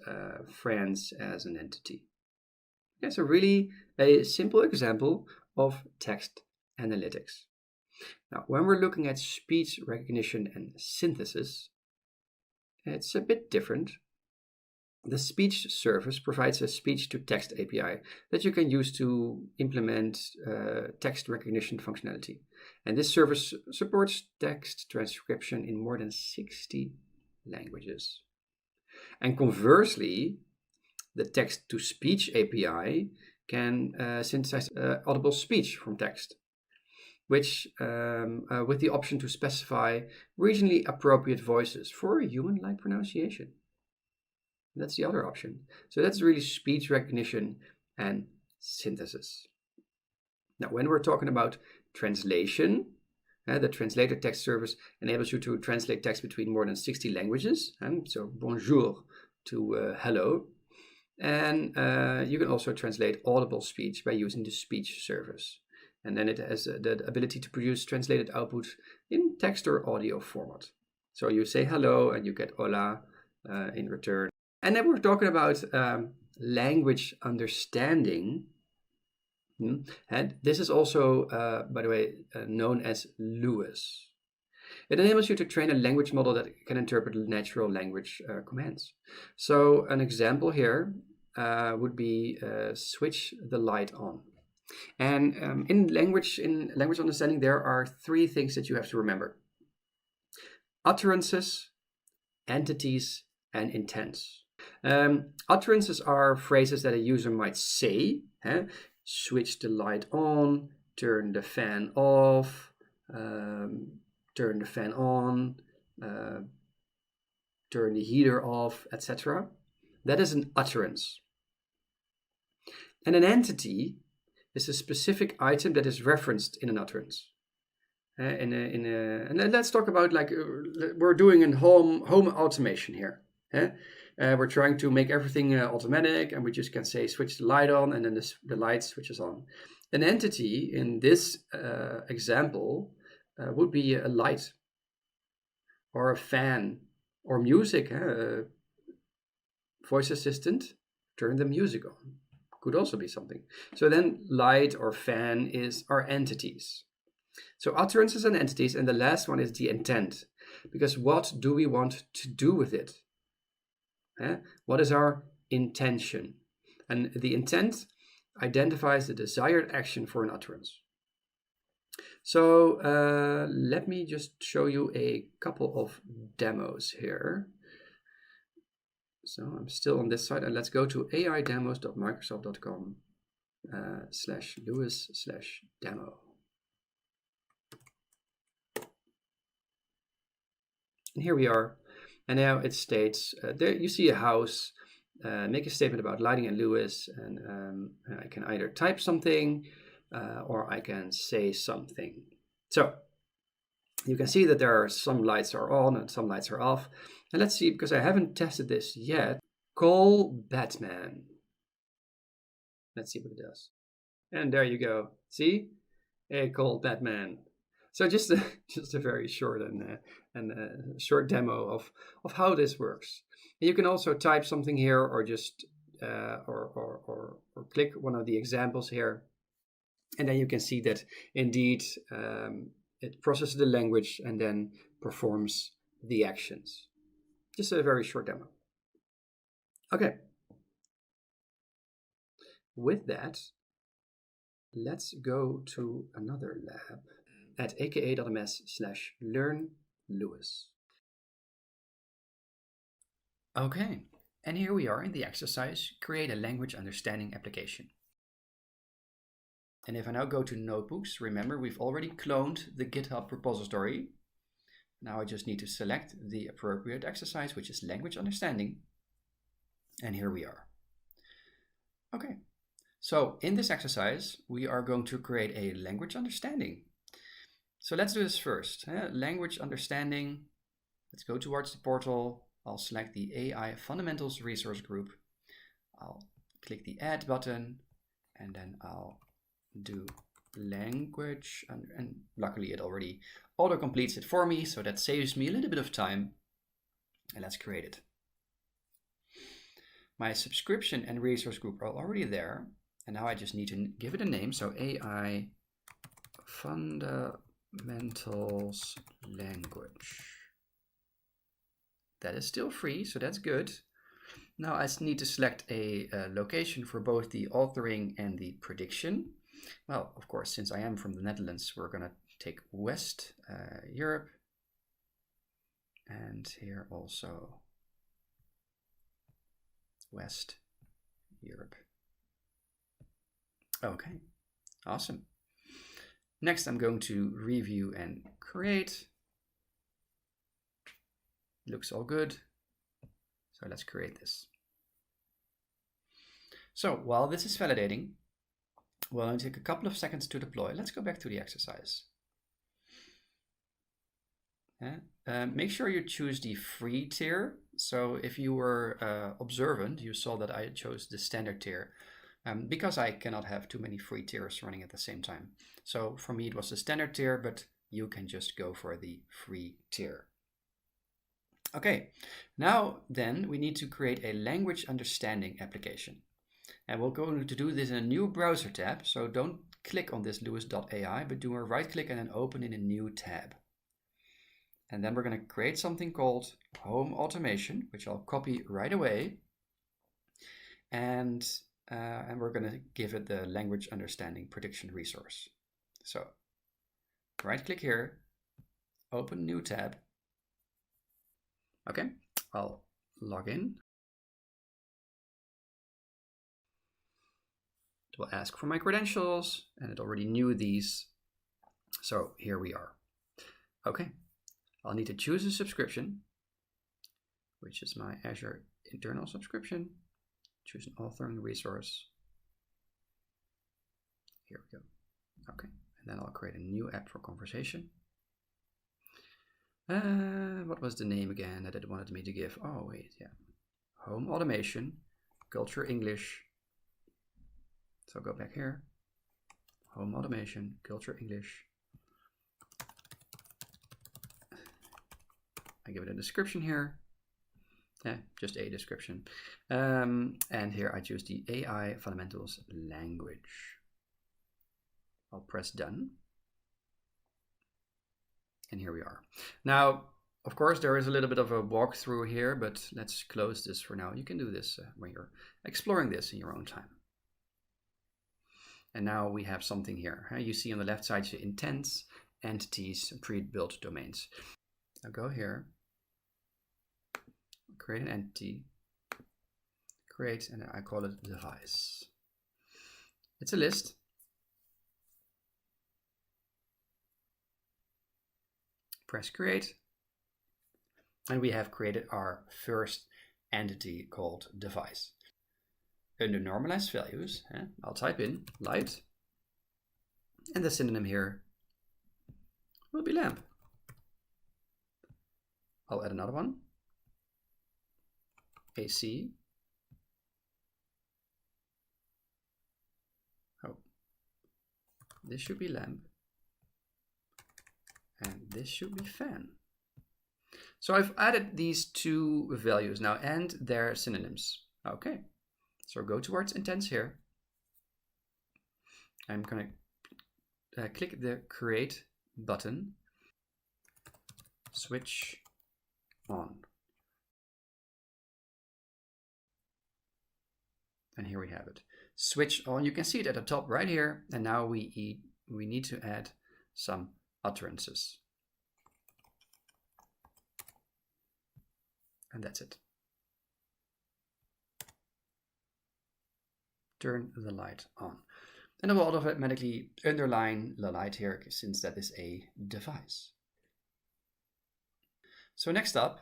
Speaker 2: France as an entity. Okay, so really a simple example of text analytics. Now, when we're looking at speech recognition and synthesis, it's a bit different. The speech service provides a speech-to-text API that you can use to implement text recognition functionality. And this service supports text transcription in more than 60 languages. And conversely, the text-to-speech API can synthesize audible speech from text, which with the option to specify regionally appropriate voices for human-like pronunciation. That's the other option. So that's really speech recognition and synthesis. Now, when we're talking about translation, the translator text service enables you to translate text between more than 60 languages. So bonjour to hello. And you can also translate audible speech by using the speech service. And then it has the ability to produce translated output in text or audio format. So you say hello and you get hola in return. And then we're talking about language understanding. And this is also, by the way, known as LUIS. It enables you to train a language model that can interpret natural language commands. So an example here would be switch the light on. And in language understanding, there are 3 things that you have to remember: utterances, entities, and intents. Utterances are phrases that a user might say, switch the light on, turn the fan off, turn the fan on, turn the heater off, etc. That is an utterance. And an entity is a specific item that is referenced in an utterance. And let's talk about, like, we're doing a home automation here. We're trying to make everything automatic, and we just can say switch the light on, and then the light switches on. An entity in this example would be a light, or a fan, or music. Voice assistant, turn the music on. Could also be something. So then light or fan are entities. So utterances and entities, and the last one is the intent. Because what do we want to do with it? What is our intention? And the intent identifies the desired action for an utterance. So let me just show you a couple of demos here. So I'm still on this side, and let's go to aidemos.microsoft.com/LUIS/demo. And here we are. And now it states, there you see a house, make a statement about lighting and LUIS, and I can either type something or I can say something. So you can see that there are some lights are on and some lights are off. And let's see, because I haven't tested this yet, call Batman. Let's see what it does. And there you go. See? Hey, call Batman. So just a very short and short demo of how this works. And you can also type something here, or just or click one of the examples here, and then you can see that indeed it processes the language and then performs the actions. Just a very short demo. Okay. With that, let's go to another lab at aka.ms/learnLewis. Okay, and here we are in the exercise, create a language understanding application. And if I now go to notebooks, remember we've already cloned the GitHub repository. Now I just need to select the appropriate exercise, which is language understanding. And here we are. Okay, so in this exercise, we are going to create a language understanding. So let's do this first. Language understanding. Let's go towards the portal. I'll select the AI Fundamentals resource group. I'll click the add button, and then I'll do language, and luckily it already auto completes it for me, so that saves me a little bit of time. And let's create it. My subscription and resource group are already there, and now I just need to give it a name. So AI Fundamentals language. That is still free, so that's good. Now I need to select a location for both the authoring and the prediction. Well, of course, since I am from the Netherlands, we're going to take West Europe, and here also West Europe. Okay, awesome. Next, I'm going to review and create. Looks all good. So let's create this. So while this is validating, we'll only take a couple of seconds to deploy. Let's go back to the exercise. Make sure you choose the free tier. So if you were observant, you saw that I chose the standard tier because I cannot have too many free tiers running at the same time. So for me, it was the standard tier, but you can just go for the free tier. Okay, now then we need to create a language understanding application. And we're going to do this in a new browser tab. So don't click on this lewis.ai, but do a right click and then open in a new tab. And then we're going to create something called Home Automation, which I'll copy right away. And we're going to give it the language understanding prediction resource. So right click here, open new tab. Okay, I'll log in. It will ask for my credentials, and it already knew these. So here we are. Okay, I'll need to choose a subscription, which is my Azure internal subscription. Choose an authoring resource. Here we go. Okay, and then I'll create a new app for conversation. What was the name again that it wanted me to give? Oh, wait, yeah. Home Automation, Culture English. So go back here. Home Automation, Culture English. I give it a description here. Yeah, just a description. And here I choose the AI Fundamentals language. I'll press done. And here we are. Now, of course, there is a little bit of a walkthrough here, but let's close this for now. You can do this when you're exploring this in your own time. And now we have something here. You see on the left side, intents, entities, pre-built domains. Now go here, create an entity, create, and I call it device. It's a list. Press create, and we have created our first entity called device. Under normalized values, I'll type in light, and the synonym here will be lamp. I'll add another one, AC. Oh, this should be lamp. And this should be fan. So I've added these two values now and their synonyms. Okay, so go towards intents here. I'm going to click the Create button, switch on. And here we have it. Switch on. You can see it at the top right here. And now we need to add some utterances. And that's it. Turn the light on. And it will automatically underline the light here since that is a device. So next up,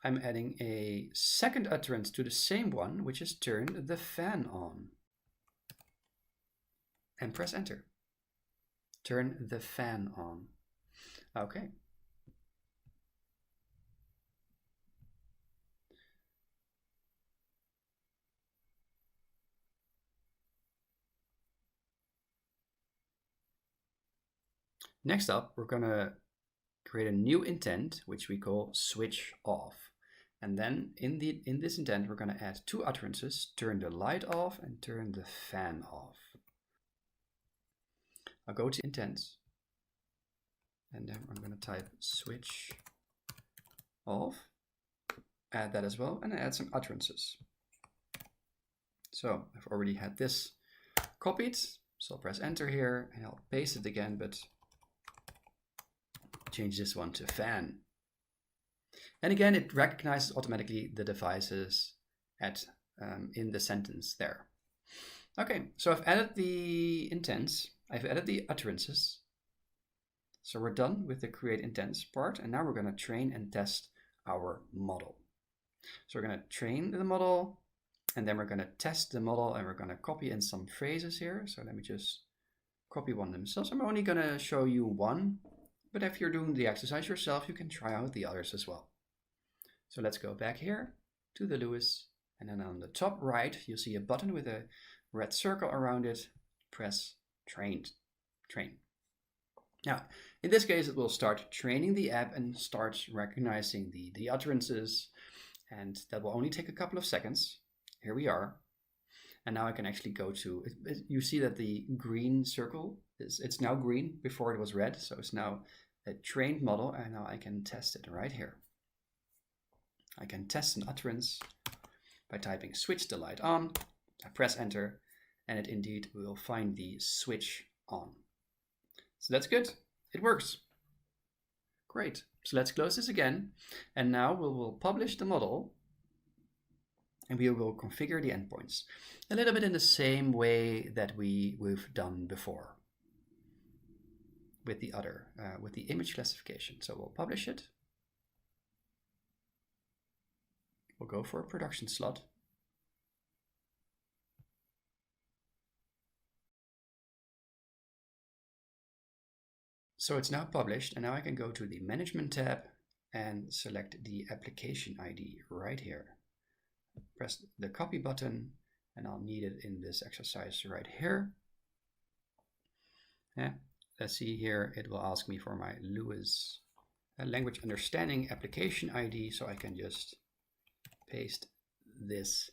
Speaker 2: I'm adding a second utterance to the same one, which is turn the fan on. And press enter. Turn the fan on. Okay. Next up, we're going to create a new intent, which we call switch off. And then in this intent, we're going to add two utterances, turn the light off and turn the fan off. I'll go to intents, and then I'm going to type switch off, add that as well, and add some utterances. So I've already had this copied, so I'll press enter here and I'll paste it again, but change this one to fan. And again, it recognizes automatically the devices in the sentence there. Okay, so I've added the intents, I've added the utterances. So we're done with the create intents part, and now we're going to train and test our model. So we're going to train the model, and then we're going to test the model, and we're going to copy in some phrases here. So let me just copy one themselves. I'm only going to show you one, but if you're doing the exercise yourself, you can try out the others as well. So let's go back here to the Lewis, and then on the top right, you'll see a button with a red circle around it. Press train. Now, in this case, it will start training the app and starts recognizing the utterances, and that will only take a couple of seconds. Here we are. And now I can actually go to, you see that the green circle, it's now green. Before it was red, so it's now a trained model, and now I can test it right here. I can test an utterance by typing switch the light on. I press enter, and it indeed will find the switch on. So that's good. It works. Great. So let's close this again. And now we will publish the model, and we will configure the endpoints a little bit in the same way that we've done before with the other, with the image classification. So we'll publish it. We'll go for a production slot. So it's now published, and now I can go to the Management tab and select the application ID right here. Press the copy button, and I'll need it in this exercise right here. Yeah, let's see here, it will ask me for my Lewis language understanding application ID, so I can just paste this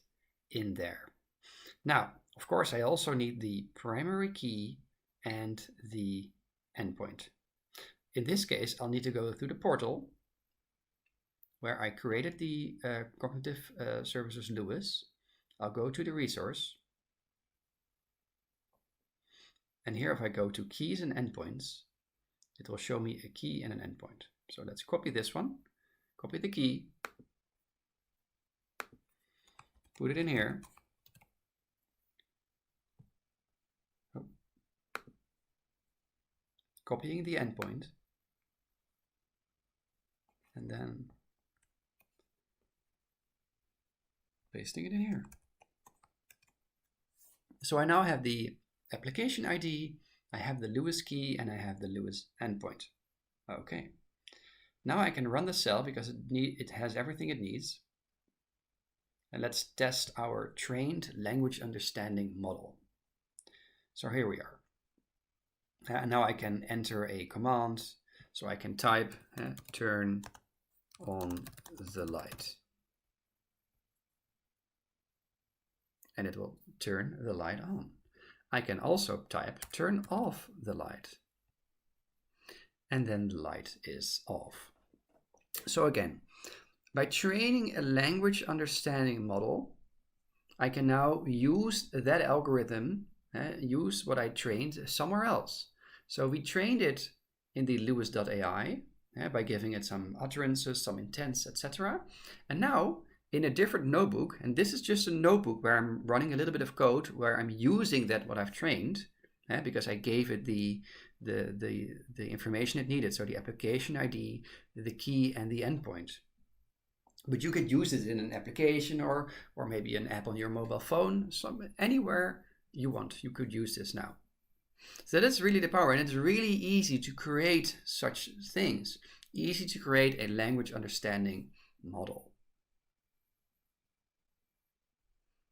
Speaker 2: in there. Now, of course, I also need the primary key and the endpoint. In this case, I'll need to go through the portal where I created the Cognitive Services Lewis. I'll go to the resource. And here, if I go to keys and endpoints, it will show me a key and an endpoint. So let's copy this one, copy the key, put it in here. Oh. Copying the endpoint, and then pasting it in here. So I now have the application ID, I have the Lewis key, and I have the Lewis endpoint. Okay. Now I can run the cell because it has everything it needs. And let's test our trained language understanding model. So here we are. And now I can enter a command. So I can type turn on the light. And it will turn the light on. I can also type turn off the light. And then the light is off. So again, by training a language understanding model, I can now use that algorithm, use what I trained somewhere else. So we trained it in the Lewis.ai by giving it some utterances, some intents, etc. And now in a different notebook, and this is just a notebook where I'm running a little bit of code where I'm using that what I've trained, because I gave it the information it needed, so the application ID, the key, and the endpoint. But you could use it in an application or maybe an app on your mobile phone, anywhere you want. You could use this now. So that's really the power, and it's really easy to create such things. Easy to create a language understanding model.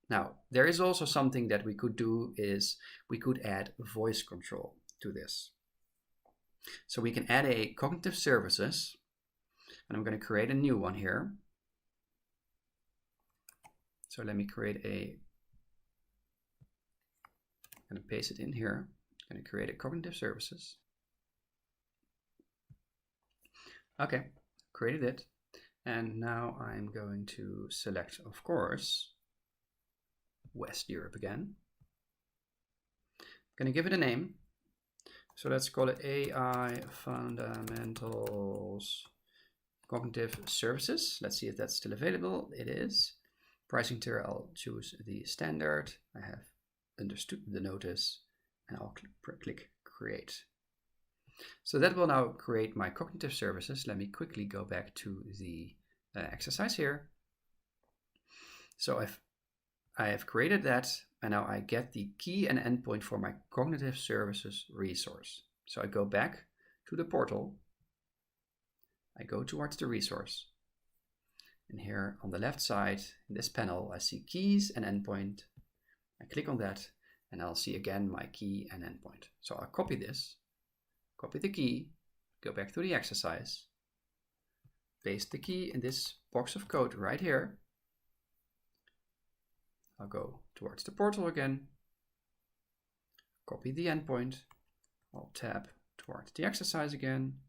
Speaker 2: Now, there is also something that we could do is we could add voice control to this. So we can add a cognitive services, and I'm going to create a new one here. So let me create I'm going to paste it in here. I'm going to create a cognitive services. Okay, created it. And now I'm going to select, of course, West Europe again. I'm going to give it a name. So let's call it AI Fundamentals Cognitive Services. Let's see if that's still available. It is. Pricing tier, I'll choose the standard. I have understood the notice, and I'll click create. So that will now create my cognitive services. Let me quickly go back to the exercise here. So I have created that, and now I get the key and endpoint for my cognitive services resource. So I go back to the portal. I go towards the resource. And here on the left side, in this panel, I see keys and endpoint. I click on that, and I'll see again my key and endpoint. So I'll copy this, copy the key, go back to the exercise, paste the key in this box of code right here. I'll go towards the portal again, copy the endpoint, I'll tab towards the exercise again.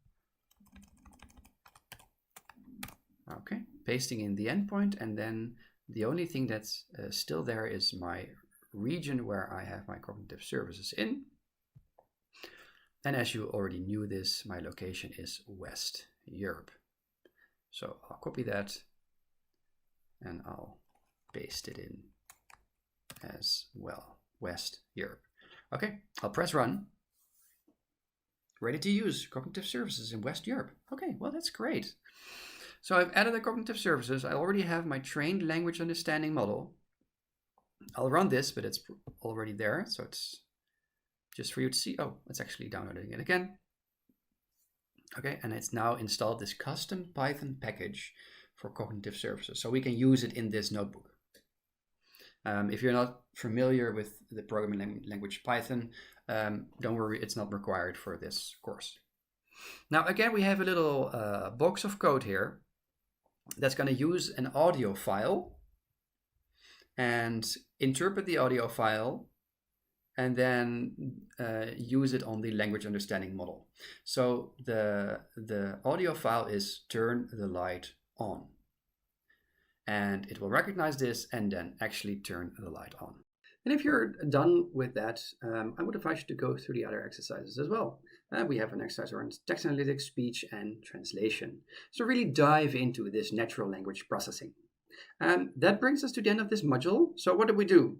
Speaker 2: Okay, pasting in the endpoint, and then the only thing that's still there is my region where I have my cognitive services in. And as you already knew this, my location is West Europe. So I'll copy that and I'll paste it in as well, West Europe. Okay, I'll press run. Ready to use cognitive services in West Europe. Okay, well, that's great. So I've added the cognitive services. I already have my trained language understanding model. I'll run this, but it's already there. So it's just for you to see. Oh, it's actually downloading it again. Okay, and it's now installed this custom Python package for cognitive services. So we can use it in this notebook. If you're not familiar with the programming language Python, don't worry, it's not required for this course. Now, again, we have a little box of code here that's going to use an audio file and interpret the audio file and then use it on the language understanding model. So the audio file is turn the light on. And it will recognize this and then actually turn the light on. And if you're done with that, I would advise you to go through the other exercises as well. We have an exercise around text analytics, speech, and translation. So really dive into this natural language processing. That brings us to the end of this module. So what did we do?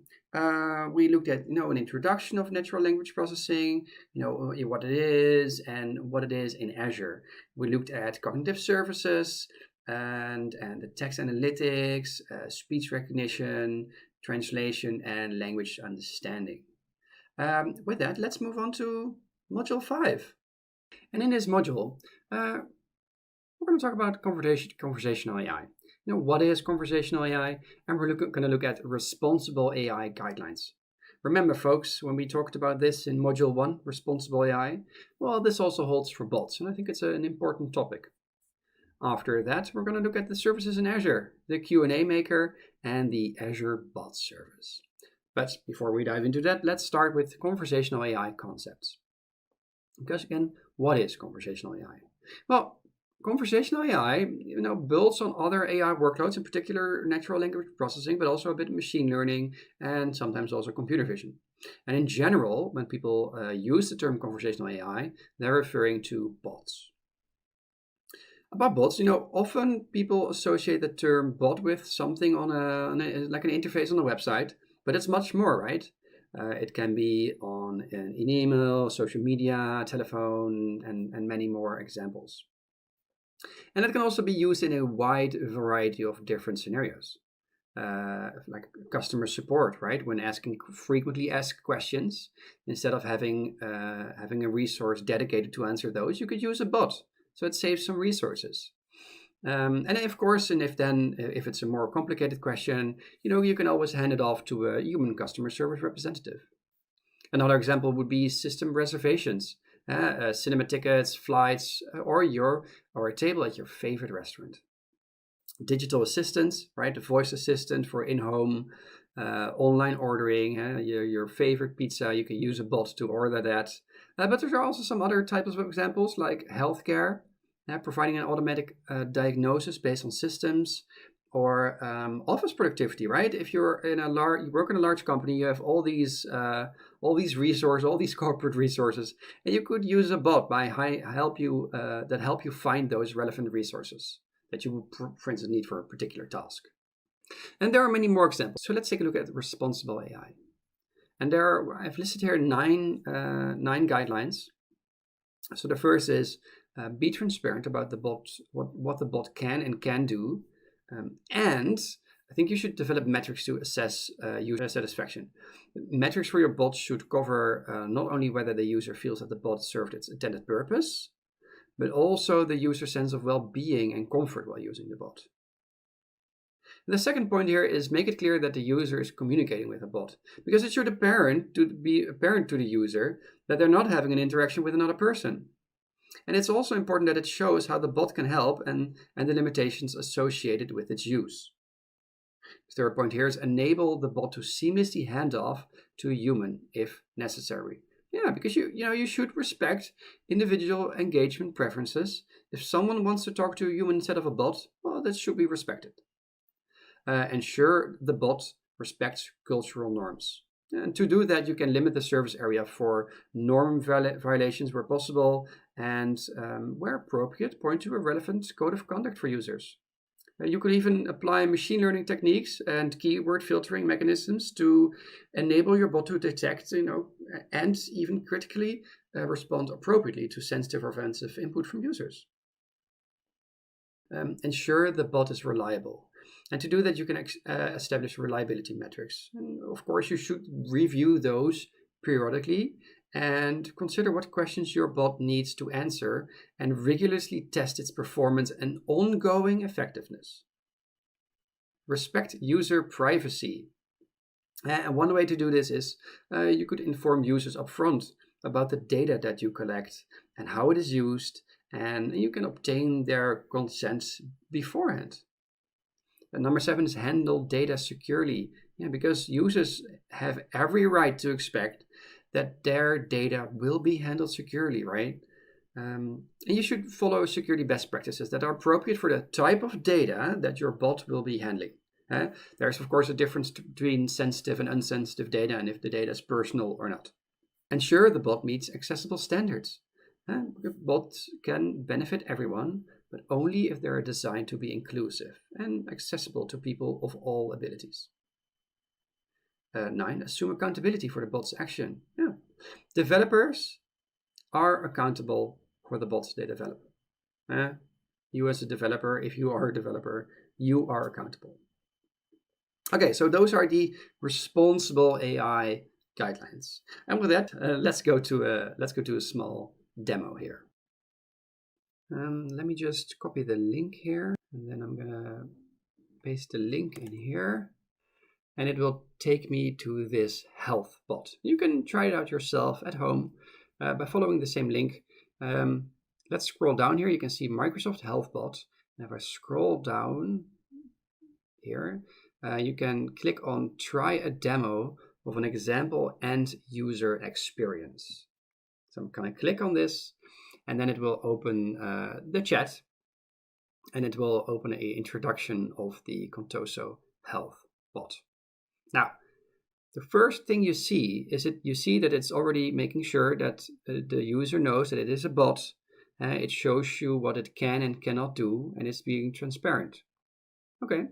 Speaker 2: We looked at an introduction of natural language processing, what it is and what it is in Azure. We looked at cognitive services and the text analytics, speech recognition, translation, and language understanding. With that, let's move on to Module 5. And in this module, we're going to talk about conversational AI. What is conversational AI? And we're going to look at responsible AI guidelines. Remember, folks, when we talked about this in Module 1, responsible AI, well, this also holds for bots, and I think it's an important topic. After that, we're going to look at the services in Azure, the Q&A maker, and the Azure Bot Service. But before we dive into that, let's start with conversational AI concepts. Because again, what is conversational AI? Well, conversational AI, builds on other AI workloads, in particular natural language processing, but also a bit of machine learning and sometimes also computer vision. And in general, when people use the term conversational AI, they're referring to bots. About bots, often people associate the term bot with something like an interface on a website, but it's much more, right? It can be on an email, social media, telephone, and many more examples. And it can also be used in a wide variety of different scenarios, like customer support, right? When asking frequently asked questions, instead of having a resource dedicated to answer those, you could use a bot. So it saves some resources. And of course, if it's a more complicated question, you can always hand it off to a human customer service representative. Another example would be system reservations, cinema tickets, flights, or a table at your favorite restaurant. Digital assistants, right? The voice assistant for in-home, online ordering, your favorite pizza, you can use a bot to order that. But there are also some other types of examples like healthcare, providing an automatic diagnosis based on systems, or office productivity, right? If you're you work in a large company, you have all these resources, all these corporate resources, and you could use a bot that help you find those relevant resources that you, for instance, need for a particular task. And there are many more examples. So let's take a look at responsible AI. And I've listed here nine guidelines. So the first is be transparent about the bot, what the bot can and can do. And I think you should develop metrics to assess user satisfaction. Metrics for your bot should cover not only whether the user feels that the bot served its intended purpose, but also the user's sense of well-being and comfort while using the bot. The second point here is make it clear that the user is communicating with a bot, because it should be apparent to the user that they're not having an interaction with another person. And it's also important that it shows how the bot can help and the limitations associated with its use. The third point here is enable the bot to seamlessly hand off to a human if necessary. Yeah, because you should respect individual engagement preferences. If someone wants to talk to a human instead of a bot, well, that should be respected. Ensure the bot respects cultural norms. And to do that, you can limit the service area for norm violations where possible, and where appropriate, point to a relevant code of conduct for users. You could even apply machine learning techniques and keyword filtering mechanisms to enable your bot to detect, and even critically respond appropriately to sensitive or offensive input from users. Ensure the bot is reliable. And to do that, you can establish reliability metrics. And of course, you should review those periodically and consider what questions your bot needs to answer and rigorously test its performance and ongoing effectiveness. Respect user privacy. And one way to do this is you could inform users upfront about the data that you collect and how it is used, and you can obtain their consent beforehand. And number 7 is handle data securely, because users have every right to expect that their data will be handled securely, right? And you should follow security best practices that are appropriate for the type of data that your bot will be handling. There's, of course, a difference between sensitive and insensitive data, and if the data is personal or not. Ensure the bot meets accessible standards. Bots can benefit everyone, but only if they are designed to be inclusive and accessible to people of all abilities. 9, assume accountability for the bot's action. Developers are accountable for the bots they develop. You as a developer, if you are a developer, you are accountable. Okay, so those are the responsible AI guidelines. And with that, let's go to a small demo here. Let me just copy the link here, and then I'm gonna paste the link in here, and it will take me to this health bot. You can try it out yourself at home by following the same link. Let's scroll down here. You can see Microsoft Health Bot. And if I scroll down here, you can click on try a demo of an example end user experience. So I'm going to click on this, and then it will open the chat, and it will open an introduction of the Contoso Health bot. Now, the first thing you see is you see that it's already making sure that the user knows that it is a bot. It shows you what it can and cannot do, and it's being transparent. Okay,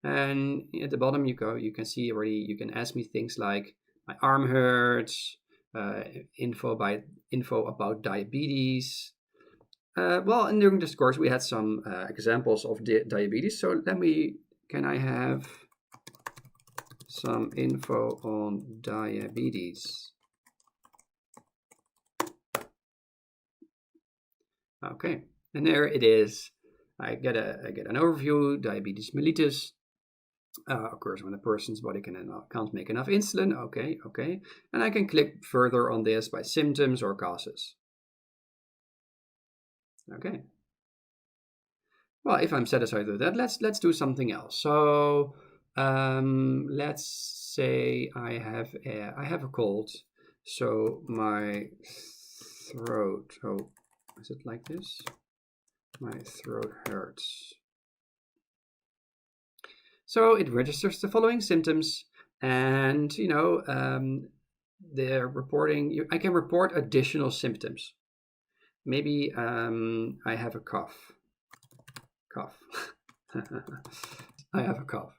Speaker 2: and at the bottom you can see already, you can ask me things like my arm hurts, info about diabetes. Well, and during this course we had some examples of diabetes. So can I have some info on diabetes? Okay, and there it is. I get an overview: diabetes mellitus. Occurs when a person's body can't make enough insulin. Okay, and I can click further on this by symptoms or causes. Okay. Well, if I'm satisfied with that, let's do something else. So let's say I have a cold, so my throat. Oh, is it like this? My throat hurts. So it registers the following symptoms, and they're reporting. I can report additional symptoms. Maybe I have a cough. I have a cough.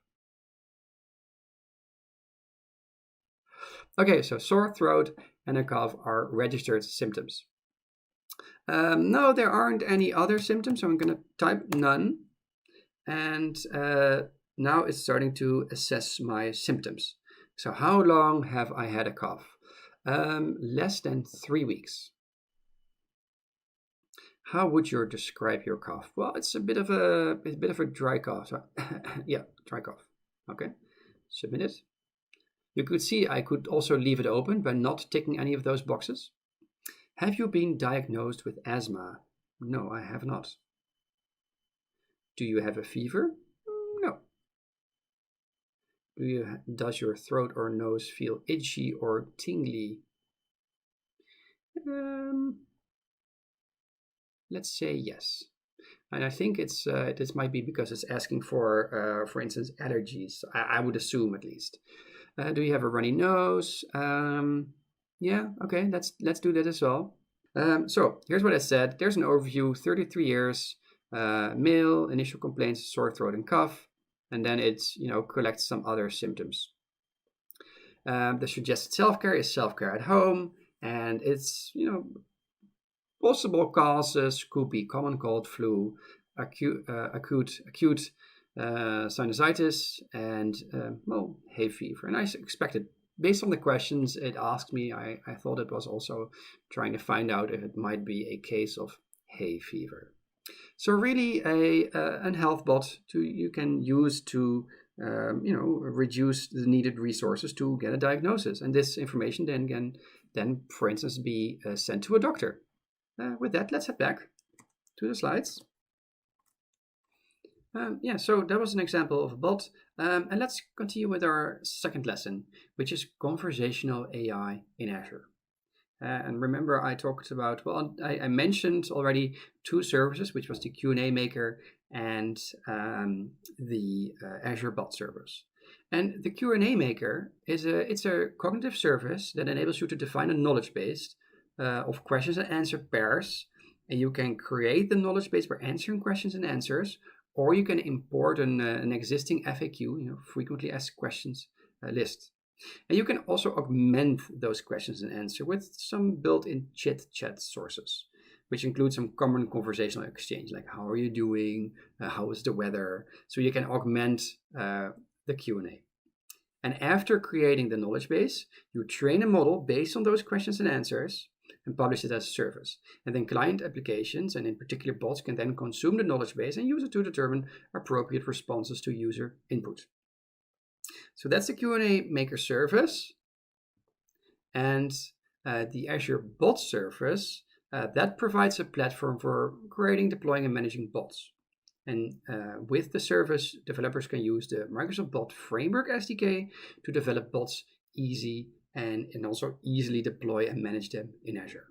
Speaker 2: Okay, so sore throat and a cough are registered symptoms. No, there aren't any other symptoms, so I'm going to type none. And now it's starting to assess my symptoms. So how long have I had a cough? Less than 3 weeks. How would you describe your cough? Well, it's a bit of a dry cough. So yeah, dry cough. Okay, submit it. You could see I could also leave it open by not ticking any of those boxes. Have you been diagnosed with asthma? No, I have not. Do you have a fever? No. Does your throat or nose feel itchy or tingly? Let's say yes. And I think this might be because it's asking for instance, allergies. I would assume, at least. Do you have a runny nose? Yeah, okay, let's do that as well. So here's what I said. There's an overview: 33 years, male, initial complaints, sore throat and cough, and then it collects some other symptoms. The suggested self-care is self-care at home, and it's possible causes could be common cold, flu, acute sinusitis, and hay fever. And I expected, based on the questions it asked me, I thought it was also trying to find out if it might be a case of hay fever. So really a health bot you can use to reduce the needed resources to get a diagnosis, and this information then can for instance be sent to a doctor. With that, let's head back to the slides. So that was an example of a bot. And let's continue with our second lesson, which is conversational AI in Azure. And remember, I talked about, I mentioned already two services, which was the Q&A Maker and the Azure Bot Service. And the Q&A Maker it's a cognitive service that enables you to define a knowledge base of questions and answer pairs, and you can create the knowledge base by answering questions and answers, or you can import an existing FAQ, frequently asked questions list. And you can also augment those questions and answers with some built-in chat sources, which include some common conversational exchange, like how are you doing, how is the weather. So you can augment the Q&A. And after creating the knowledge base, you train a model based on those questions and answers and publish it as a service. And then client applications, and in particular bots, can then consume the knowledge base and use it to determine appropriate responses to user input. So that's the Q&A Maker service. And the Azure Bot Service, that provides a platform for creating, deploying, and managing bots. And with the service, developers can use the Microsoft Bot Framework SDK to develop bots easy and also easily deploy and manage them in Azure.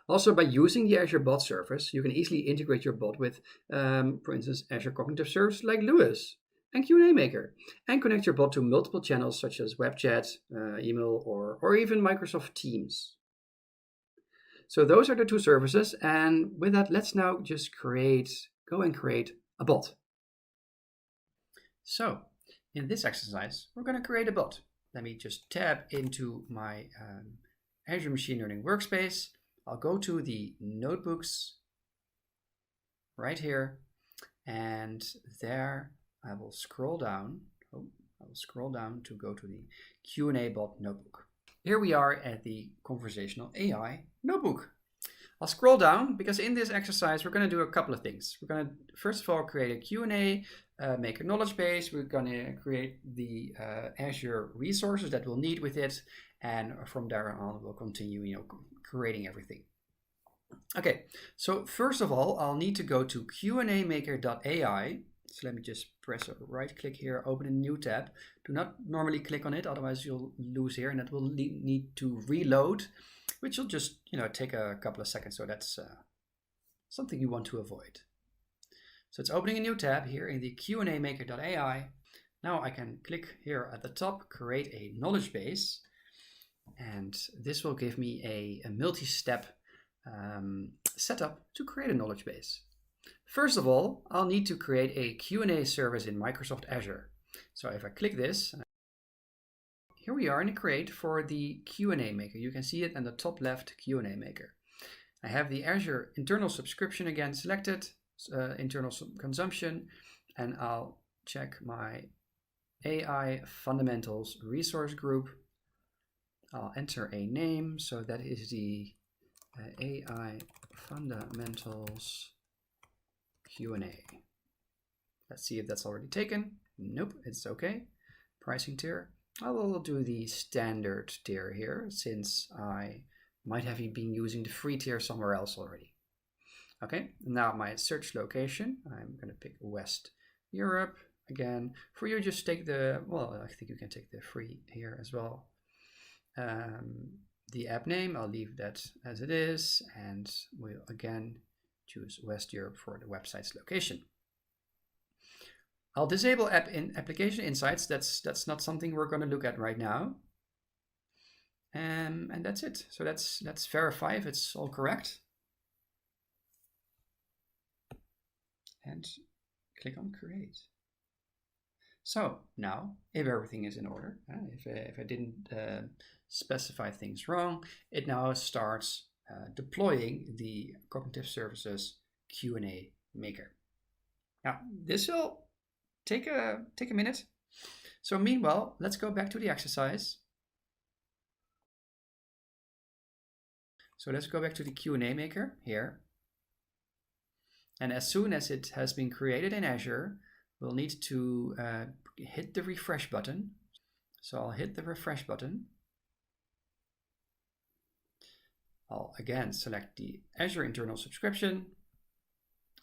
Speaker 2: Also, by using the Azure Bot Service, you can easily integrate your bot with, for instance, Azure Cognitive Service like Lewis and Q&A Maker, and connect your bot to multiple channels such as web chat, email, or even Microsoft Teams. So those are the two services, and with that, let's now just go and create a bot. So in this exercise, we're going to create a bot. Let me just tab into my Azure Machine Learning Workspace. I'll go to the notebooks right here, and there I will scroll down. I will scroll down to go to the Q&A bot notebook. Here we are at the Conversational AI notebook. I'll scroll down because in this exercise we're going to do a couple of things. We're going to first of all create a Q&A, make a knowledge base. We're going to create the Azure resources that we'll need with it, and from there on we'll continue, creating everything. Okay, so first of all, I'll need to go to qnamaker.ai. So let me just press a right click here, open a new tab. Do not normally click on it, otherwise you'll lose here, and it will need to reload, which will just take a couple of seconds. So that's something you want to avoid. So it's opening a new tab here in the qnamaker.ai. Now I can click here at the top, create a knowledge base, and this will give me a multi-step setup to create a knowledge base. First of all, I'll need to create a Q&A service in Microsoft Azure. So if I click this, here we are in the create for the Q&A Maker. You can see it in the top left, Q&A Maker. I have the Azure internal subscription again selected, internal consumption, and I'll check my AI Fundamentals resource group. I'll enter a name, so that is the AI Fundamentals Q&A. Let's see if that's already taken. Nope, it's okay. Pricing tier. I will do the standard tier here, since I might have been using the free tier somewhere else already. Okay, now my search location, I'm going to pick West Europe. Again, for you, just take I think you can take the free here as well. The app name, I'll leave that as it is, and we'll again choose West Europe for the website's location. I'll disable application insights. That's not something we're going to look at right now. And that's it. So let's verify if it's all correct. And click on create. So now, if everything is in order, if I didn't specify things wrong, it now starts deploying the Cognitive Services Q&A Maker. Now, this will take a minute. So meanwhile, let's go back to the exercise. So let's go back to the Q&A Maker here. And as soon as it has been created in Azure, we'll need to hit the refresh button. So I'll hit the refresh button. I'll again select the Azure internal subscription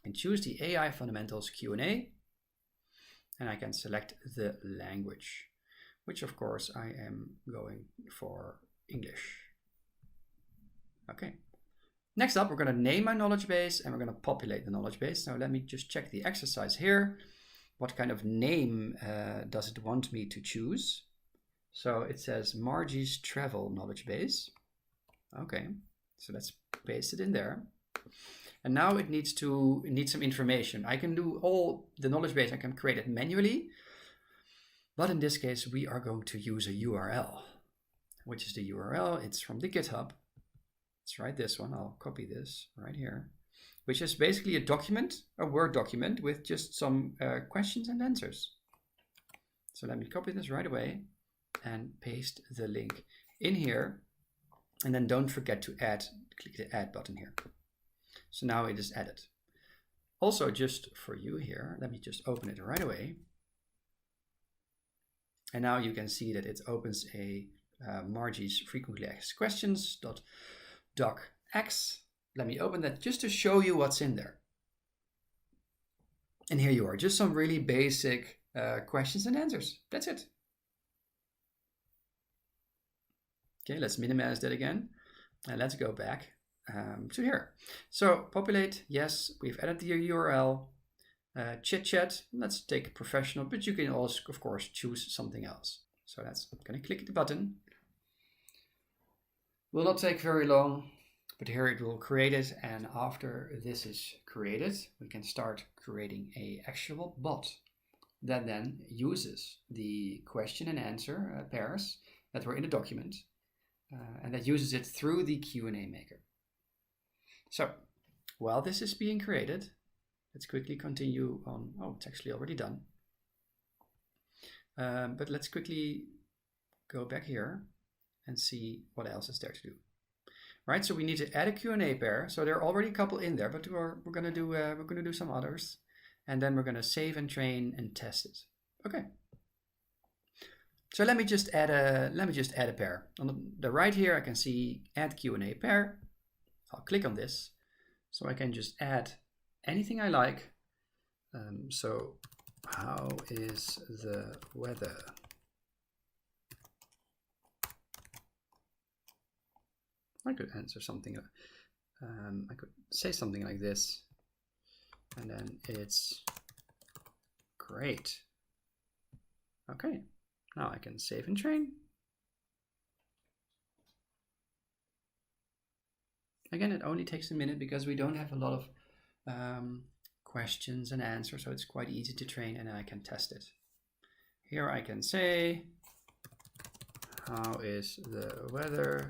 Speaker 2: and choose the AI Fundamentals Q&A. And I can select the language, which of course I am going for English. Okay. Next up, we're going to name my knowledge base and we're going to populate the knowledge base. So let me just check the exercise here. What kind of name does it want me to choose? So it says Margie's Travel Knowledge Base. Okay, so let's paste it in there. And now it needs some information. I can do all the knowledge base, I can create it manually. But in this case, we are going to use a URL. Which is the URL? It's from the GitHub. Let's write this one. I'll copy this right here. Which is basically a document, a Word document with just some questions and answers. So let me copy this right away and paste the link in here. And then don't forget to click the add button here. So now it is added. Also, just for you here, let me just open it right away. And now you can see that it opens a Margie's frequently asked questions.docx. Let me open that just to show you what's in there. And here you are, just some really basic questions and answers. That's it. Okay, let's minimize that again. And let's go back to here. So populate, yes, we've added the URL. Chit chat, let's take professional, but you can also, of course, choose something else. So I'm going to click the button. Will not take very long, but here it will create it. And after this is created, we can start creating a actual bot that then uses the question and answer pairs that were in the document, and that uses it through the Q&A maker. So while this is being created, let's quickly continue on. Oh, it's actually already done. But let's quickly go back here and see what else is there to do. Right, so we need to add a Q&A pair. So there are already a couple in there, but we're going to do some others, and then we're going to save and train and test it. Okay. So let me just add a pair. On the right here, I can see add Q&A pair. I'll click on this, so I can just add anything I like. So how is the weather? I could answer something. I could say something like this, and then it's great. Okay, now I can save and train. Again, it only takes a minute because we don't have a lot of questions and answers, so it's quite easy to train, and then I can test it. Here I can say, how is the weather?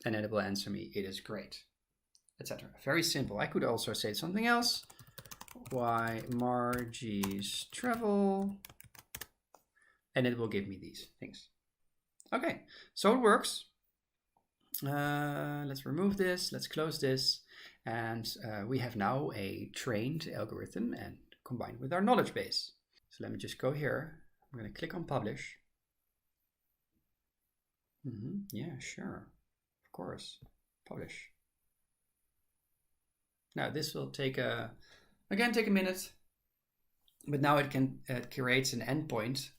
Speaker 2: And then it will answer me, it is great, etc. Very simple. I could also say something else. Why Margie's travel? And it will give me these things. Okay, so it works. Let's remove this, let's close this. And we have now a trained algorithm and combined with our knowledge base. So let me just go here. I'm going to click on publish. Yeah, sure. Of course, publish. Now this will take a minute, but now it creates an endpoint,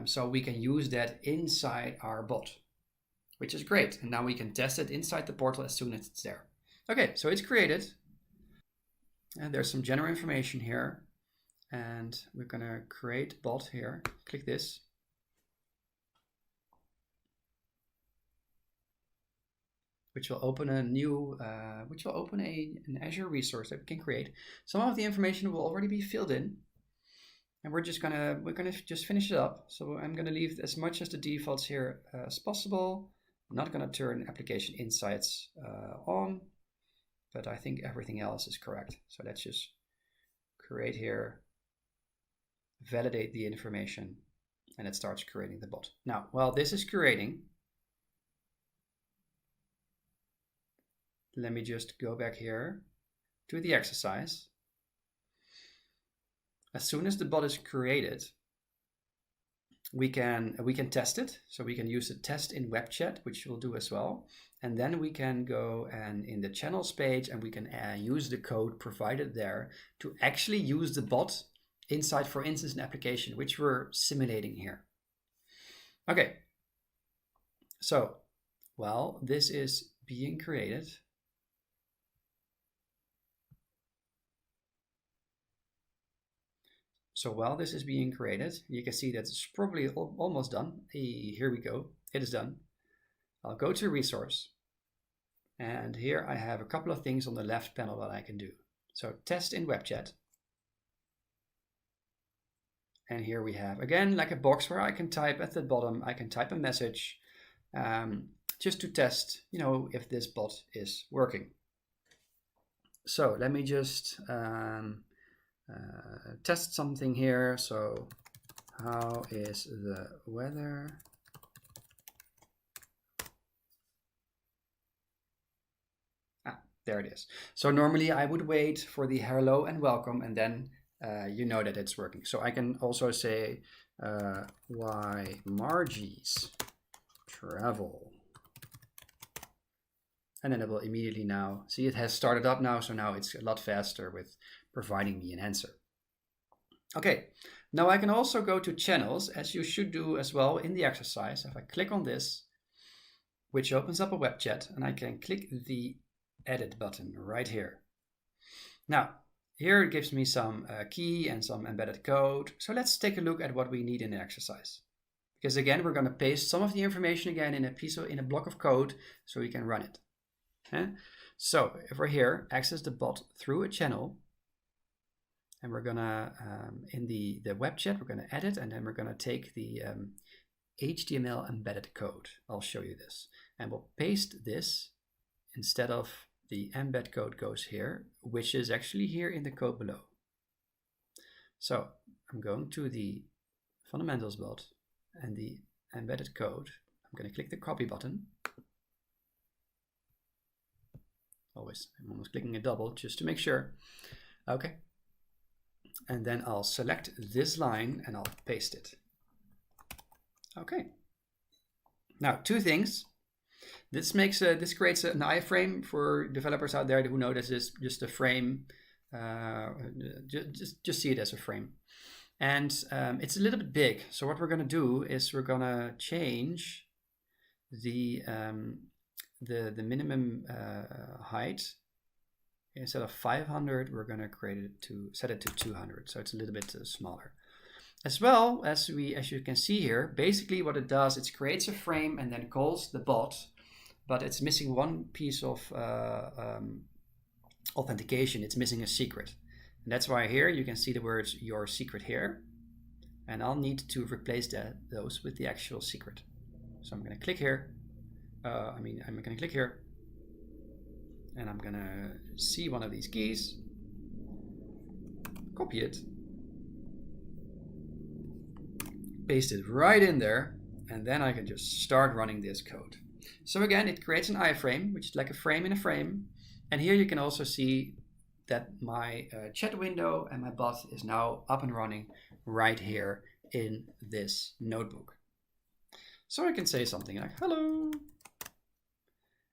Speaker 2: so we can use that inside our bot, which is great. And now we can test it inside the portal as soon as it's there. Okay, so it's created, and there's some general information here, and we're gonna create bot here. Click this. Which will open a new, an Azure resource that we can create. Some of the information will already be filled in, and we're gonna just finish it up. So I'm gonna leave as much as the defaults here as possible. I'm not gonna turn application insights on, but I think everything else is correct. So let's just create here, validate the information, and it starts creating the bot. Now, while this is creating, let me just go back here to the exercise. As soon as the bot is created, we can test it. So we can use the test in web chat, which we'll do as well. And then we can go and in the channels page, and we can use the code provided there to actually use the bot inside, for instance, an application, which we're simulating here. Okay. So while this is being created, you can see that it's probably almost done. Here we go. It is done. I'll go to resource. And here I have a couple of things on the left panel that I can do. So test in web chat. And here we have, again, like a box where I can type at the bottom, I can type a message just to test, if this bot is working. So let me just test something here. So how is the weather? There it is. So normally I would wait for the hello and welcome, and then you know that it's working. So I can also say why Margie's travel. And then it will immediately now, see, it has started up now. So now it's a lot faster with providing me an answer. Okay, Now I can also go to channels, as you should do as well in the exercise. If I click on this, which opens up a web chat, and I can click the edit button right here. Now, here it gives me some key and some embedded code. So let's take a look at what we need in the exercise. Because again, we're going to paste some of the information again in a block of code so we can run it. Okay? So if we're here, access the bot through a channel, and we're gonna, in the web chat, we're gonna edit, and then we're gonna take the HTML embedded code. I'll show you this. And we'll paste this instead of the embed code goes here, which is actually here in the code below. So I'm going to the fundamentals bot and the embedded code. I'm gonna click the copy button. I'm almost clicking a double just to make sure. Okay. And then I'll select this line and I'll paste it. Okay. Now, two things. This creates an iframe for developers out there who know this is just a frame. Just see it as a frame. And it's a little bit big. So what we're going to do is we're going to change the minimum height. Instead of 500, we're going to set it to 200, so it's a little bit smaller. As well as you can see here, basically what it does, it creates a frame and then calls the bot, but it's missing one piece of authentication. It's missing a secret, and that's why here you can see the words "your secret" here, and I'll need to replace those with the actual secret. So I'm going to click here. I'm going to click here. And I'm gonna see one of these keys, copy it, paste it right in there, and then I can just start running this code. So again, it creates an iframe, which is like a frame in a frame. And here you can also see that my chat window and my bot is now up and running right here in this notebook. So I can say something like, hello.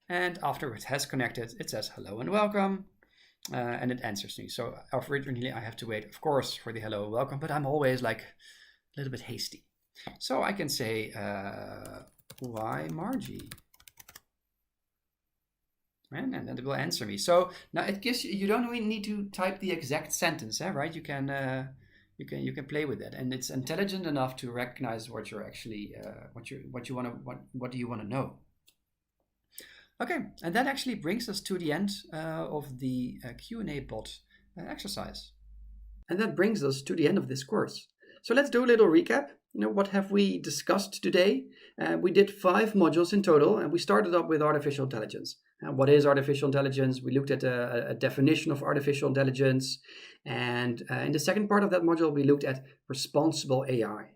Speaker 2: And after it has connected, it says hello and welcome, and it answers me. So originally I have to wait, of course, for the hello and welcome, but I'm always like a little bit hasty. So I can say, why Margie? And then it will answer me. So now it gives you don't really need to type the exact sentence, right? You can play with it, and it's intelligent enough to recognize what you're actually what do you want to know. Okay, and that actually brings us to the end of the Q&A bot exercise. And that brings us to the end of this course. So let's do a little recap. What have we discussed today? We did 5 modules in total, and we started up with artificial intelligence. What is artificial intelligence? We looked at a definition of artificial intelligence. And in the second part of that module, we looked at responsible AI.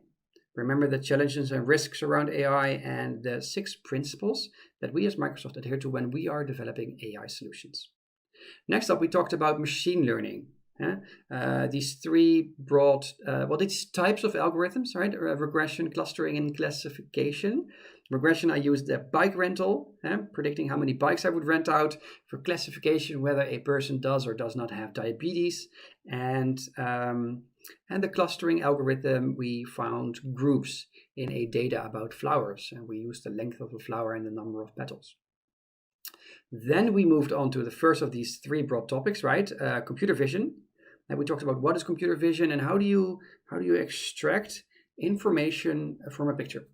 Speaker 2: Remember the challenges and risks around AI and the 6 principles that we as Microsoft adhere to when we are developing AI solutions. Next up, we talked about machine learning. These 3 broad, these types of algorithms, right? Regression, clustering, and classification. Regression, I used the bike rental, predicting how many bikes I would rent out. For classification, whether a person does or does not have diabetes. And the clustering algorithm, we found groups in a data about flowers, and we used the length of the flower and the number of petals. Then we moved on to the first of these 3 broad topics, right? Computer vision. And we talked about what is computer vision and how do you extract information from a picture.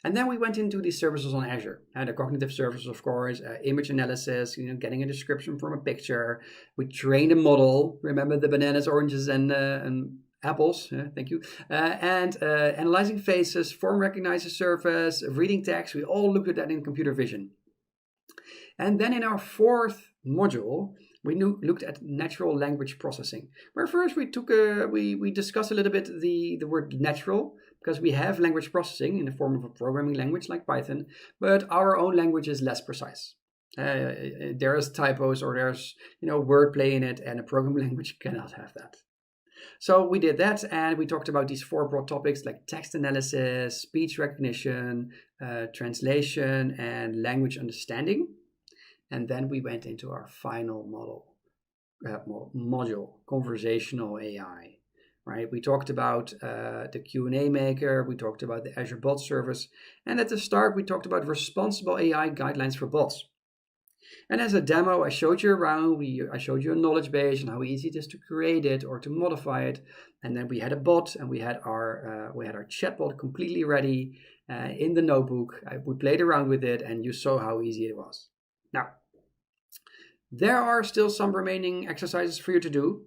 Speaker 2: And then we went into the services on Azure, the cognitive services, of course, image analysis, getting a description from a picture. We trained a model. Remember the bananas, oranges, and apples. Thank you. And analyzing faces, form recognizer service, reading text. We all looked at that in computer vision. And then in our 4th module, we looked at natural language processing, where first we discussed a little bit the word natural, because we have language processing in the form of a programming language like Python, but our own language is less precise. There's typos or there's wordplay in it, and a programming language cannot have that. So we did that, and we talked about these 4 broad topics like text analysis, speech recognition, translation, and language understanding. And then we went into our final module, conversational AI, right? We talked about the Q&A maker, we talked about the Azure Bot Service, and at the start we talked about responsible AI guidelines for bots. And as a demo, I showed you around, I showed you a knowledge base and how easy it is to create it or to modify it. And then we had a bot, and we had our chatbot completely ready in the notebook. We played around with it, and you saw how easy it was. Now, there are still some remaining exercises for you to do,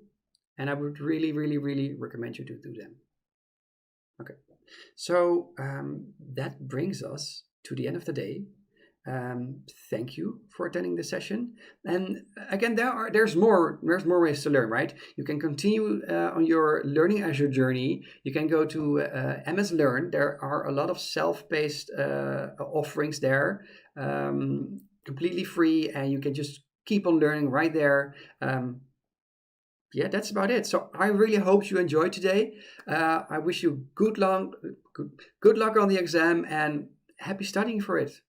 Speaker 2: and I would really, really, really recommend you to do them. Okay, so that brings us to the end of the day. Thank you for attending this session. And again, there's more ways to learn, right? You can continue on your Learning Azure journey. You can go to MS Learn. There are a lot of self-paced offerings there, completely free, and you can just keep on learning right there. Yeah, that's about it. So I really hope you enjoyed today. I wish you good luck on the exam, and happy studying for it.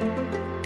Speaker 1: you.